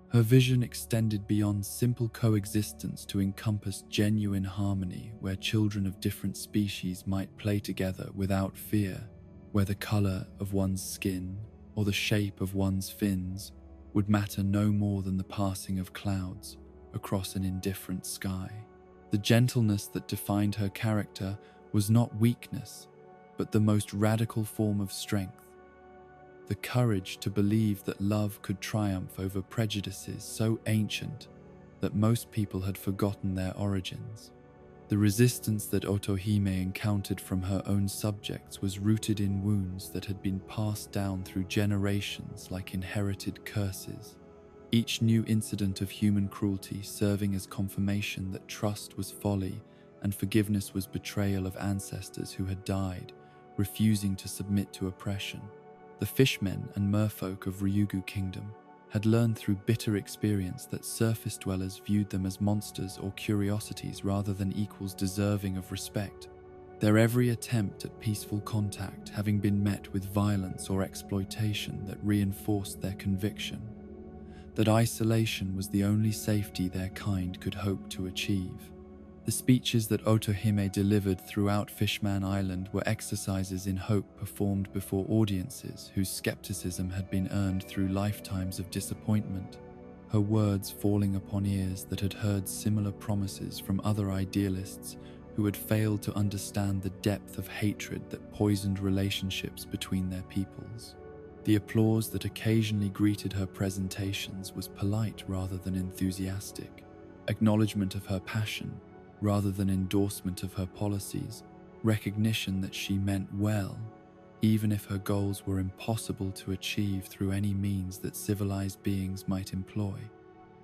Her vision extended beyond simple coexistence to encompass genuine harmony where children of different species might play together without fear, where the color of one's skin or the shape of one's fins would matter no more than the passing of clouds across an indifferent sky. The gentleness that defined her character was not weakness, but the most radical form of strength. The courage to believe that love could triumph over prejudices so ancient that most people had forgotten their origins. The resistance that Otohime encountered from her own subjects was rooted in wounds that had been passed down through generations like inherited curses. Each new incident of human cruelty serving as confirmation that trust was folly and forgiveness was betrayal of ancestors who had died, refusing to submit to oppression. The fishmen and merfolk of Ryugu Kingdom had learned through bitter experience that surface dwellers viewed them as monsters or curiosities rather than equals deserving of respect, their every attempt at peaceful contact having been met with violence or exploitation that reinforced their conviction that isolation was the only safety their kind could hope to achieve. The speeches that Otohime delivered throughout Fishman Island were exercises in hope performed before audiences whose skepticism had been earned through lifetimes of disappointment, her words falling upon ears that had heard similar promises from other idealists who had failed to understand the depth of hatred that poisoned relationships between their peoples. The applause that occasionally greeted her presentations was polite rather than enthusiastic, acknowledgement of her passion rather than endorsement of her policies, recognition that she meant well, even if her goals were impossible to achieve through any means that civilized beings might employ.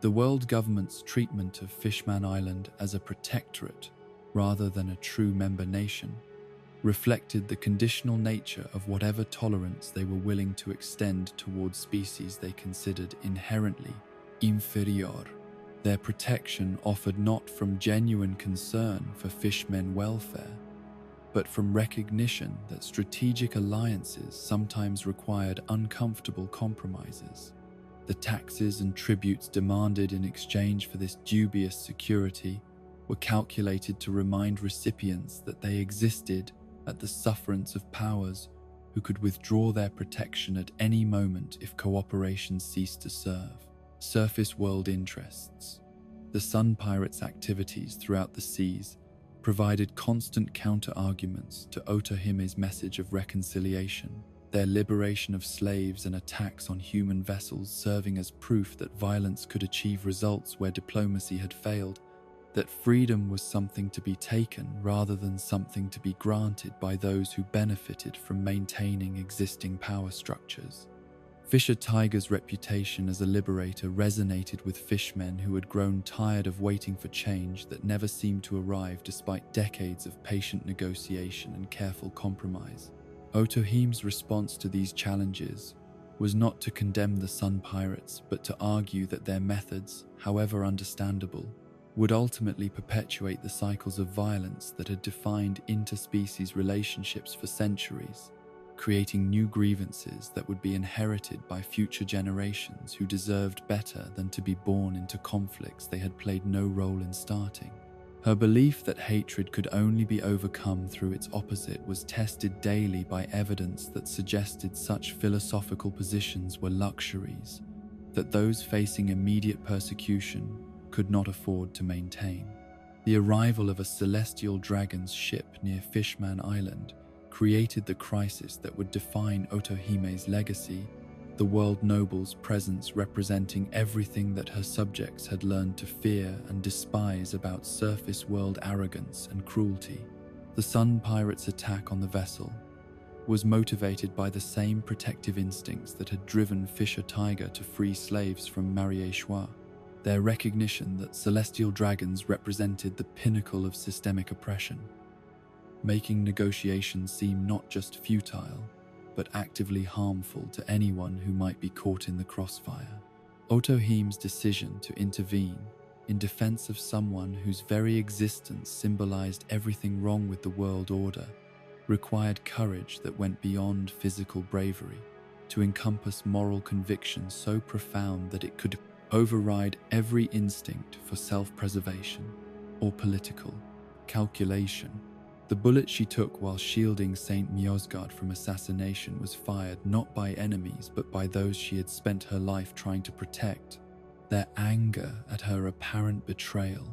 The world government's treatment of Fishman Island as a protectorate rather than a true member nation reflected the conditional nature of whatever tolerance they were willing to extend towards species they considered inherently inferior. Their protection offered not from genuine concern for fishmen welfare, but from recognition that strategic alliances sometimes required uncomfortable compromises. The taxes and tributes demanded in exchange for this dubious security were calculated to remind recipients that they existed at the sufferance of powers who could withdraw their protection at any moment if cooperation ceased to serve. Surface world interests. The Sun Pirates' activities throughout the seas provided constant counter-arguments to Otohime's message of reconciliation. their liberation of slaves and attacks on human vessels serving as proof that violence could achieve results where diplomacy had failed, that freedom was something to be taken rather than something to be granted by those who benefited from maintaining existing power structures. Fisher Tiger's reputation as a liberator resonated with fishmen who had grown tired of waiting for change that never seemed to arrive despite decades of patient negotiation and careful compromise. Otohim's response to these challenges was not to condemn the Sun Pirates, but to argue that their methods, however understandable, would ultimately perpetuate the cycles of violence that had defined interspecies relationships for centuries, creating new grievances that would be inherited by future generations who deserved better than to be born into conflicts they had played no role in starting. Her belief that hatred could only be overcome through its opposite was tested daily by evidence that suggested such philosophical positions were luxuries that those facing immediate persecution could not afford to maintain. The arrival of a celestial dragon's ship near Fishman Island created the crisis that would define Otohime's legacy, the world noble's presence representing everything that her subjects had learned to fear and despise about surface world arrogance and cruelty. The Sun Pirates' attack on the vessel was motivated by the same protective instincts that had driven Fisher Tiger to free slaves from Mariéchois, their recognition that celestial dragons represented the pinnacle of systemic oppression, making negotiations seem not just futile, but actively harmful to anyone who might be caught in the crossfire. Otohim's decision to intervene in defense of someone whose very existence symbolized everything wrong with the world order required courage that went beyond physical bravery, to encompass moral conviction so profound that it could override every instinct for self-preservation or political calculation. The bullet she took while shielding Saint Miosgard from assassination was fired not by enemies but by those she had spent her life trying to protect, their anger at her apparent betrayal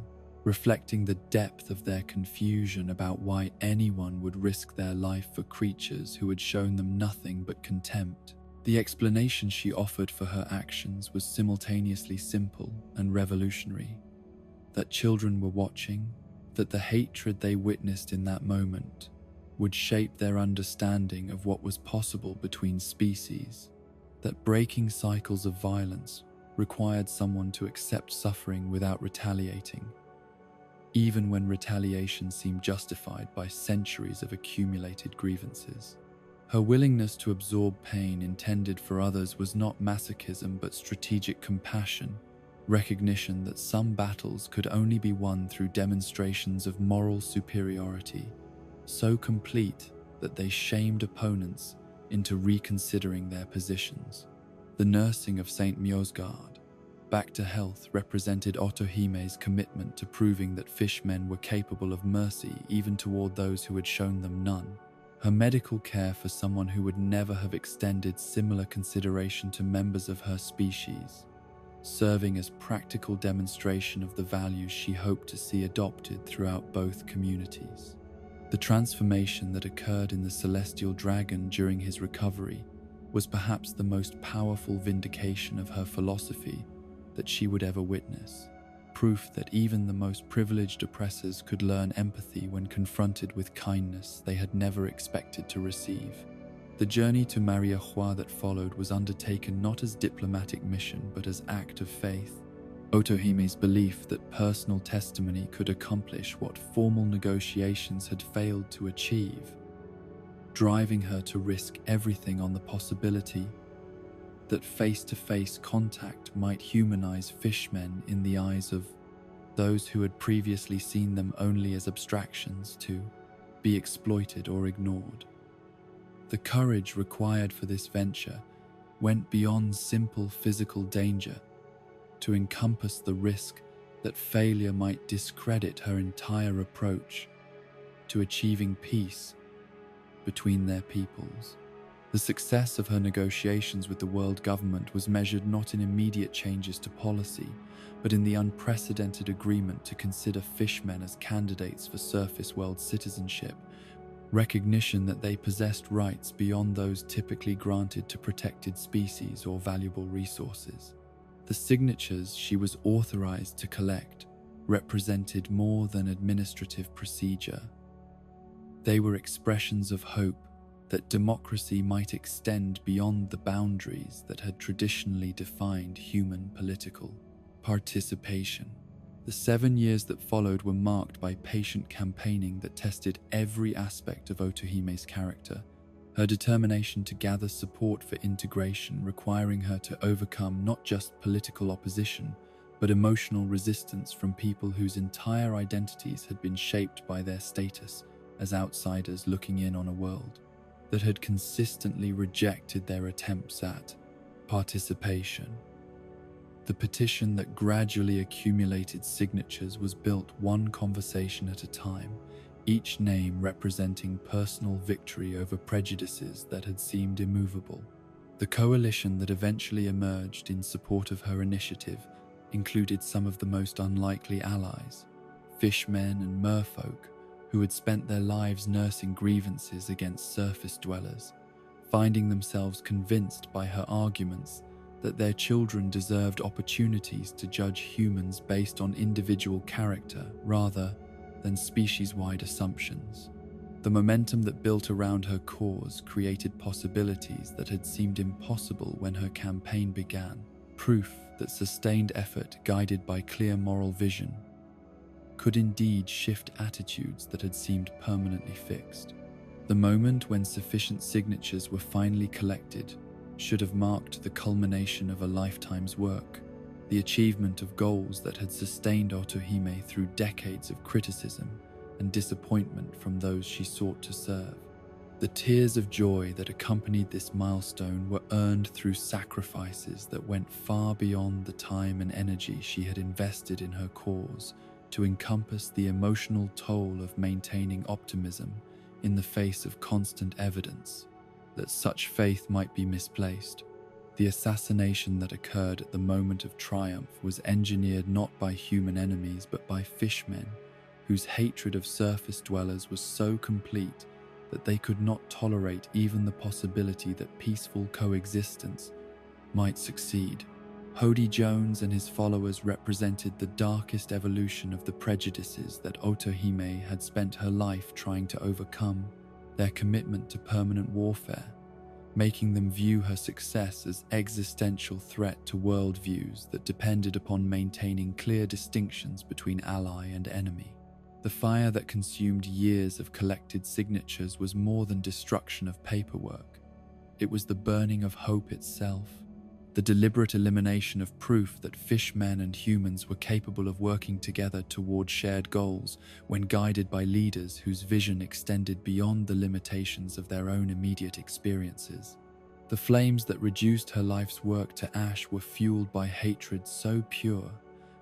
reflecting the depth of their confusion about why anyone would risk their life for creatures who had shown them nothing but contempt. The explanation she offered for her actions was simultaneously simple and revolutionary: that children were watching, that the hatred they witnessed in that moment would shape their understanding of what was possible between species, that breaking cycles of violence required someone to accept suffering without retaliating, even when retaliation seemed justified by centuries of accumulated grievances. Her willingness to absorb pain intended for others was not masochism but strategic compassion, recognition that some battles could only be won through demonstrations of moral superiority, so complete that they shamed opponents into reconsidering their positions. The nursing of Saint Miosgard back to health represented Otohime's commitment to proving that fishmen were capable of mercy even toward those who had shown them none. Her medical care for someone who would never have extended similar consideration to members of her species, serving as practical demonstration of the values she hoped to see adopted throughout both communities. The transformation that occurred in the celestial dragon during his recovery was perhaps the most powerful vindication of her philosophy that she would ever witness, proof that even the most privileged oppressors could learn empathy when confronted with kindness they had never expected to receive. The journey to Mariéchois that followed was undertaken not as diplomatic mission but as act of faith. Otohime's belief that personal testimony could accomplish what formal negotiations had failed to achieve, driving her to risk everything on the possibility that face-to-face contact might humanize fishmen in the eyes of those who had previously seen them only as abstractions to be exploited or ignored. The courage required for this venture went beyond simple physical danger to encompass the risk that failure might discredit her entire approach to achieving peace between their peoples. The success of her negotiations with the world government was measured not in immediate changes to policy, but in the unprecedented agreement to consider fishmen as candidates for surface world citizenship, recognition that they possessed rights beyond those typically granted to protected species or valuable resources. The signatures she was authorized to collect represented more than administrative procedure. They were expressions of hope that democracy might extend beyond the boundaries that had traditionally defined human political participation. The 7 years that followed were marked by patient campaigning that tested every aspect of Otohime's character, her determination to gather support for integration requiring her to overcome not just political opposition, but emotional resistance from people whose entire identities had been shaped by their status as outsiders looking in on a world that had consistently rejected their attempts at participation. The petition that gradually accumulated signatures was built one conversation at a time, each name representing personal victory over prejudices that had seemed immovable. The coalition that eventually emerged in support of her initiative included some of the most unlikely allies, fishmen and merfolk, who had spent their lives nursing grievances against surface dwellers, finding themselves convinced by her arguments that their children deserved opportunities to judge humans based on individual character rather than species-wide assumptions. The momentum that built around her cause created possibilities that had seemed impossible when her campaign began, proof that sustained effort guided by clear moral vision could indeed shift attitudes that had seemed permanently fixed. The moment when sufficient signatures were finally collected should have marked the culmination of a lifetime's work, the achievement of goals that had sustained Otohime through decades of criticism and disappointment from those she sought to serve. The tears of joy that accompanied this milestone were earned through sacrifices that went far beyond the time and energy she had invested in her cause to encompass the emotional toll of maintaining optimism in the face of constant evidence that such faith might be misplaced. The assassination that occurred at the moment of triumph was engineered not by human enemies but by fishmen, whose hatred of surface dwellers was so complete that they could not tolerate even the possibility that peaceful coexistence might succeed. Hody Jones and his followers represented the darkest evolution of the prejudices that Otohime had spent her life trying to overcome, their commitment to permanent warfare, making them view her success as existential threat to worldviews that depended upon maintaining clear distinctions between ally and enemy. The fire that consumed years of collected signatures was more than destruction of paperwork. It was the burning of hope itself, the deliberate elimination of proof that fishmen and humans were capable of working together toward shared goals when guided by leaders whose vision extended beyond the limitations of their own immediate experiences. The flames that reduced her life's work to ash were fueled by hatred so pure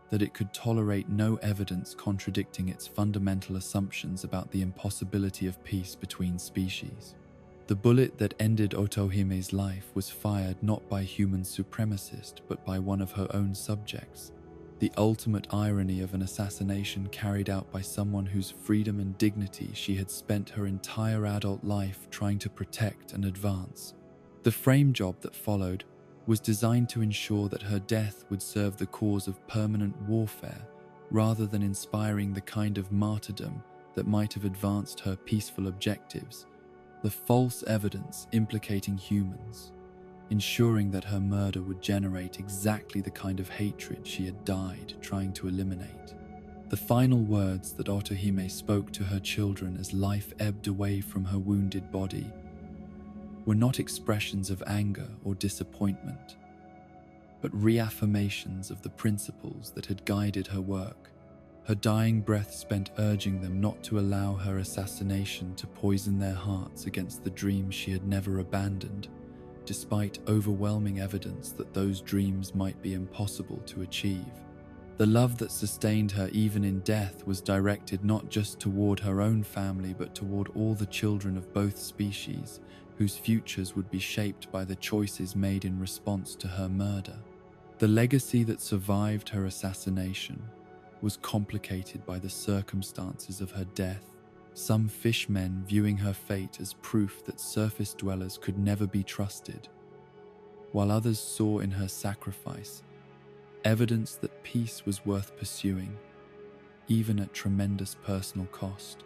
that it could tolerate no evidence contradicting its fundamental assumptions about the impossibility of peace between species. The bullet that ended Otohime's life was fired not by human supremacist but by one of her own subjects, the ultimate irony of an assassination carried out by someone whose freedom and dignity she had spent her entire adult life trying to protect and advance. The frame job that followed was designed to ensure that her death would serve the cause of permanent warfare rather than inspiring the kind of martyrdom that might have advanced her peaceful objectives. The false evidence implicating humans, ensuring that her murder would generate exactly the kind of hatred she had died trying to eliminate. The final words that Otohime spoke to her children as life ebbed away from her wounded body were not expressions of anger or disappointment, but reaffirmations of the principles that had guided her work. Her dying breath spent urging them not to allow her assassination to poison their hearts against the dreams she had never abandoned, despite overwhelming evidence that those dreams might be impossible to achieve. The love that sustained her even in death was directed not just toward her own family but toward all the children of both species, whose futures would be shaped by the choices made in response to her murder. The legacy that survived her assassination was complicated by the circumstances of her death, some fishmen viewing her fate as proof that surface dwellers could never be trusted, while others saw in her sacrifice evidence that peace was worth pursuing, even at tremendous personal cost.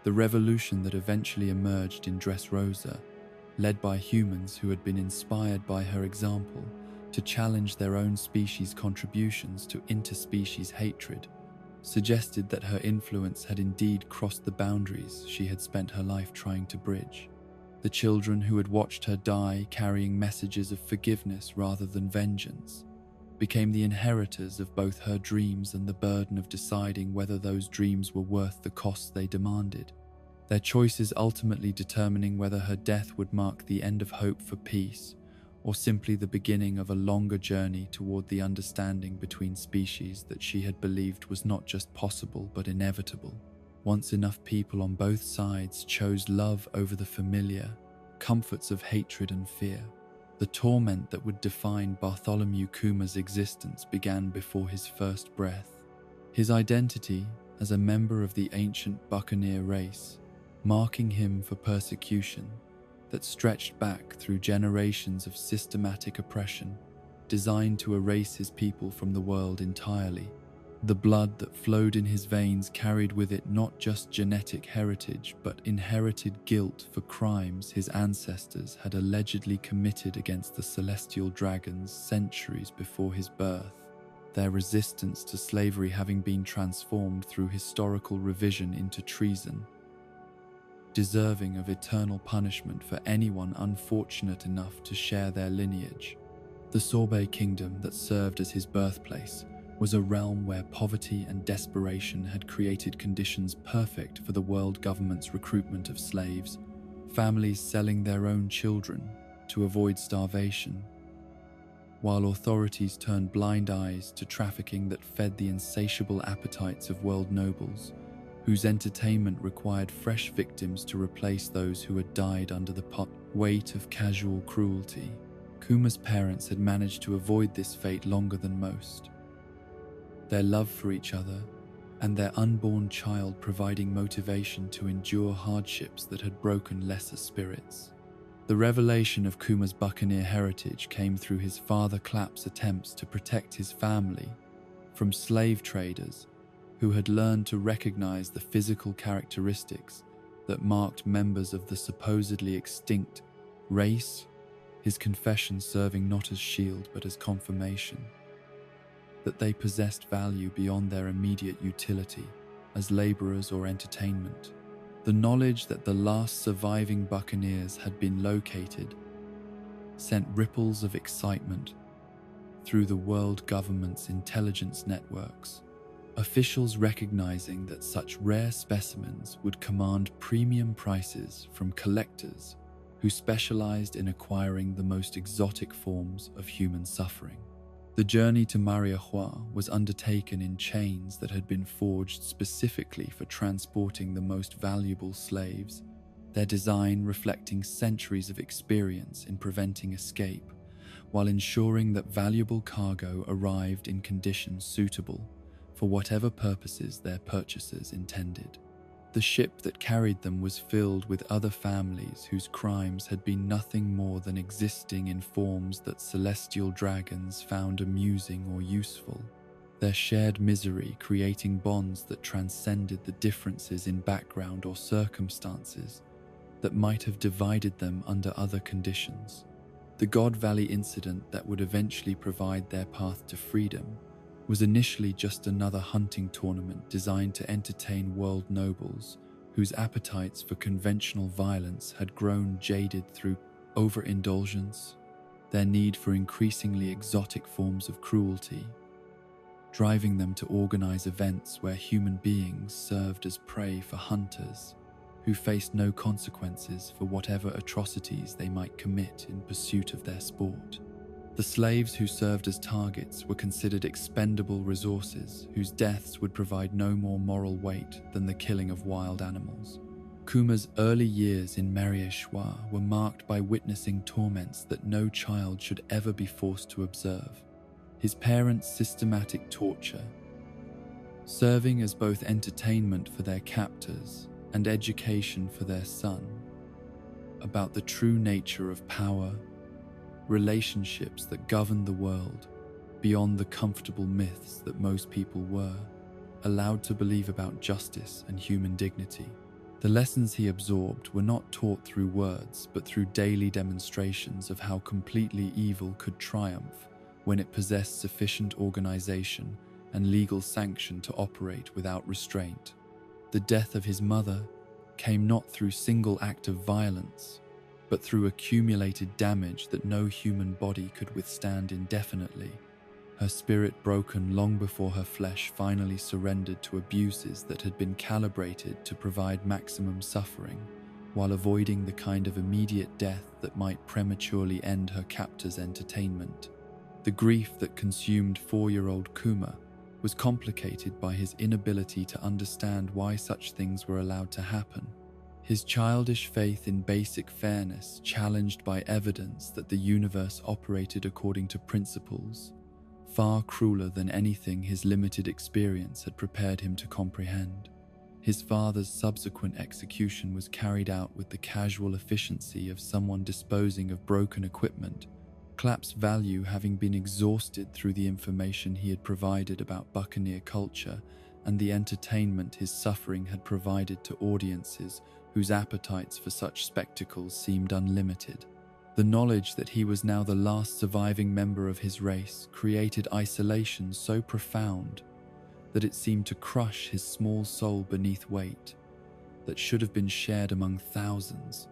The revolution that eventually emerged in Dressrosa, led by humans who had been inspired by her example to challenge their own species' contributions to interspecies hatred, suggested that her influence had indeed crossed the boundaries she had spent her life trying to bridge. The children who had watched her die carrying messages of forgiveness rather than vengeance became the inheritors of both her dreams and the burden of deciding whether those dreams were worth the cost they demanded, their choices ultimately determining whether her death would mark the end of hope for peace or simply the beginning of a longer journey toward the understanding between species that she had believed was not just possible but inevitable. Once enough people on both sides chose love over the familiar comforts of hatred and fear, the torment that would define Bartholomew Kuma's existence began before his first breath. His identity as a member of the ancient buccaneer race, marking him for persecution that stretched back through generations of systematic oppression, designed to erase his people from the world entirely. The blood that flowed in his veins carried with it not just genetic heritage, but inherited guilt for crimes his ancestors had allegedly committed against the celestial dragons centuries before his birth, their resistance to slavery having been transformed through historical revision into treason, deserving of eternal punishment for anyone unfortunate enough to share their lineage. The Sorbet kingdom that served as his birthplace was a realm where poverty and desperation had created conditions perfect for the world government's recruitment of slaves, families selling their own children to avoid starvation, while authorities turned blind eyes to trafficking that fed the insatiable appetites of world nobles, whose entertainment required fresh victims to replace those who had died under the weight of casual cruelty. Kuma's parents had managed to avoid this fate longer than most, their love for each other and their unborn child providing motivation to endure hardships that had broken lesser spirits. The revelation of Kuma's buccaneer heritage came through his father Clap's attempts to protect his family from slave traders who had learned to recognize the physical characteristics that marked members of the supposedly extinct race, his confession serving not as shield but as confirmation that they possessed value beyond their immediate utility as laborers or entertainment. The knowledge that the last surviving buccaneers had been located sent ripples of excitement through the world government's intelligence networks, officials recognizing that such rare specimens would command premium prices from collectors who specialized in acquiring the most exotic forms of human suffering. The journey to Mariahua was undertaken in chains that had been forged specifically for transporting the most valuable slaves, their design reflecting centuries of experience in preventing escape, while ensuring that valuable cargo arrived in conditions suitable for whatever purposes their purchasers intended. The ship that carried them was filled with other families whose crimes had been nothing more than existing in forms that celestial dragons found amusing or useful, their shared misery creating bonds that transcended the differences in background or circumstances that might have divided them under other conditions. The God Valley incident that would eventually provide their path to freedom was initially just another hunting tournament designed to entertain world nobles whose appetites for conventional violence had grown jaded through overindulgence, their need for increasingly exotic forms of cruelty, driving them to organize events where human beings served as prey for hunters who faced no consequences for whatever atrocities they might commit in pursuit of their sport. The slaves who served as targets were considered expendable resources whose deaths would provide no more moral weight than the killing of wild animals. Kuma's early years in Mariahua were marked by witnessing torments that no child should ever be forced to observe. His parents' systematic torture, serving as both entertainment for their captors and education for their son, about the true nature of power, relationships that govern the world, beyond the comfortable myths that most people were allowed to believe about justice and human dignity. The lessons he absorbed were not taught through words, but through daily demonstrations of how completely evil could triumph when it possessed sufficient organization and legal sanction to operate without restraint. The death of his mother came not through single act of violence, but through accumulated damage that no human body could withstand indefinitely, her spirit broken long before her flesh finally surrendered to abuses that had been calibrated to provide maximum suffering, while avoiding the kind of immediate death that might prematurely end her captor's entertainment. The grief that consumed 4-year-old Kuma was complicated by his inability to understand why such things were allowed to happen. His childish faith in basic fairness, challenged by evidence that the universe operated according to principles far crueler than anything his limited experience had prepared him to comprehend. His father's subsequent execution was carried out with the casual efficiency of someone disposing of broken equipment, Clapp's value having been exhausted through the information he had provided about Buccaneer culture and the entertainment his suffering had provided to audiences whose appetites for such spectacles seemed unlimited. The knowledge that he was now the last surviving member of his race created isolation so profound that it seemed to crush his small soul beneath weight that should have been shared among thousands,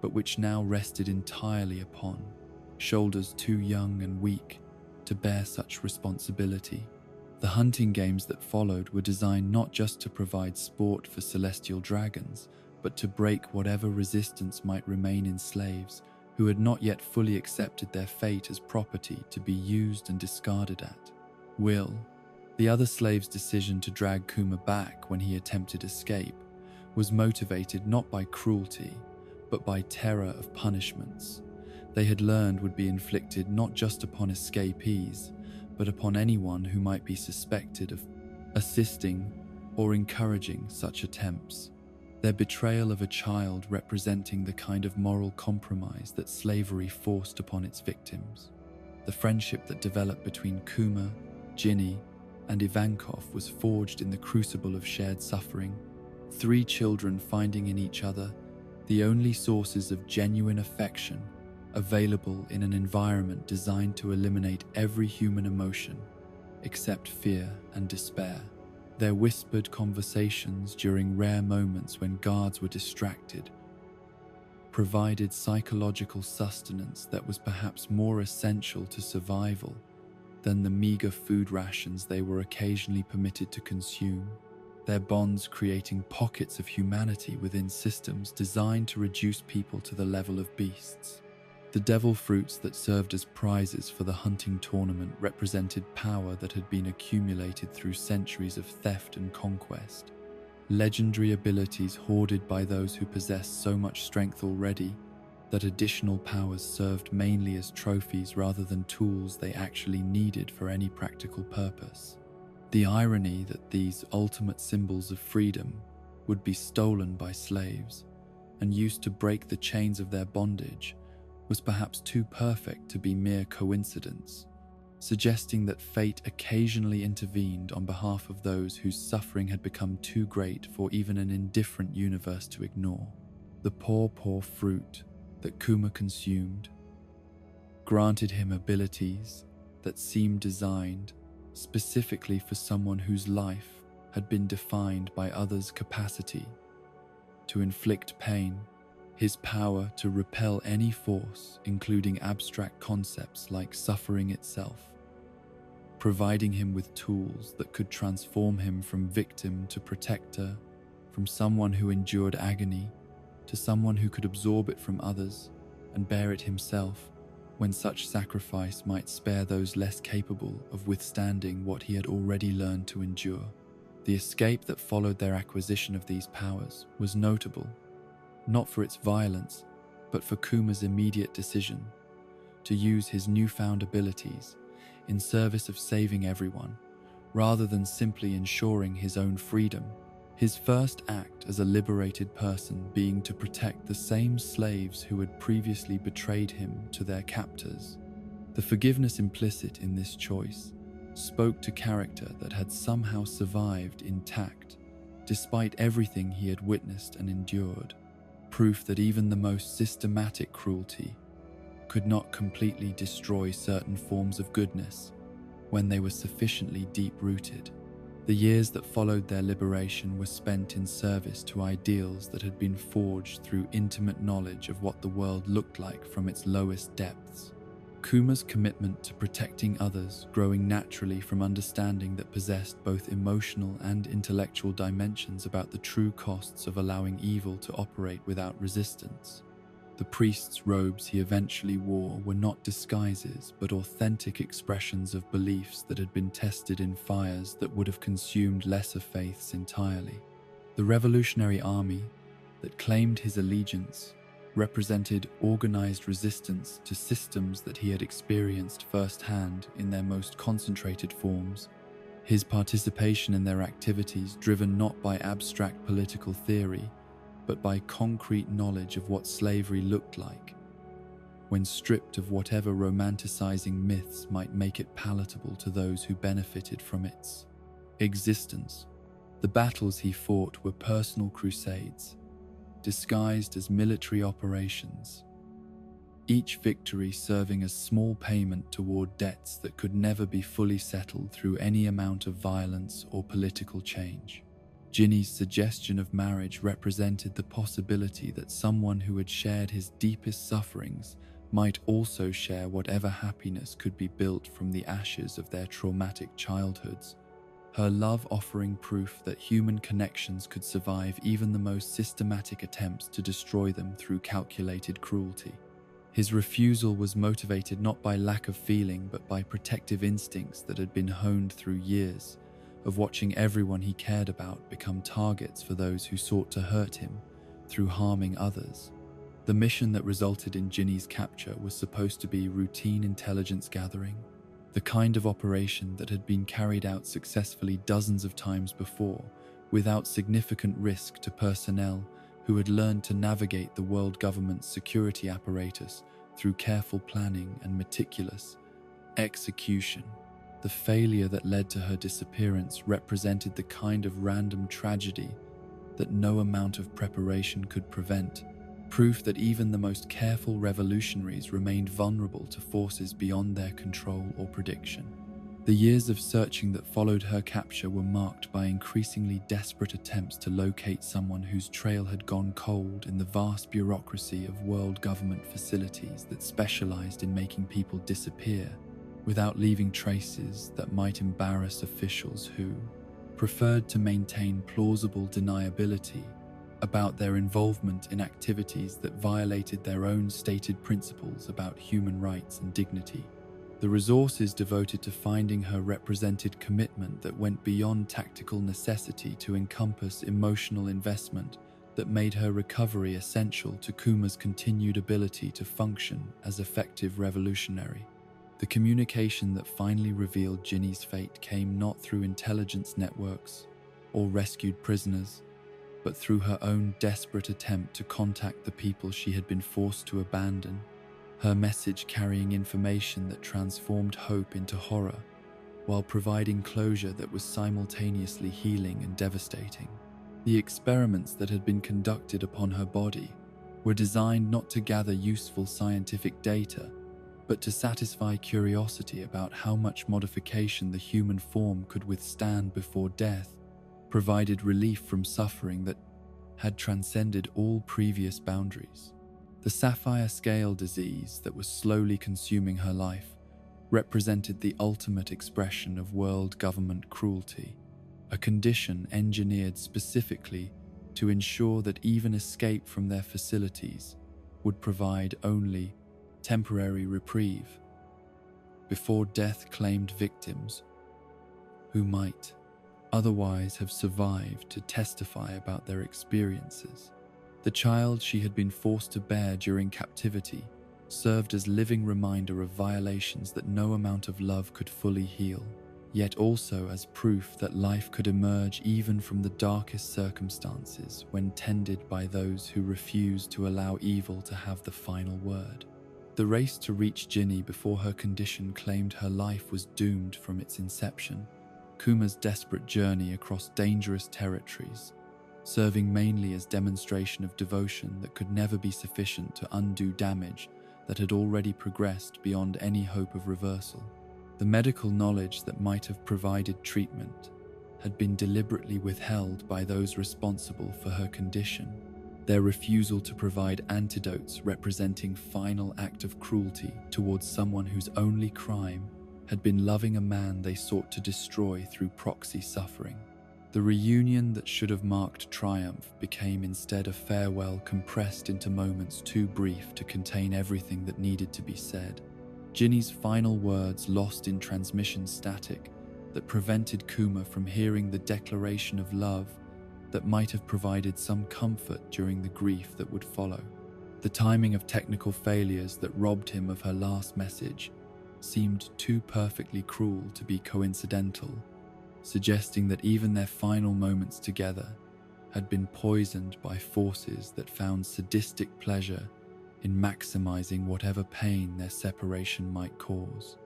but which now rested entirely upon shoulders too young and weak to bear such responsibility. The hunting games that followed were designed not just to provide sport for celestial dragons, but to break whatever resistance might remain in slaves who had not yet fully accepted their fate as property to be used and discarded at will. The other slave's decision to drag Kuma back when he attempted escape was motivated not by cruelty, but by terror of punishments they had learned would be inflicted not just upon escapees, but upon anyone who might be suspected of assisting or encouraging such attempts. Their betrayal of a child representing the kind of moral compromise that slavery forced upon its victims. The friendship that developed between Kuma, Ginny, and Ivankov was forged in the crucible of shared suffering, 3 children finding in each other the only sources of genuine affection available in an environment designed to eliminate every human emotion except fear and despair. Their whispered conversations during rare moments when guards were distracted provided psychological sustenance that was perhaps more essential to survival than the meager food rations they were occasionally permitted to consume, their bonds creating pockets of humanity within systems designed to reduce people to the level of beasts. The devil fruits that served as prizes for the hunting tournament represented power that had been accumulated through centuries of theft and conquest. Legendary abilities hoarded by those who possessed so much strength already that additional powers served mainly as trophies rather than tools they actually needed for any practical purpose. The irony that these ultimate symbols of freedom would be stolen by slaves and used to break the chains of their bondage was perhaps too perfect to be mere coincidence, suggesting that fate occasionally intervened on behalf of those whose suffering had become too great for even an indifferent universe to ignore. The poor fruit that Kuma consumed granted him abilities that seemed designed specifically for someone whose life had been defined by others' capacity to inflict pain. His power to repel any force, including abstract concepts like suffering itself, providing him with tools that could transform him from victim to protector, from someone who endured agony to someone who could absorb it from others and bear it himself when such sacrifice might spare those less capable of withstanding what he had already learned to endure. The escape that followed their acquisition of these powers was notable, not for its violence, but for Kuma's immediate decision to use his newfound abilities in service of saving everyone, rather than simply ensuring his own freedom. his first act as a liberated person being to protect the same slaves who had previously betrayed him to their captors. The forgiveness implicit in this choice spoke to character that had somehow survived intact, despite everything he had witnessed and endured, proof that even the most systematic cruelty could not completely destroy certain forms of goodness when they were sufficiently deep-rooted. The years that followed their liberation were spent in service to ideals that had been forged through intimate knowledge of what the world looked like from its lowest depths. Kuma's commitment to protecting others growing naturally from understanding that possessed both emotional and intellectual dimensions about the true costs of allowing evil to operate without resistance. The priest's robes he eventually wore were not disguises but authentic expressions of beliefs that had been tested in fires that would have consumed lesser faiths entirely. The Revolutionary Army that claimed his allegiance represented organized resistance to systems that he had experienced firsthand in their most concentrated forms. His participation in their activities driven not by abstract political theory, but by concrete knowledge of what slavery looked like, when stripped of whatever romanticizing myths might make it palatable to those who benefited from its existence. The battles he fought were personal crusades, disguised as military operations, each victory serving as small payment toward debts that could never be fully settled through any amount of violence or political change. Ginny's suggestion of marriage represented the possibility that someone who had shared his deepest sufferings might also share whatever happiness could be built from the ashes of their traumatic childhoods, her love offering proof that human connections could survive even the most systematic attempts to destroy them through calculated cruelty. His refusal was motivated not by lack of feeling but by protective instincts that had been honed through years of watching everyone he cared about become targets for those who sought to hurt him through harming others. The mission that resulted in Ginny's capture was supposed to be routine intelligence gathering, the kind of operation that had been carried out successfully dozens of times before, without significant risk to personnel who had learned to navigate the world government's security apparatus through careful planning and meticulous execution. The failure that led to her disappearance represented the kind of random tragedy that no amount of preparation could prevent, proof that even the most careful revolutionaries remained vulnerable to forces beyond their control or prediction. The years of searching that followed her capture were marked by increasingly desperate attempts to locate someone whose trail had gone cold in the vast bureaucracy of world government facilities that specialized in making people disappear without leaving traces that might embarrass officials who preferred to maintain plausible deniability about their involvement in activities that violated their own stated principles about human rights and dignity. The resources devoted to finding her represented commitment that went beyond tactical necessity to encompass emotional investment that made her recovery essential to Kuma's continued ability to function as effective revolutionary. The communication that finally revealed Ginny's fate came not through intelligence networks or rescued prisoners, but through her own desperate attempt to contact the people she had been forced to abandon, her message carrying information that transformed hope into horror, while providing closure that was simultaneously healing and devastating. The experiments that had been conducted upon her body were designed not to gather useful scientific data, but to satisfy curiosity about how much modification the human form could withstand before death provided relief from suffering that had transcended all previous boundaries. The sapphire scale disease that was slowly consuming her life represented the ultimate expression of world government cruelty, a condition engineered specifically to ensure that even escape from their facilities would provide only temporary reprieve before death claimed victims who might otherwise have survived to testify about their experiences. The child she had been forced to bear during captivity served as living reminder of violations that no amount of love could fully heal. yet also as proof that life could emerge even from the darkest circumstances when tended by those who refuse to allow evil to have the final word. The race to reach Ginny before her condition claimed her life was doomed from its inception. Kuma's desperate journey across dangerous territories, serving mainly as demonstration of devotion that could never be sufficient to undo damage that had already progressed beyond any hope of reversal. The medical knowledge that might have provided treatment had been deliberately withheld by those responsible for her condition. Their refusal to provide antidotes representing final act of cruelty towards someone whose only crime had been loving a man they sought to destroy through proxy suffering. The reunion that should have marked triumph became instead a farewell compressed into moments too brief to contain everything that needed to be said. Ginny's final words lost in transmission static that prevented Kuma from hearing the declaration of love that might have provided some comfort during the grief that would follow. The timing of technical failures that robbed him of her last message seemed too perfectly cruel to be coincidental, suggesting that even their final moments together had been poisoned by forces that found sadistic pleasure in maximizing whatever pain their separation might cause.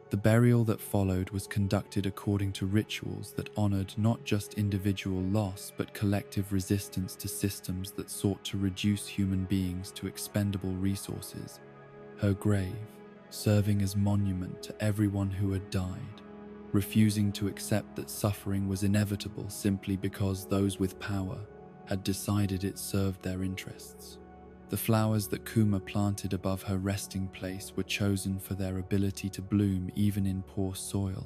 The burial that followed was conducted according to rituals that honored not just individual loss but collective resistance to systems that sought to reduce human beings to expendable resources. Her grave, serving as monument to everyone who had died, refusing to accept that suffering was inevitable simply because those with power had decided it served their interests. The flowers that Kuma planted above her resting place were chosen for their ability to bloom even in poor soil,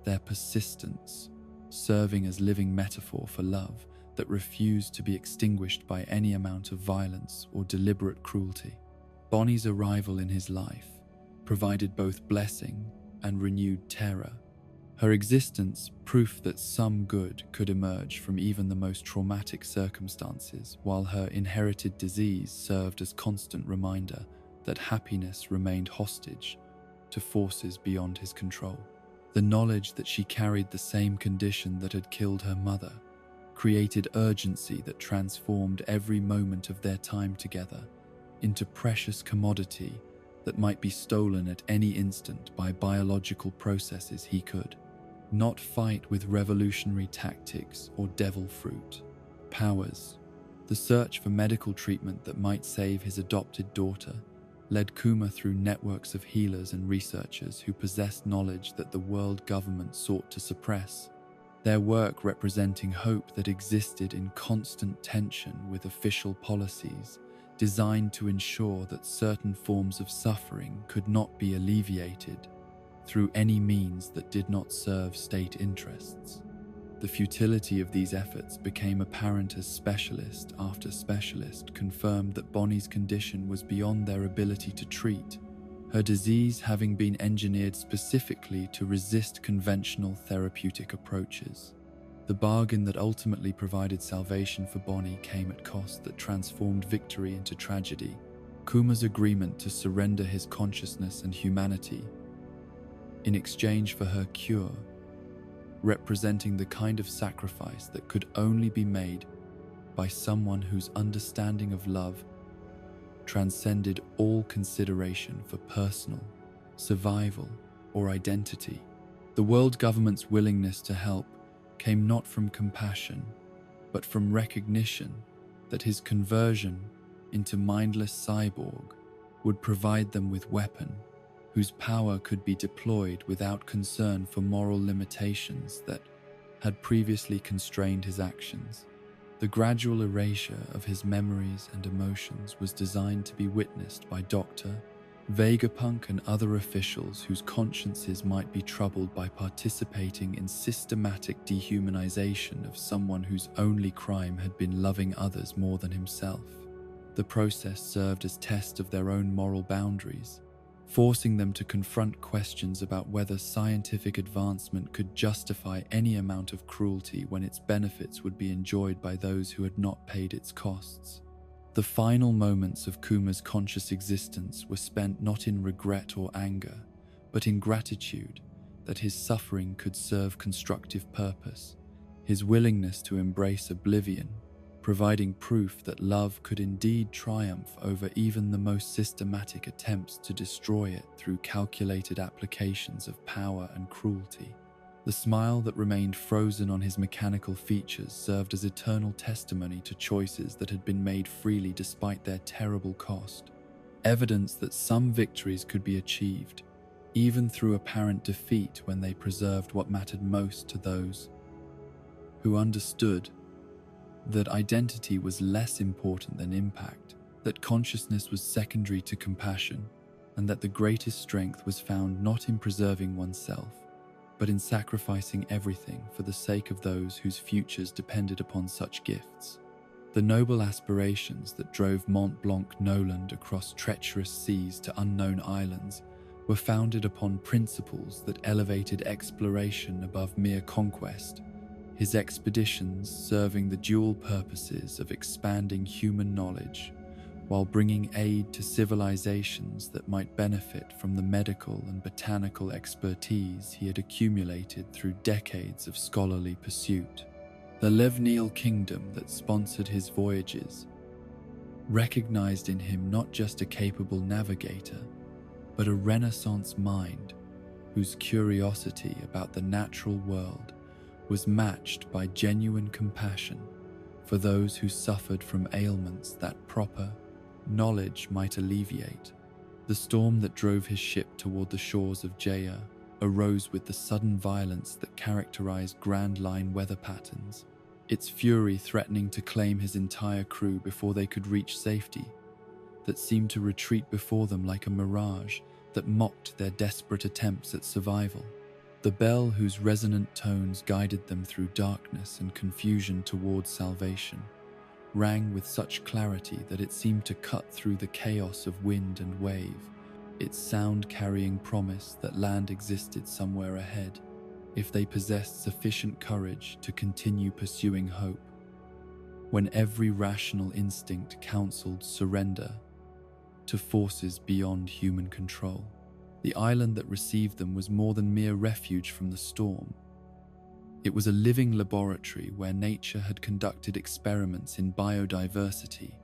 their persistence serving as living metaphor for love that refused to be extinguished by any amount of violence or deliberate cruelty. Bonnie's arrival in his life provided both blessing and renewed terror. Her existence, proof that some good could emerge from even the most traumatic circumstances, while her inherited disease served as constant reminder that happiness remained hostage to forces beyond his control. The knowledge that she carried the same condition that had killed her mother created urgency that transformed every moment of their time together into precious commodity that might be stolen at any instant by biological processes he could not fight with revolutionary tactics or devil fruit powers. The search for medical treatment that might save his adopted daughter led Kuma through networks of healers and researchers who possessed knowledge that the world government sought to suppress, their work representing hope that existed in constant tension with official policies designed to ensure that certain forms of suffering could not be alleviated through any means that did not serve state interests. The futility of these efforts became apparent as specialist after specialist confirmed that Bonnie's condition was beyond their ability to treat, her disease having been engineered specifically to resist conventional therapeutic approaches. The bargain that ultimately provided salvation for Bonnie came at cost that transformed victory into tragedy. Kuma's agreement to surrender his consciousness and humanity in exchange for her cure, representing the kind of sacrifice that could only be made by someone whose understanding of love transcended all consideration for personal survival or identity. The world government's willingness to help came not from compassion, but from recognition that his conversion into mindless cyborg would provide them with weapon whose power could be deployed without concern for moral limitations that had previously constrained his actions. The gradual erasure of his memories and emotions was designed to be witnessed by Dr. Vegapunk and other officials whose consciences might be troubled by participating in systematic dehumanization of someone whose only crime had been loving others more than himself. The process served as test of their own moral boundaries, forcing them to confront questions about whether scientific advancement could justify any amount of cruelty when its benefits would be enjoyed by those who had not paid its costs. The final moments of Kuma's conscious existence were spent not in regret or anger, but in gratitude that his suffering could serve constructive purpose, his willingness to embrace oblivion, providing proof that love could indeed triumph over even the most systematic attempts to destroy it through calculated applications of power and cruelty. The smile that remained frozen on his mechanical features served as eternal testimony to choices that had been made freely despite their terrible cost, evidence that some victories could be achieved, even through apparent defeat, when they preserved what mattered most to those who understood that identity was less important than impact, that consciousness was secondary to compassion, and that the greatest strength was found not in preserving oneself, but in sacrificing everything for the sake of those whose futures depended upon such gifts. The noble aspirations that drove Mont Blanc Noland across treacherous seas to unknown islands were founded upon principles that elevated exploration above mere conquest, his expeditions serving the dual purposes of expanding human knowledge while bringing aid to civilizations that might benefit from the medical and botanical expertise he had accumulated through decades of scholarly pursuit. The Levnil kingdom that sponsored his voyages recognized in him not just a capable navigator, but a Renaissance mind whose curiosity about the natural world was matched by genuine compassion for those who suffered from ailments that proper knowledge might alleviate. The storm that drove his ship toward the shores of Jaya arose with the sudden violence that characterized Grand Line weather patterns, its fury threatening to claim his entire crew before they could reach safety, that seemed to retreat before them like a mirage that mocked their desperate attempts at survival. The bell whose resonant tones guided them through darkness and confusion towards salvation rang with such clarity that it seemed to cut through the chaos of wind and wave, its sound carrying promise that land existed somewhere ahead, if they possessed sufficient courage to continue pursuing hope. When every rational instinct counseled surrender to forces beyond human control, the island that received them was more than mere refuge from the storm. It was a living laboratory where nature had conducted experiments in biodiversity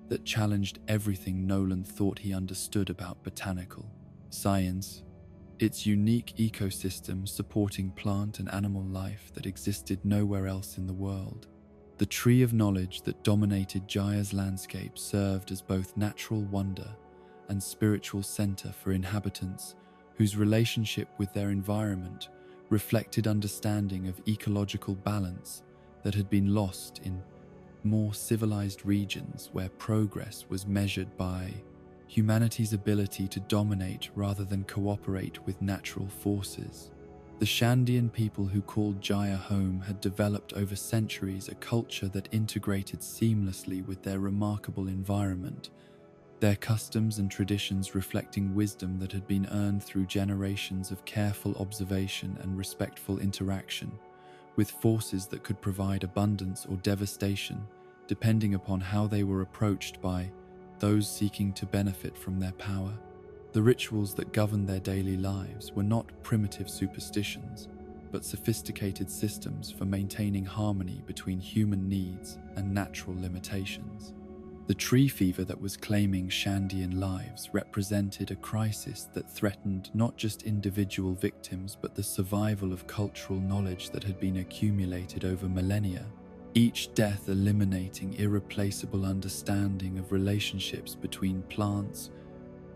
that challenged everything Noland thought he understood about botanical science, its unique ecosystem supporting plant and animal life that existed nowhere else in the world. The tree of knowledge that dominated Jaya's landscape served as both natural wonder and spiritual center for inhabitants whose relationship with their environment reflected understanding of ecological balance that had been lost in more civilized regions where progress was measured by humanity's ability to dominate rather than cooperate with natural forces. The Shandian people who called Jaya home had developed over centuries a culture that integrated seamlessly with their remarkable environment, their customs and traditions reflecting wisdom that had been earned through generations of careful observation and respectful interaction with forces that could provide abundance or devastation, depending upon how they were approached by those seeking to benefit from their power. The rituals that governed their daily lives were not primitive superstitions, but sophisticated systems for maintaining harmony between human needs and natural limitations. The tree fever that was claiming Shandian lives represented a crisis that threatened not just individual victims but the survival of cultural knowledge that had been accumulated over millennia, each death eliminating irreplaceable understanding of relationships between plants,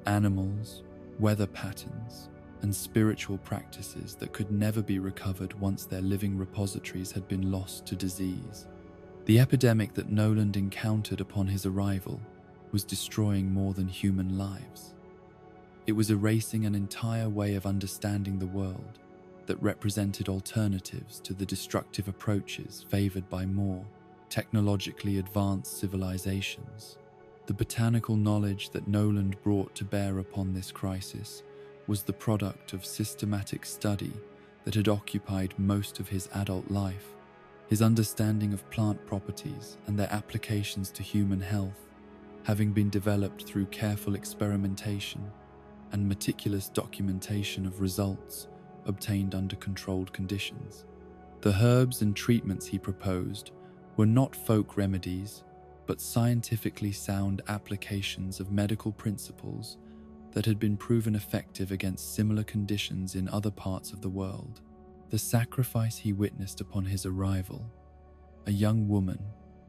animals, weather patterns, and spiritual practices that could never be recovered once their living repositories had been lost to disease. The epidemic that Noland encountered upon his arrival was destroying more than human lives. It was erasing an entire way of understanding the world that represented alternatives to the destructive approaches favored by more technologically advanced civilizations. The botanical knowledge that Noland brought to bear upon this crisis was the product of systematic study that had occupied most of his adult life. His understanding of plant properties and their applications to human health, having been developed through careful experimentation and meticulous documentation of results, obtained under controlled conditions. The herbs and treatments he proposed were not folk remedies, but scientifically sound applications of medical principles that had been proven effective against similar conditions in other parts of the world. The sacrifice he witnessed upon his arrival, a young woman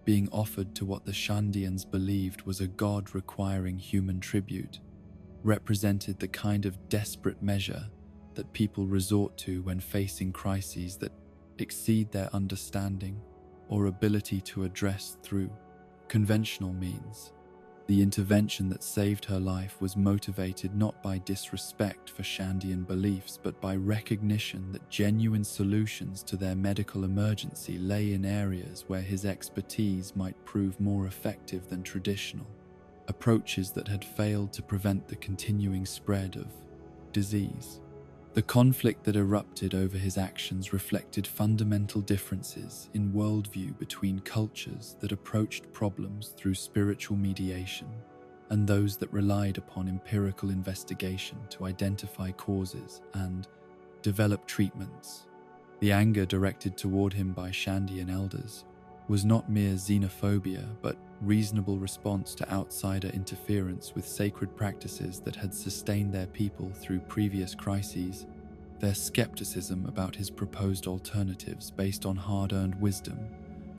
being offered to what the Shandians believed was a god requiring human tribute, represented the kind of desperate measure that people resort to when facing crises that exceed their understanding or ability to address through conventional means. The intervention that saved her life was motivated not by disrespect for Shandian beliefs, but by recognition that genuine solutions to their medical emergency lay in areas where his expertise might prove more effective than traditional approaches that had failed to prevent the continuing spread of disease. The conflict that erupted over his actions reflected fundamental differences in worldview between cultures that approached problems through spiritual mediation and those that relied upon empirical investigation to identify causes and develop treatments. The anger directed toward him by Shandian elders was not mere xenophobia, but reasonable response to outsider interference with sacred practices that had sustained their people through previous crises. Their skepticism about his proposed alternatives based on hard-earned wisdom,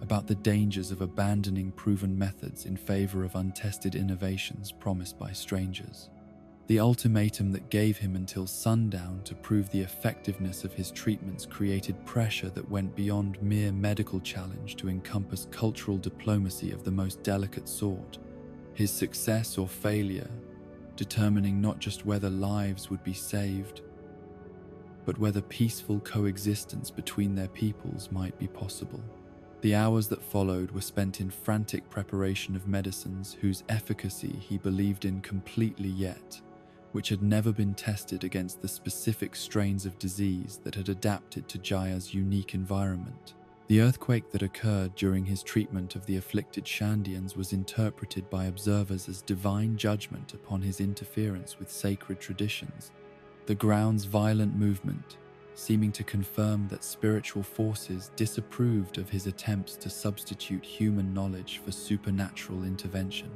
about the dangers of abandoning proven methods in favor of untested innovations promised by strangers. The ultimatum that gave him until sundown to prove the effectiveness of his treatments created pressure that went beyond mere medical challenge to encompass cultural diplomacy of the most delicate sort, his success or failure determining not just whether lives would be saved, but whether peaceful coexistence between their peoples might be possible. The hours that followed were spent in frantic preparation of medicines whose efficacy he believed in completely, yet which had never been tested against the specific strains of disease that had adapted to Jaya's unique environment. The earthquake that occurred during his treatment of the afflicted Shandians was interpreted by observers as divine judgment upon his interference with sacred traditions, the ground's violent movement seeming to confirm that spiritual forces disapproved of his attempts to substitute human knowledge for supernatural intervention.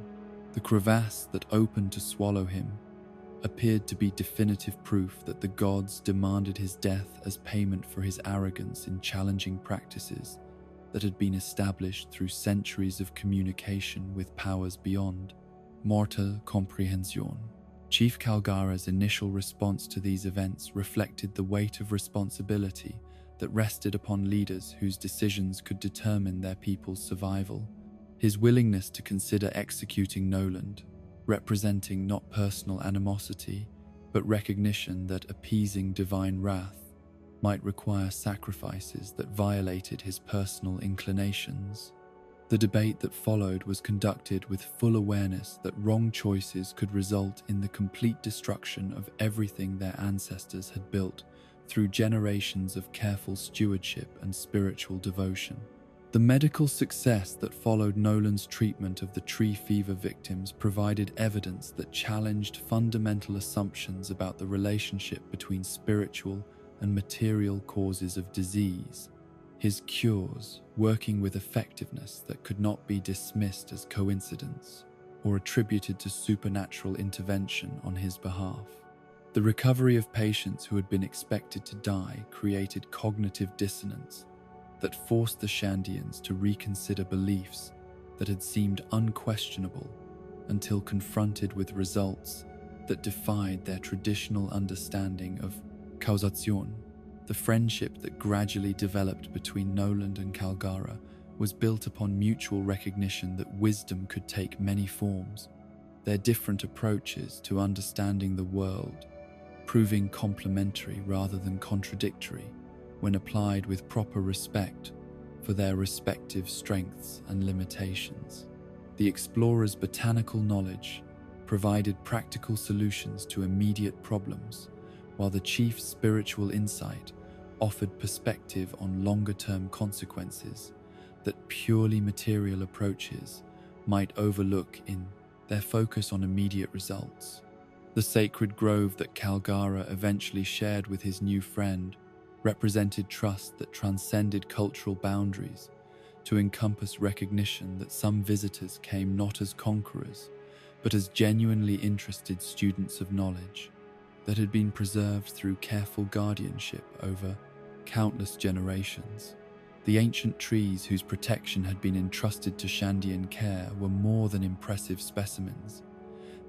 The crevasse that opened to swallow him appeared to be definitive proof that the gods demanded his death as payment for his arrogance in challenging practices that had been established through centuries of communication with powers beyond mortal comprehension. Chief Kalgara's initial response to these events reflected the weight of responsibility that rested upon leaders whose decisions could determine their people's survival. His willingness to consider executing Noland, representing not personal animosity, but recognition that appeasing divine wrath might require sacrifices that violated his personal inclinations. The debate that followed was conducted with full awareness that wrong choices could result in the complete destruction of everything their ancestors had built through generations of careful stewardship and spiritual devotion. The medical success that followed Noland's treatment of the tree fever victims provided evidence that challenged fundamental assumptions about the relationship between spiritual and material causes of disease. His cures, working with effectiveness that could not be dismissed as coincidence or attributed to supernatural intervention on his behalf. The recovery of patients who had been expected to die created cognitive dissonance that forced the Shandians to reconsider beliefs that had seemed unquestionable until confronted with results that defied their traditional understanding of causation. The friendship that gradually developed between Noland and Kalgara was built upon mutual recognition that wisdom could take many forms, their different approaches to understanding the world proving complementary rather than contradictory when applied with proper respect for their respective strengths and limitations. The explorer's botanical knowledge provided practical solutions to immediate problems, while the chief's spiritual insight offered perspective on longer-term consequences that purely material approaches might overlook in their focus on immediate results. The sacred grove that Kalgara eventually shared with his new friend represented trust that transcended cultural boundaries to encompass recognition that some visitors came not as conquerors, but as genuinely interested students of knowledge that had been preserved through careful guardianship over countless generations. The ancient trees whose protection had been entrusted to Shandian care were more than impressive specimens.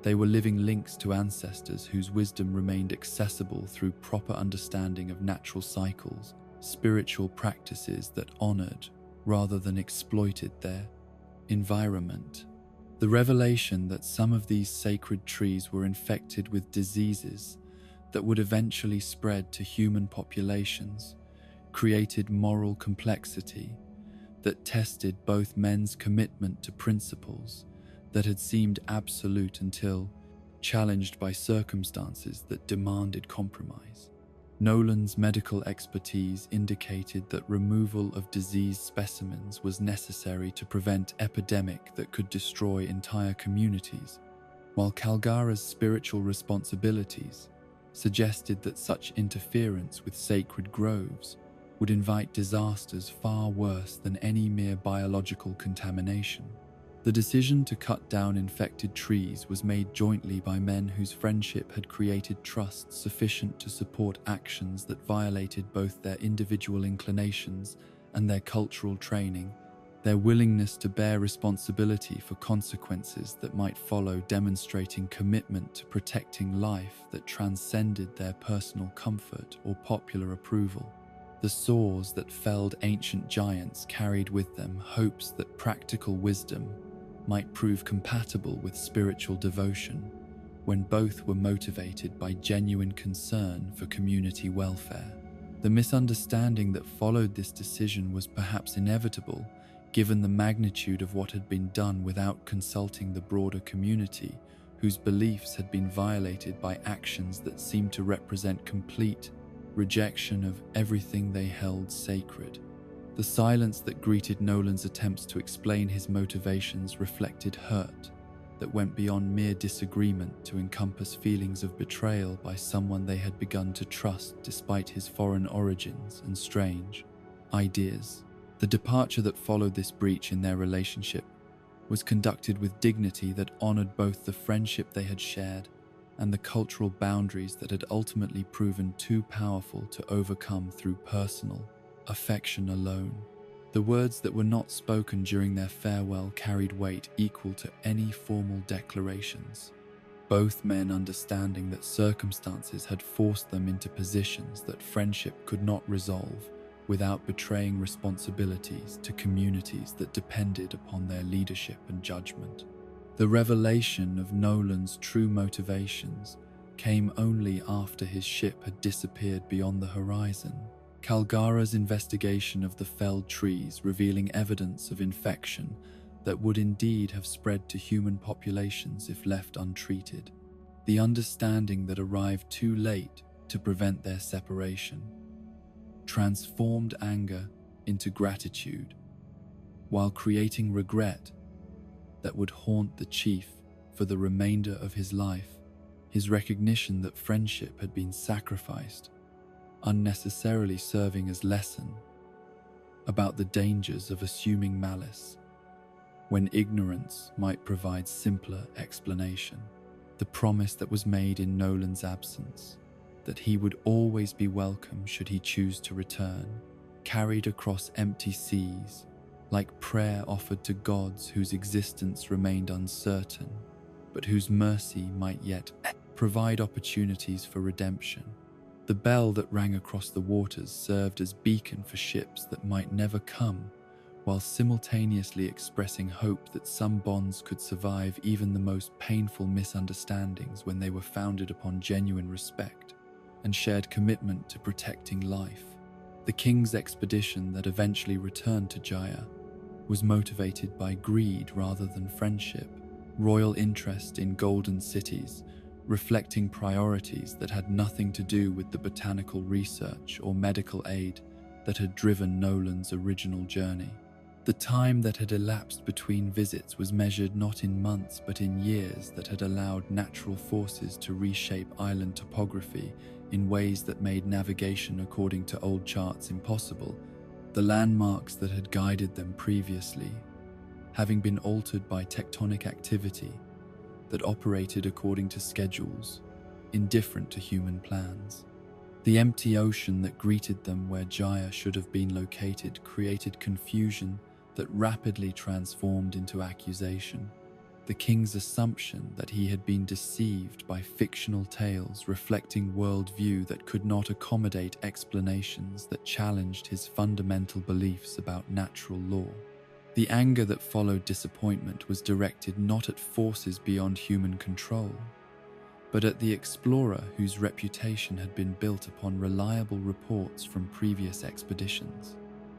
They were living links to ancestors whose wisdom remained accessible through proper understanding of natural cycles, spiritual practices that honored rather than exploited their environment. The revelation that some of these sacred trees were infected with diseases that would eventually spread to human populations created moral complexity that tested both men's commitment to principles that had seemed absolute until challenged by circumstances that demanded compromise. Nolan's medical expertise indicated that removal of diseased specimens was necessary to prevent epidemic that could destroy entire communities, while Kalgara's spiritual responsibilities suggested that such interference with sacred groves would invite disasters far worse than any mere biological contamination. The decision to cut down infected trees was made jointly by men whose friendship had created trust sufficient to support actions that violated both their individual inclinations and their cultural training. Their willingness to bear responsibility for consequences that might follow, demonstrating commitment to protecting life that transcended their personal comfort or popular approval. The saws that felled ancient giants carried with them hopes that practical wisdom might prove compatible with spiritual devotion when both were motivated by genuine concern for community welfare. The misunderstanding that followed this decision was perhaps inevitable, given the magnitude of what had been done without consulting the broader community, whose beliefs had been violated by actions that seemed to represent complete rejection of everything they held sacred. The silence that greeted Nolan's attempts to explain his motivations reflected hurt that went beyond mere disagreement to encompass feelings of betrayal by someone they had begun to trust despite his foreign origins and strange ideas. The departure that followed this breach in their relationship was conducted with dignity that honored both the friendship they had shared and the cultural boundaries that had ultimately proven too powerful to overcome through personal affection alone. The words that were not spoken during their farewell carried weight equal to any formal declarations, both men understanding that circumstances had forced them into positions that friendship could not resolve without betraying responsibilities to communities that depended upon their leadership and judgment. The revelation of Nolan's true motivations came only after his ship had disappeared beyond the horizon. Kalgara's investigation of the felled trees revealing evidence of infection that would indeed have spread to human populations if left untreated. The understanding that arrived too late to prevent their separation transformed anger into gratitude, while creating regret that would haunt the chief for the remainder of his life. His recognition that friendship had been sacrificed unnecessarily serving as lesson about the dangers of assuming malice when ignorance might provide simpler explanation. The promise that was made in Nolan's absence, that he would always be welcome should he choose to return, carried across empty seas like prayer offered to gods whose existence remained uncertain, but whose mercy might yet provide opportunities for redemption. The bell that rang across the waters served as beacon for ships that might never come, while simultaneously expressing hope that some bonds could survive even the most painful misunderstandings when they were founded upon genuine respect and shared commitment to protecting life. The king's expedition that eventually returned to Jaya was motivated by greed rather than friendship, royal interest in golden cities, reflecting priorities that had nothing to do with the botanical research or medical aid that had driven Nolan's original journey. The time that had elapsed between visits was measured not in months but in years that had allowed natural forces to reshape island topography in ways that made navigation according to old charts impossible. The landmarks that had guided them previously, having been altered by tectonic activity that operated according to schedules, indifferent to human plans. The empty ocean that greeted them where Jaya should have been located created confusion that rapidly transformed into accusation. The king's assumption that he had been deceived by fictional tales reflecting worldview that could not accommodate explanations that challenged his fundamental beliefs about natural law. The anger that followed disappointment was directed not at forces beyond human control, but at the explorer whose reputation had been built upon reliable reports from previous expeditions.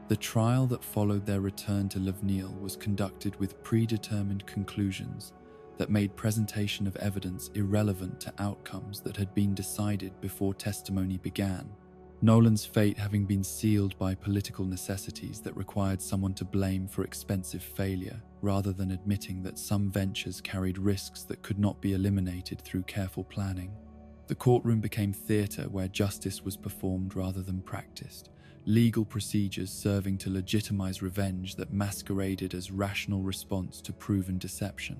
The trial that followed their return to Loveneel was conducted with predetermined conclusions that made presentation of evidence irrelevant to outcomes that had been decided before testimony began. Nolan's fate having been sealed by political necessities that required someone to blame for expensive failure, rather than admitting that some ventures carried risks that could not be eliminated through careful planning. The courtroom became theatre where justice was performed rather than practiced, legal procedures serving to legitimize revenge that masqueraded as rational response to proven deception.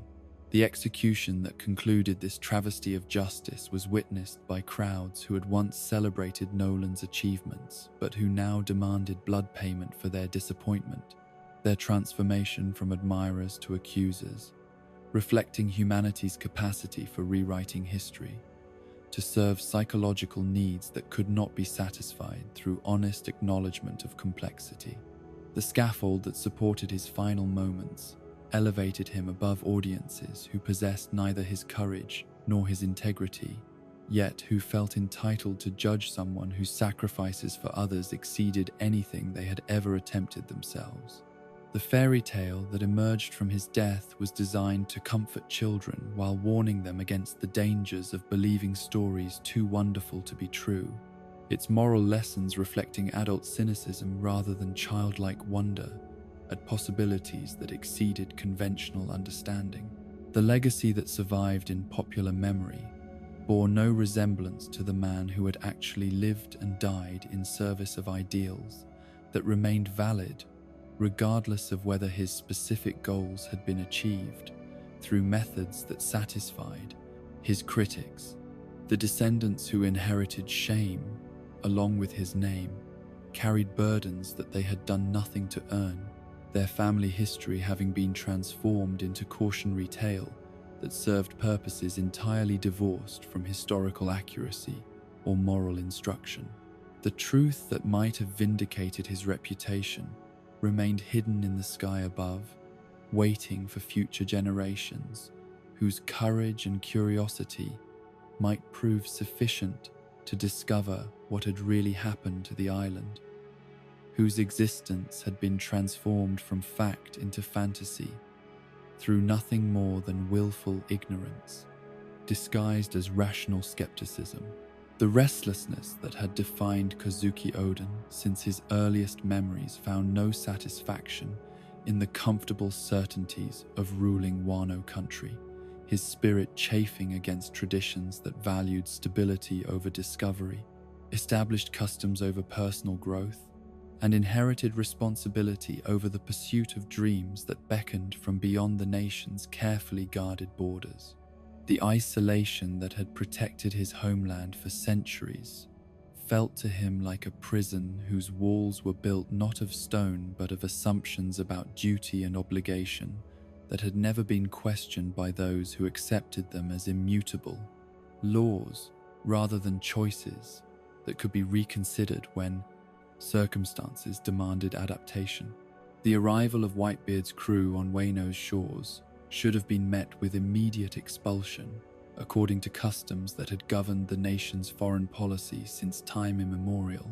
The execution that concluded this travesty of justice was witnessed by crowds who had once celebrated Nolan's achievements, but who now demanded blood payment for their disappointment, their transformation from admirers to accusers, reflecting humanity's capacity for rewriting history, to serve psychological needs that could not be satisfied through honest acknowledgement of complexity. The scaffold that supported his final moments elevated him above audiences who possessed neither his courage nor his integrity, yet who felt entitled to judge someone whose sacrifices for others exceeded anything they had ever attempted themselves. The fairy tale that emerged from his death was designed to comfort children while warning them against the dangers of believing stories too wonderful to be true, its moral lessons reflecting adult cynicism rather than childlike wonder at possibilities that exceeded conventional understanding. The legacy that survived in popular memory bore no resemblance to the man who had actually lived and died in service of ideals that remained valid regardless of whether his specific goals had been achieved through methods that satisfied his critics. The descendants who inherited shame, along with his name, carried burdens that they had done nothing to earn, their family history having been transformed into cautionary tale that served purposes entirely divorced from historical accuracy or moral instruction. The truth that might have vindicated his reputation remained hidden in the sky above, waiting for future generations whose courage and curiosity might prove sufficient to discover what had really happened to the island, whose existence had been transformed from fact into fantasy through nothing more than willful ignorance, disguised as rational skepticism. The restlessness that had defined Kazuki Oden since his earliest memories found no satisfaction in the comfortable certainties of ruling Wano country, his spirit chafing against traditions that valued stability over discovery, established customs over personal growth, and inherited responsibility over the pursuit of dreams that beckoned from beyond the nation's carefully guarded borders. The isolation that had protected his homeland for centuries felt to him like a prison whose walls were built not of stone but of assumptions about duty and obligation that had never been questioned by those who accepted them as immutable, laws rather than choices that could be reconsidered when circumstances demanded adaptation. The arrival of Whitebeard's crew on Wano's shores should have been met with immediate expulsion, according to customs that had governed the nation's foreign policy since time immemorial.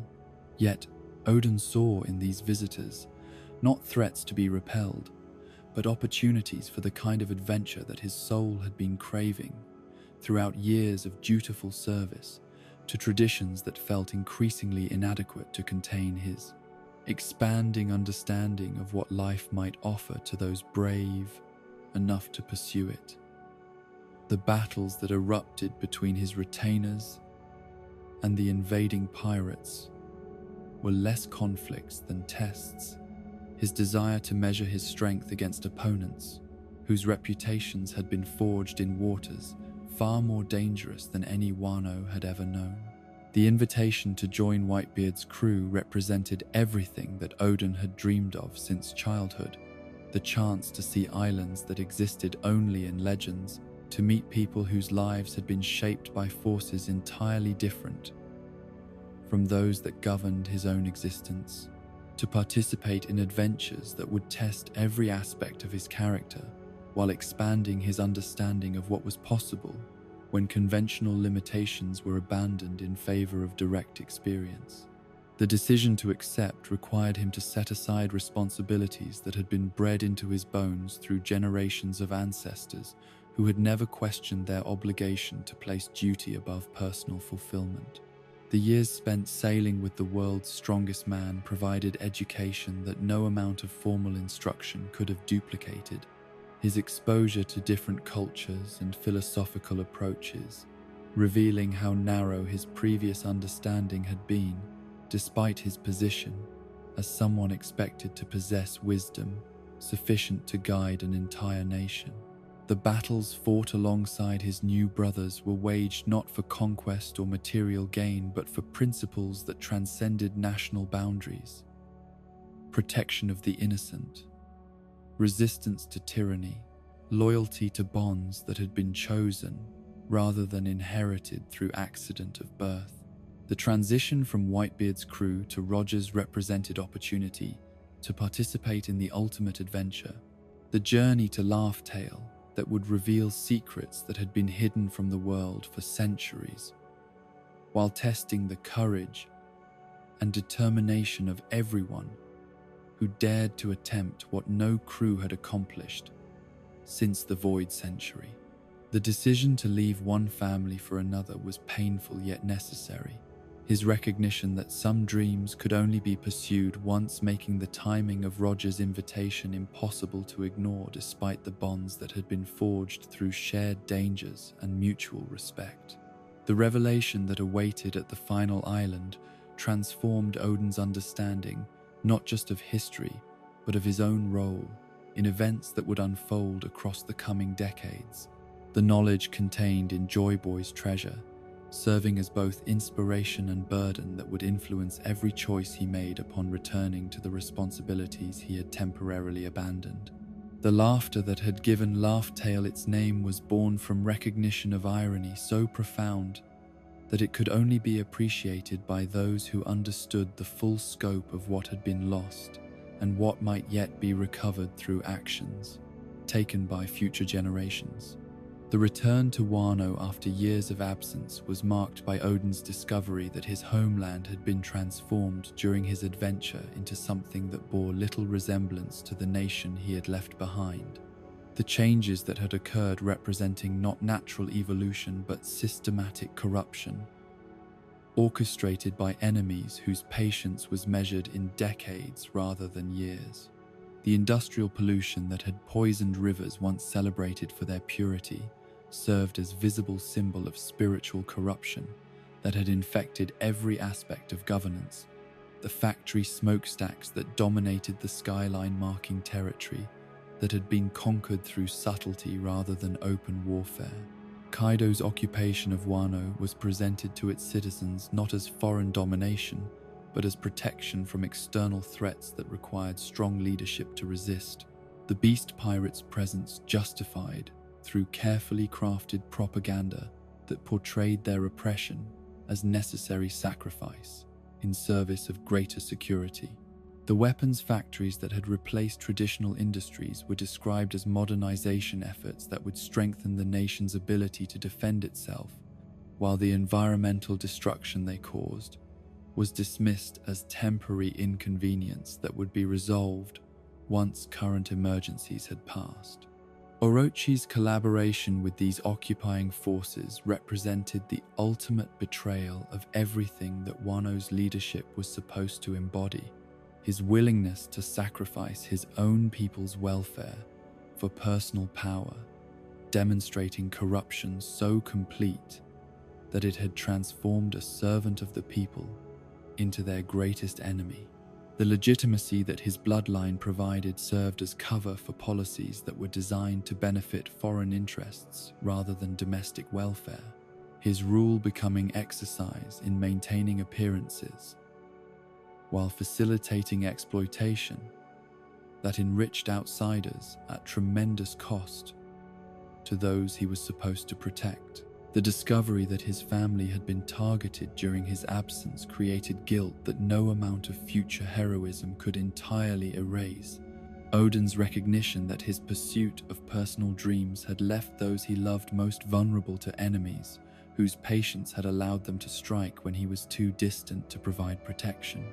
Yet, Oden saw in these visitors not threats to be repelled, but opportunities for the kind of adventure that his soul had been craving throughout years of dutiful service to traditions that felt increasingly inadequate to contain his. expanding understanding of what life might offer to those brave enough to pursue it. The battles that erupted between his retainers and the invading pirates were less conflicts than tests. His desire to measure his strength against opponents whose reputations had been forged in waters far more dangerous than any Wano had ever known. The invitation to join Whitebeard's crew represented everything that Odin had dreamed of since childhood. The chance to see islands that existed only in legends, to meet people whose lives had been shaped by forces entirely different from those that governed his own existence, to participate in adventures that would test every aspect of his character while expanding his understanding of what was possible when conventional limitations were abandoned in favor of direct experience. The decision to accept required him to set aside responsibilities that had been bred into his bones through generations of ancestors who had never questioned their obligation to place duty above personal fulfillment. The years spent sailing with the world's strongest man provided education that no amount of formal instruction could have duplicated. His exposure to different cultures and philosophical approaches, revealing how narrow his previous understanding had been, despite his position as someone expected to possess wisdom sufficient to guide an entire nation. The battles fought alongside his new brothers were waged not for conquest or material gain, but for principles that transcended national boundaries. Protection of the innocent, resistance to tyranny, loyalty to bonds that had been chosen rather than inherited through accident of birth. The transition from Whitebeard's crew to Rogers represented opportunity to participate in the ultimate adventure, the journey to Laughtale that would reveal secrets that had been hidden from the world for centuries, while testing the courage and determination of everyone who dared to attempt what no crew had accomplished since the Void Century. The decision to leave one family for another was painful yet necessary. His recognition that some dreams could only be pursued once, making the timing of Roger's invitation impossible to ignore despite the bonds that had been forged through shared dangers and mutual respect. The revelation that awaited at the final island transformed Odin's understanding not just of history, but of his own role in events that would unfold across the coming decades. The knowledge contained in Joy Boy's treasure, serving as both inspiration and burden that would influence every choice he made upon returning to the responsibilities he had temporarily abandoned. The laughter that had given Laughtale its name was born from recognition of irony so profound that it could only be appreciated by those who understood the full scope of what had been lost and what might yet be recovered through actions taken by future generations. The return to Wano after years of absence was marked by Odin's discovery that his homeland had been transformed during his adventure into something that bore little resemblance to the nation he had left behind. The changes that had occurred representing not natural evolution but systematic corruption, orchestrated by enemies whose patience was measured in decades rather than years. The industrial pollution that had poisoned rivers once celebrated for their purity served as visible symbol of spiritual corruption that had infected every aspect of governance. The factory smokestacks that dominated the skyline marking territory that had been conquered through subtlety rather than open warfare. Kaido's occupation of Wano was presented to its citizens not as foreign domination, but as protection from external threats that required strong leadership to resist. The Beast Pirates' presence justified through carefully crafted propaganda that portrayed their oppression as necessary sacrifice in service of greater security. The weapons factories that had replaced traditional industries were described as modernization efforts that would strengthen the nation's ability to defend itself, while the environmental destruction they caused was dismissed as temporary inconvenience that would be resolved once current emergencies had passed. Orochi's collaboration with these occupying forces represented the ultimate betrayal of everything that Wano's leadership was supposed to embody. his willingness to sacrifice his own people's welfare for personal power, demonstrating corruption so complete that it had transformed a servant of the people into their greatest enemy. The legitimacy that his bloodline provided served as cover for policies that were designed to benefit foreign interests rather than domestic welfare, his rule becoming exercise in maintaining appearances while facilitating exploitation that enriched outsiders at tremendous cost to those he was supposed to protect. The discovery that his family had been targeted during his absence created guilt that no amount of future heroism could entirely erase. Odin's recognition that his pursuit of personal dreams had left those he loved most vulnerable to enemies, whose patience had allowed them to strike when he was too distant to provide protection.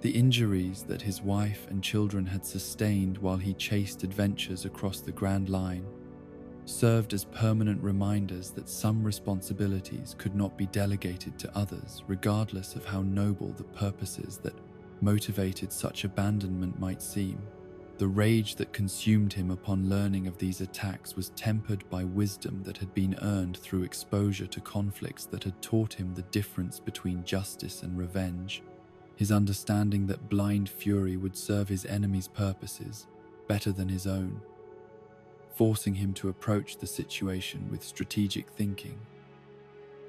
The injuries that his wife and children had sustained while he chased adventures across the Grand Line served as permanent reminders that some responsibilities could not be delegated to others, regardless of how noble the purposes that motivated such abandonment might seem. The rage that consumed him upon learning of these attacks was tempered by wisdom that had been earned through exposure to conflicts that had taught him the difference between justice and revenge. His understanding that blind fury would serve his enemy's purposes better than his own, forcing him to approach the situation with strategic thinking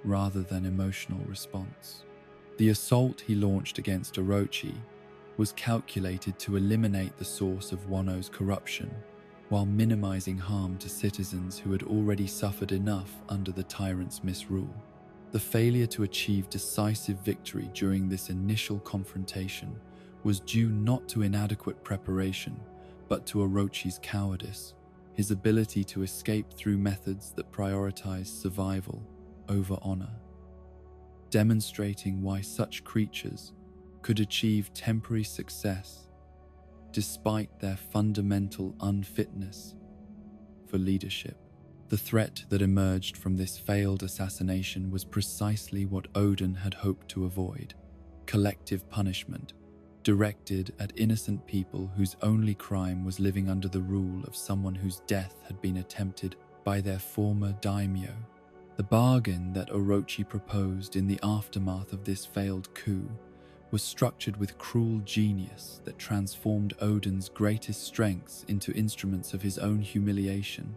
rather than emotional response. The assault he launched against Orochi was calculated to eliminate the source of Wano's corruption while minimizing harm to citizens who had already suffered enough under the tyrant's misrule. The failure to achieve decisive victory during this initial confrontation was due not to inadequate preparation, but to Orochi's cowardice, his ability to escape through methods that prioritized survival over honor, demonstrating why such creatures could achieve temporary success despite their fundamental unfitness for leadership. The threat that emerged from this failed assassination was precisely what Odin had hoped to avoid: collective punishment directed at innocent people whose only crime was living under the rule of someone whose death had been attempted by their former daimyo. The bargain that Orochi proposed in the aftermath of this failed coup was structured with cruel genius that transformed Odin's greatest strengths into instruments of his own humiliation.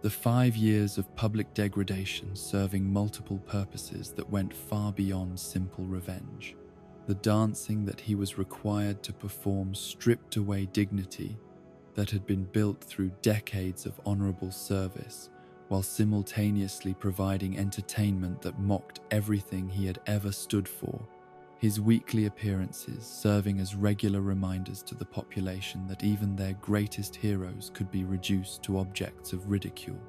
The 5 years of public degradation serving multiple purposes that went far beyond simple revenge. The dancing that he was required to perform stripped away dignity that had been built through decades of honorable service, while simultaneously providing entertainment that mocked everything he had ever stood for, his weekly appearances serving as regular reminders to the population that even their greatest heroes could be reduced to objects of ridicule.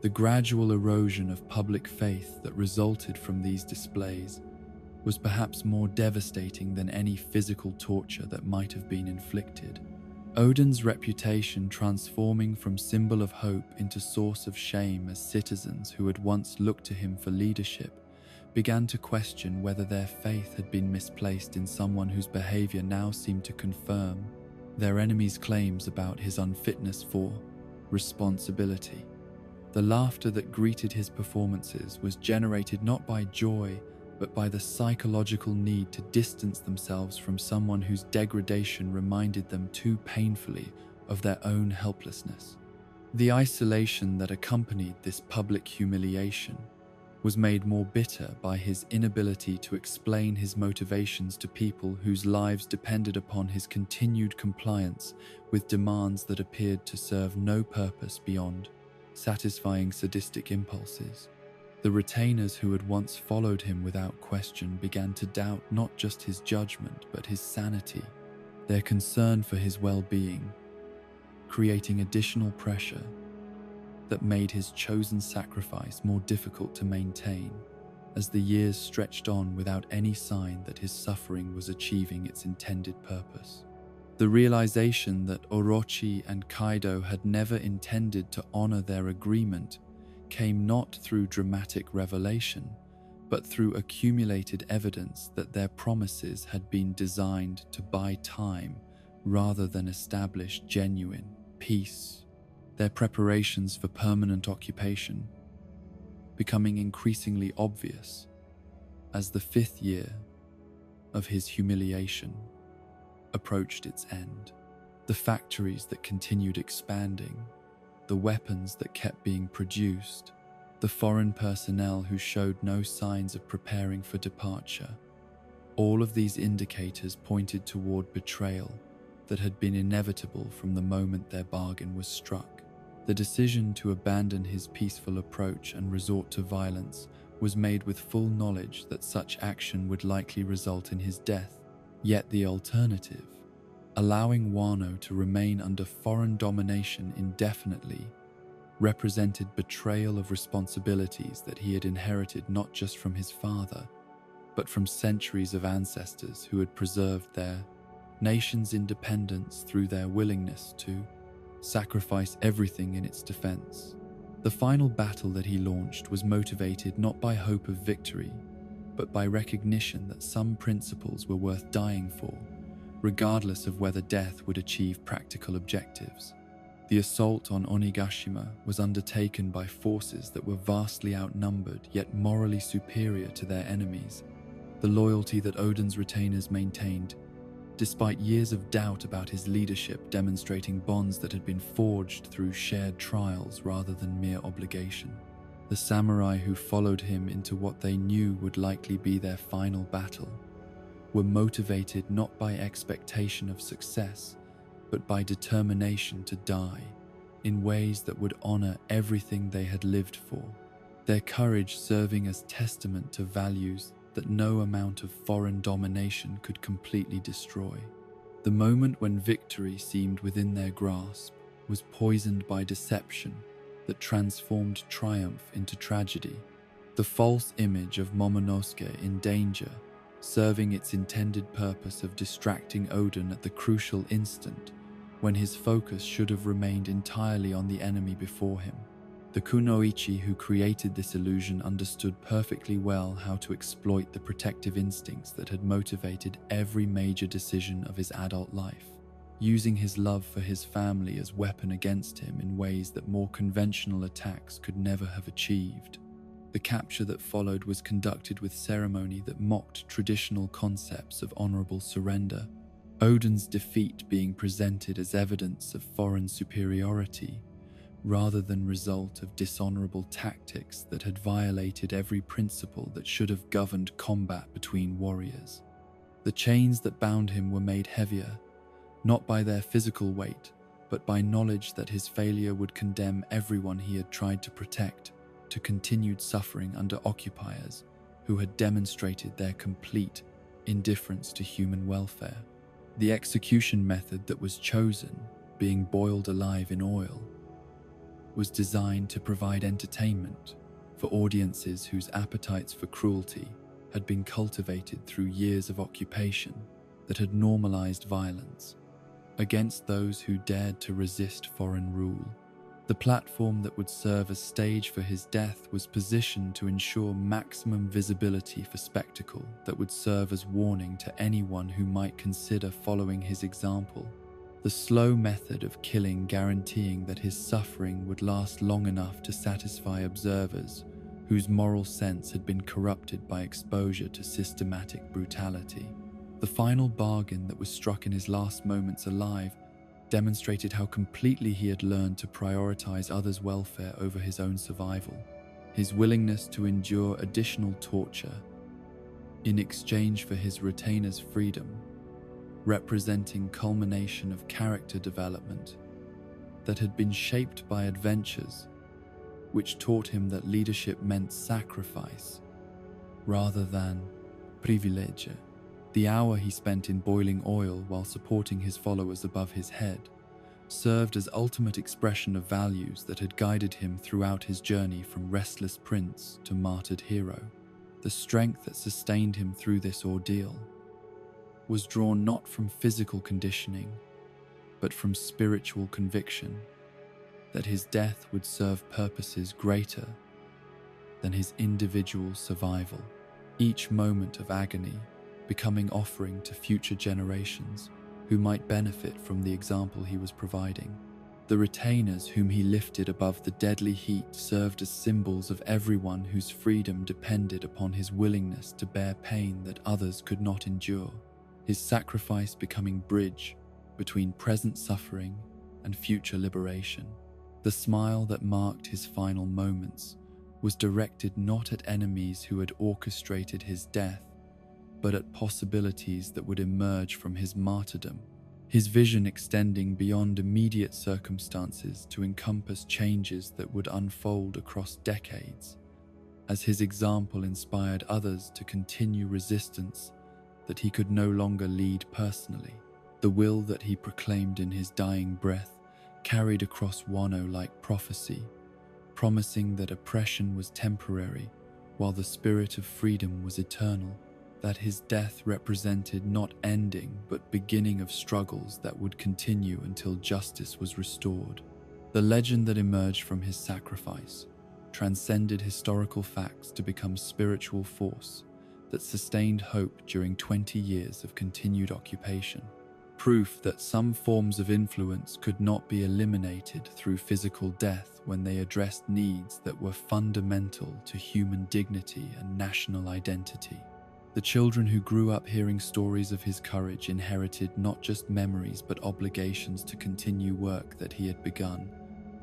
The gradual erosion of public faith that resulted from these displays was perhaps more devastating than any physical torture that might have been inflicted. Odin's reputation transforming from symbol of hope into source of shame as citizens who had once looked to him for leadership began to question whether their faith had been misplaced in someone whose behavior now seemed to confirm their enemies' claims about his unfitness for responsibility. The laughter that greeted his performances was generated not by joy, but by the psychological need to distance themselves from someone whose degradation reminded them too painfully of their own helplessness. The isolation that accompanied this public humiliation was made more bitter by his inability to explain his motivations to people whose lives depended upon his continued compliance with demands that appeared to serve no purpose beyond satisfying sadistic impulses. The retainers who had once followed him without question began to doubt not just his judgment but his sanity, their concern for his well-being, creating additional pressure that made his chosen sacrifice more difficult to maintain as the years stretched on without any sign that his suffering was achieving its intended purpose. The realization that Orochi and Kaido had never intended to honor their agreement came not through dramatic revelation, but through accumulated evidence that their promises had been designed to buy time rather than establish genuine peace, their preparations for permanent occupation becoming increasingly obvious as the 5th year of his humiliation approached its end. The factories that continued expanding, the weapons that kept being produced, the foreign personnel who showed no signs of preparing for departure, all of these indicators pointed toward betrayal that had been inevitable from the moment their bargain was struck. The decision to abandon his peaceful approach and resort to violence was made with full knowledge that such action would likely result in his death. Yet the alternative, allowing Wano to remain under foreign domination indefinitely, represented betrayal of responsibilities that he had inherited not just from his father, but from centuries of ancestors who had preserved their nation's independence through their willingness to sacrifice everything in its defense. The final battle that he launched was motivated not by hope of victory, but by recognition that some principles were worth dying for, regardless of whether death would achieve practical objectives. The assault on Onigashima was undertaken by forces that were vastly outnumbered yet morally superior to their enemies. The loyalty that Oden's retainers maintained, despite years of doubt about his leadership, demonstrating bonds that had been forged through shared trials rather than mere obligation. The samurai who followed him into what they knew would likely be their final battle were motivated not by expectation of success, but by determination to die in ways that would honor everything they had lived for, their courage serving as testament to values that no amount of foreign domination could completely destroy. The moment when victory seemed within their grasp was poisoned by deception that transformed triumph into tragedy. The false image of Momonosuke in danger, serving its intended purpose of distracting Oden at the crucial instant when his focus should have remained entirely on the enemy before him. The kunoichi who created this illusion understood perfectly well how to exploit the protective instincts that had motivated every major decision of his adult life, using his love for his family as weapon against him in ways that more conventional attacks could never have achieved. The capture that followed was conducted with ceremony that mocked traditional concepts of honorable surrender, Oden's defeat being presented as evidence of foreign superiority, rather than result of dishonorable tactics that had violated every principle that should have governed combat between warriors. The chains that bound him were made heavier, not by their physical weight, but by knowledge that his failure would condemn everyone he had tried to protect to continued suffering under occupiers who had demonstrated their complete indifference to human welfare. The execution method that was chosen, being boiled alive in oil, was designed to provide entertainment for audiences whose appetites for cruelty had been cultivated through years of occupation that had normalized violence against those who dared to resist foreign rule. The platform that would serve as stage for his death was positioned to ensure maximum visibility for spectacle that would serve as warning to anyone who might consider following his example. The slow method of killing guaranteeing that his suffering would last long enough to satisfy observers whose moral sense had been corrupted by exposure to systematic brutality. The final bargain that was struck in his last moments alive demonstrated how completely he had learned to prioritize others' welfare over his own survival. His willingness to endure additional torture in exchange for his retainer's freedom, representing culmination of character development that had been shaped by adventures which taught him that leadership meant sacrifice rather than privilege. The hour he spent in boiling oil while supporting his followers above his head served as ultimate expression of values that had guided him throughout his journey from restless prince to martyred hero. The strength that sustained him through this ordeal was drawn not from physical conditioning, but from spiritual conviction that his death would serve purposes greater than his individual survival. Each moment of agony becoming offering to future generations, who might benefit from the example he was providing. The retainers whom he lifted above the deadly heat served as symbols of everyone whose freedom depended upon his willingness to bear pain that others could not endure, his sacrifice becoming bridge between present suffering and future liberation. The smile that marked his final moments was directed not at enemies who had orchestrated his death, but at possibilities that would emerge from his martyrdom, his vision extending beyond immediate circumstances to encompass changes that would unfold across decades, as his example inspired others to continue resistance that he could no longer lead personally. The will that he proclaimed in his dying breath carried across Wano like prophecy, promising that oppression was temporary while the spirit of freedom was eternal, that his death represented not ending but beginning of struggles that would continue until justice was restored. The legend that emerged from his sacrifice transcended historical facts to become spiritual force that sustained hope during 20 years of continued occupation. Proof that some forms of influence could not be eliminated through physical death when they addressed needs that were fundamental to human dignity and national identity. The children who grew up hearing stories of his courage inherited not just memories but obligations to continue work that he had begun,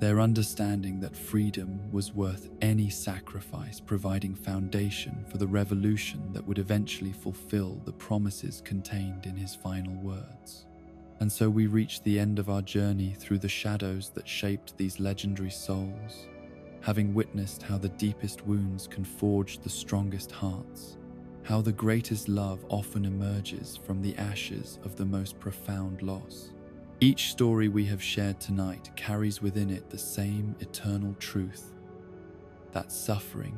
their understanding that freedom was worth any sacrifice, providing foundation for the revolution that would eventually fulfill the promises contained in his final words. And so we reach the end of our journey through the shadows that shaped these legendary souls, having witnessed how the deepest wounds can forge the strongest hearts, how the greatest love often emerges from the ashes of the most profound loss. Each story we have shared tonight carries within it the same eternal truth, that suffering,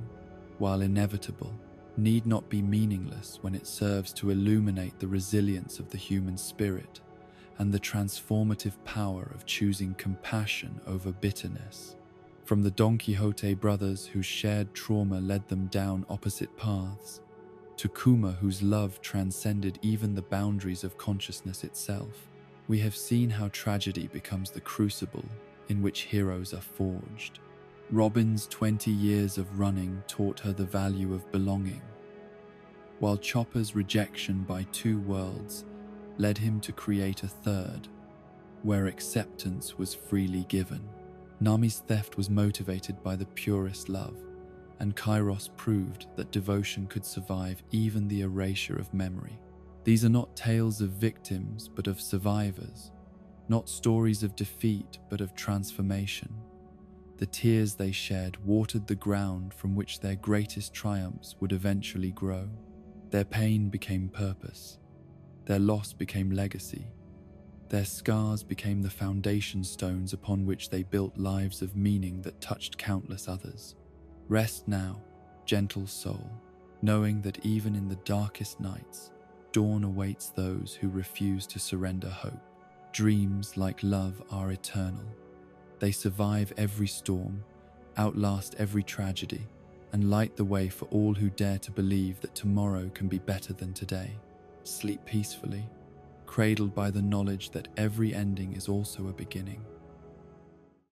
while inevitable, need not be meaningless when it serves to illuminate the resilience of the human spirit and the transformative power of choosing compassion over bitterness. From the Don Quixote brothers whose shared trauma led them down opposite paths, to Kuma whose love transcended even the boundaries of consciousness itself, we have seen how tragedy becomes the crucible in which heroes are forged. Robin's 20 years of running taught her the value of belonging, while Chopper's rejection by two worlds led him to create a third, where acceptance was freely given. Nami's theft was motivated by the purest love, and Kairos proved that devotion could survive even the erasure of memory. These are not tales of victims, but of survivors, not stories of defeat, but of transformation. The tears they shed watered the ground from which their greatest triumphs would eventually grow. Their pain became purpose. Their loss became legacy. Their scars became the foundation stones upon which they built lives of meaning that touched countless others. Rest now, gentle soul, knowing that even in the darkest nights, dawn awaits those who refuse to surrender hope. Dreams, like love, are eternal. They survive every storm, outlast every tragedy, and light the way for all who dare to believe that tomorrow can be better than today. Sleep peacefully, cradled by the knowledge that every ending is also a beginning.